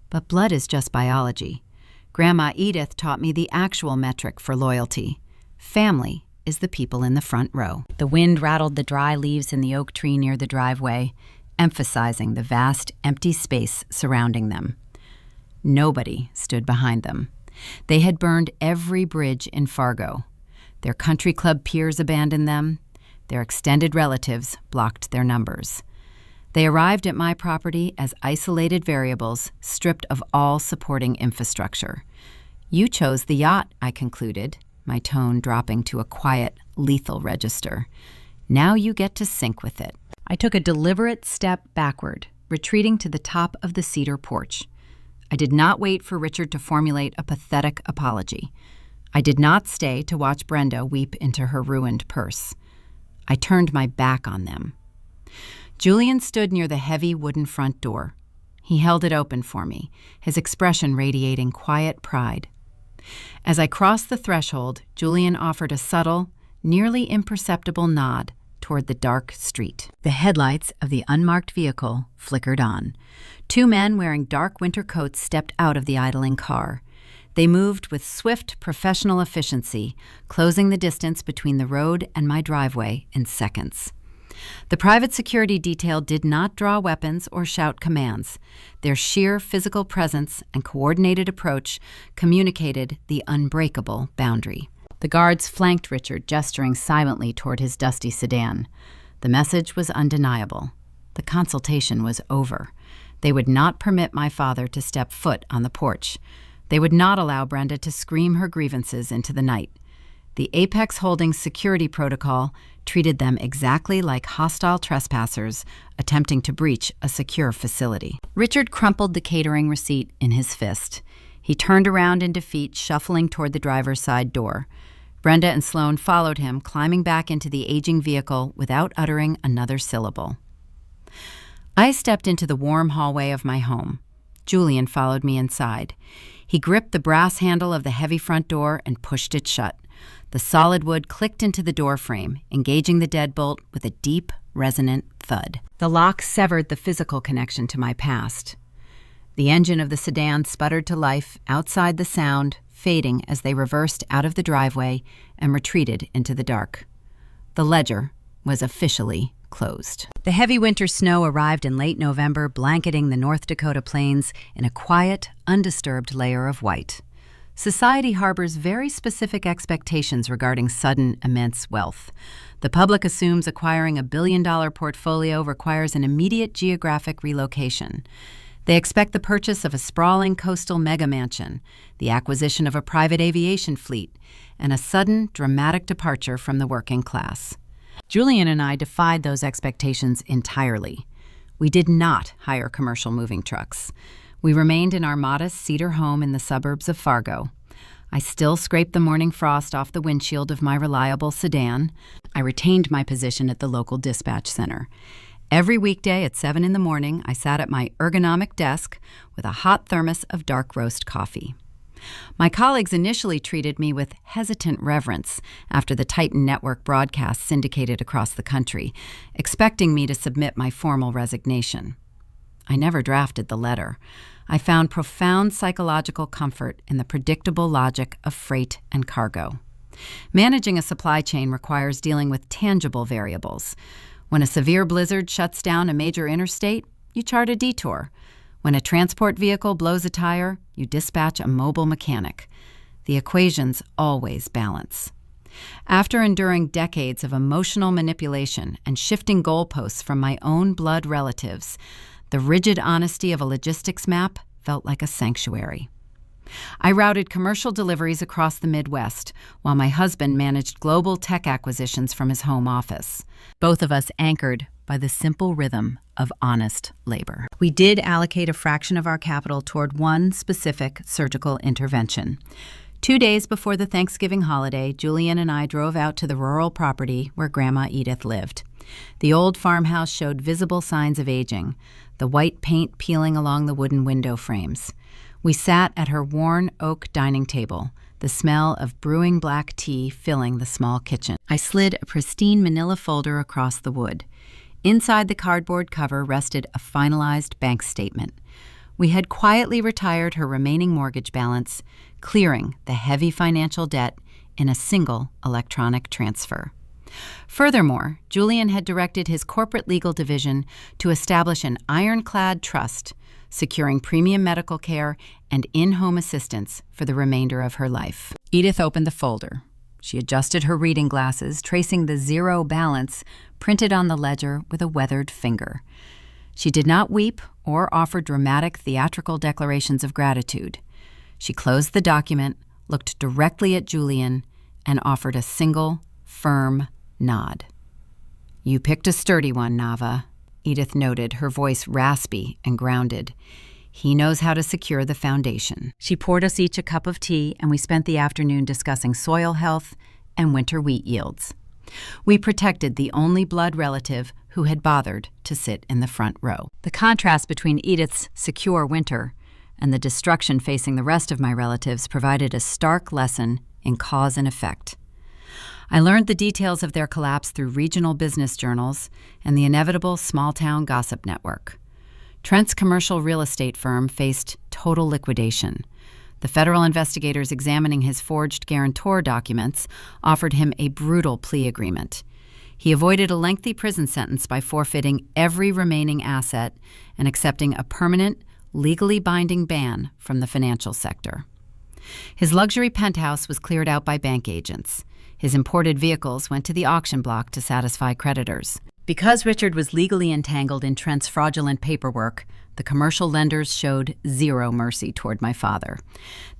But blood is just biology. Grandma Edith taught me the actual metric for loyalty. Family is the people in the front row." The wind rattled the dry leaves in the oak tree near the driveway, emphasizing the vast, empty space surrounding them. Nobody stood behind them. They had burned every bridge in Fargo. Their country club peers abandoned them. Their extended relatives blocked their numbers. They arrived at my property as isolated variables, stripped of all supporting infrastructure. "You chose the yacht," I concluded, my tone dropping to a quiet, lethal register. "Now you get to sink with it." I took a deliberate step backward, retreating to the top of the cedar porch. I did not wait for Richard to formulate a pathetic apology. I did not stay to watch Brenda weep into her ruined purse. I turned my back on them. Julian stood near the heavy wooden front door. He held it open for me, his expression radiating quiet pride. As I crossed the threshold, Julian offered a subtle, nearly imperceptible nod toward the dark street. The headlights of the unmarked vehicle flickered on. Two men wearing dark winter coats stepped out of the idling car. They moved with swift, professional efficiency, closing the distance between the road and my driveway in seconds. The private security detail did not draw weapons or shout commands. Their sheer physical presence and coordinated approach communicated the unbreakable boundary. The guards flanked Richard, gesturing silently toward his dusty sedan. The message was undeniable. The consultation was over. They would not permit my father to step foot on the porch. They would not allow Brenda to scream her grievances into the night. The Apex Holdings security protocol treated them exactly like hostile trespassers attempting to breach a secure facility. Richard crumpled the catering receipt in his fist. He turned around in defeat, shuffling toward the driver's side door. Brenda and Sloan followed him, climbing back into the aging vehicle without uttering another syllable. I stepped into the warm hallway of my home. Julian followed me inside. He gripped the brass handle of the heavy front door and pushed it shut. The solid wood clicked into the door frame, engaging the deadbolt with a deep, resonant thud. The lock severed the physical connection to my past. The engine of the sedan sputtered to life outside the sound, fading as they reversed out of the driveway and retreated into the dark. The ledger was officially closed. The heavy winter snow arrived in late November, blanketing the North Dakota plains in a quiet, undisturbed layer of white. Society harbors very specific expectations regarding sudden, immense wealth. The public assumes acquiring a billion-dollar portfolio requires an immediate geographic relocation. They expect the purchase of a sprawling coastal mega-mansion, the acquisition of a private aviation fleet, and a sudden, dramatic departure from the working class. Julian and I defied those expectations entirely. We did not hire commercial moving trucks. We remained in our modest cedar home in the suburbs of Fargo. I still scraped the morning frost off the windshield of my reliable sedan. I retained my position at the local dispatch center. Every weekday at 7 in the morning, I sat at my ergonomic desk with a hot thermos of dark roast coffee. My colleagues initially treated me with hesitant reverence after the Titan Network broadcasts syndicated across the country, expecting me to submit my formal resignation. I never drafted the letter. I found profound psychological comfort in the predictable logic of freight and cargo. Managing a supply chain requires dealing with tangible variables. When a severe blizzard shuts down a major interstate, you chart a detour. When a transport vehicle blows a tire, you dispatch a mobile mechanic. The equations always balance. After enduring decades of emotional manipulation and shifting goalposts from my own blood relatives, the rigid honesty of a logistics map felt like a sanctuary. I routed commercial deliveries across the Midwest, while my husband managed global tech acquisitions from his home office, both of us anchored by the simple rhythm of honest labor. We did allocate a fraction of our capital toward one specific surgical intervention. 2 days before the Thanksgiving holiday, Julian and I drove out to the rural property where Grandma Edith lived. The old farmhouse showed visible signs of aging, the white paint peeling along the wooden window frames. We sat at her worn oak dining table, the smell of brewing black tea filling the small kitchen. I slid a pristine manila folder across the wood. Inside the cardboard cover rested a finalized bank statement. We had quietly retired her remaining mortgage balance, clearing the heavy financial debt in a single electronic transfer. Furthermore, Julian had directed his corporate legal division to establish an ironclad trust, securing premium medical care and in-home assistance for the remainder of her life. Edith opened the folder. She adjusted her reading glasses, tracing the zero balance printed on the ledger with a weathered finger. She did not weep or offer dramatic theatrical declarations of gratitude. She closed the document, looked directly at Julian, and offered a single, firm nod. "You picked a sturdy one, Nava," Edith noted, her voice raspy and grounded. "He knows how to secure the foundation." She poured us each a cup of tea, and we spent the afternoon discussing soil health and winter wheat yields. We protected the only blood relative who had bothered to sit in the front row. The contrast between Edith's secure winter and the destruction facing the rest of my relatives provided a stark lesson in cause and effect. I learned the details of their collapse through regional business journals and the inevitable small-town gossip network. Trent's commercial real estate firm faced total liquidation. The federal investigators examining his forged guarantor documents offered him a brutal plea agreement. He avoided a lengthy prison sentence by forfeiting every remaining asset and accepting a permanent, legally binding ban from the financial sector. His luxury penthouse was cleared out by bank agents. His imported vehicles went to the auction block to satisfy creditors. Because Richard was legally entangled in Trent's fraudulent paperwork, the commercial lenders showed zero mercy toward my father.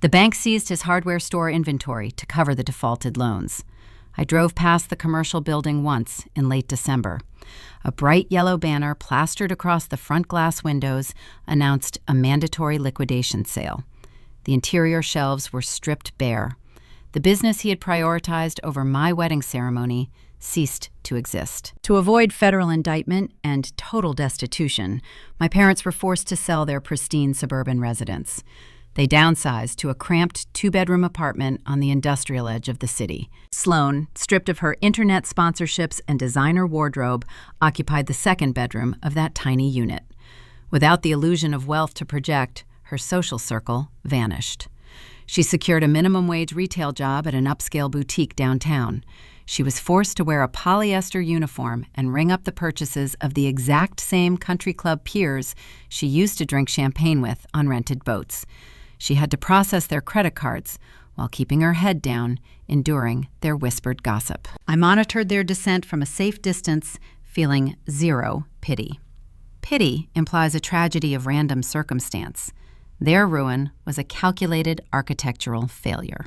The bank seized his hardware store inventory to cover the defaulted loans. I drove past the commercial building once in late December. A bright yellow banner plastered across the front glass windows announced a mandatory liquidation sale. The interior shelves were stripped bare. The business he had prioritized over my wedding ceremony ceased to exist. To avoid federal indictment and total destitution, my parents were forced to sell their pristine suburban residence. They downsized to a cramped two-bedroom apartment on the industrial edge of the city. Sloan, stripped of her internet sponsorships and designer wardrobe, occupied the second bedroom of that tiny unit. Without the illusion of wealth to project, her social circle vanished. She secured a minimum wage retail job at an upscale boutique downtown. She was forced to wear a polyester uniform and ring up the purchases of the exact same country club peers she used to drink champagne with on rented boats. She had to process their credit cards while keeping her head down, enduring their whispered gossip. I monitored their descent from a safe distance, feeling zero pity. Pity implies a tragedy of random circumstance. Their ruin was a calculated architectural failure.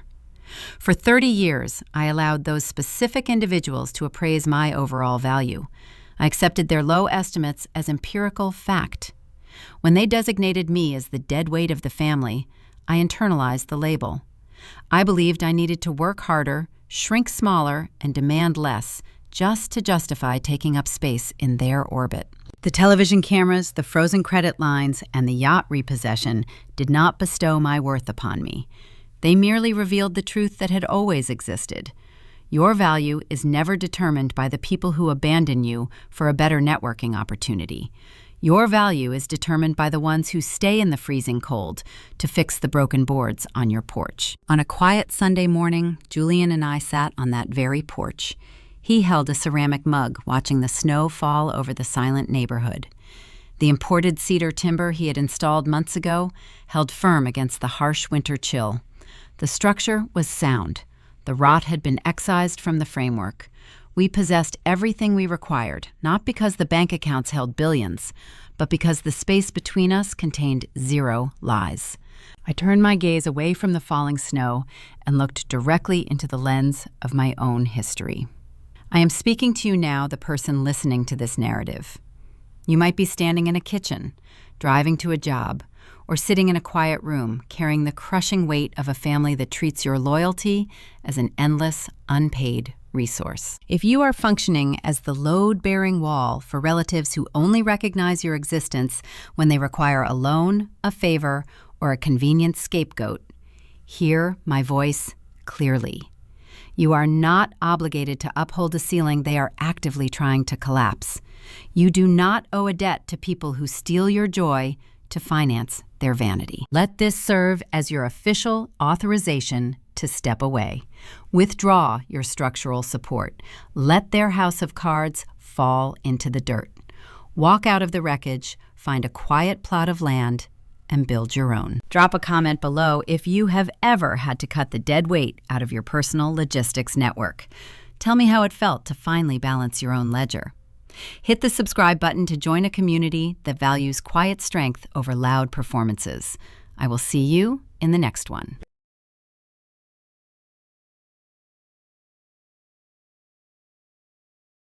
For 30 years, I allowed those specific individuals to appraise my overall value. I accepted their low estimates as empirical fact. When they designated me as the dead weight of the family, I internalized the label. I believed I needed to work harder, shrink smaller, and demand less just to justify taking up space in their orbit. The television cameras, the frozen credit lines, and the yacht repossession did not bestow my worth upon me. They merely revealed the truth that had always existed. Your value is never determined by the people who abandon you for a better networking opportunity. Your value is determined by the ones who stay in the freezing cold to fix the broken boards on your porch. On a quiet Sunday morning, Julian and I sat on that very porch. He held a ceramic mug, watching the snow fall over the silent neighborhood. The imported cedar timber he had installed months ago held firm against the harsh winter chill. The structure was sound. The rot had been excised from the framework. We possessed everything we required, not because the bank accounts held billions, but because the space between us contained zero lies. I turned my gaze away from the falling snow and looked directly into the lens of my own history. I am speaking to you now, the person listening to this narrative. You might be standing in a kitchen, driving to a job, or sitting in a quiet room, carrying the crushing weight of a family that treats your loyalty as an endless, unpaid resource. If you are functioning as the load-bearing wall for relatives who only recognize your existence when they require a loan, a favor, or a convenient scapegoat, hear my voice clearly. You are not obligated to uphold a ceiling they are actively trying to collapse. You do not owe a debt to people who steal your joy to finance their vanity. Let this serve as your official authorization to step away. Withdraw your structural support. Let their house of cards fall into the dirt. Walk out of the wreckage, find a quiet plot of land, and build your own. Drop a comment below if you have ever had to cut the dead weight out of your personal logistics network. Tell me how it felt to finally balance your own ledger. Hit the subscribe button to join a community that values quiet strength over loud performances. I will see you in the next one.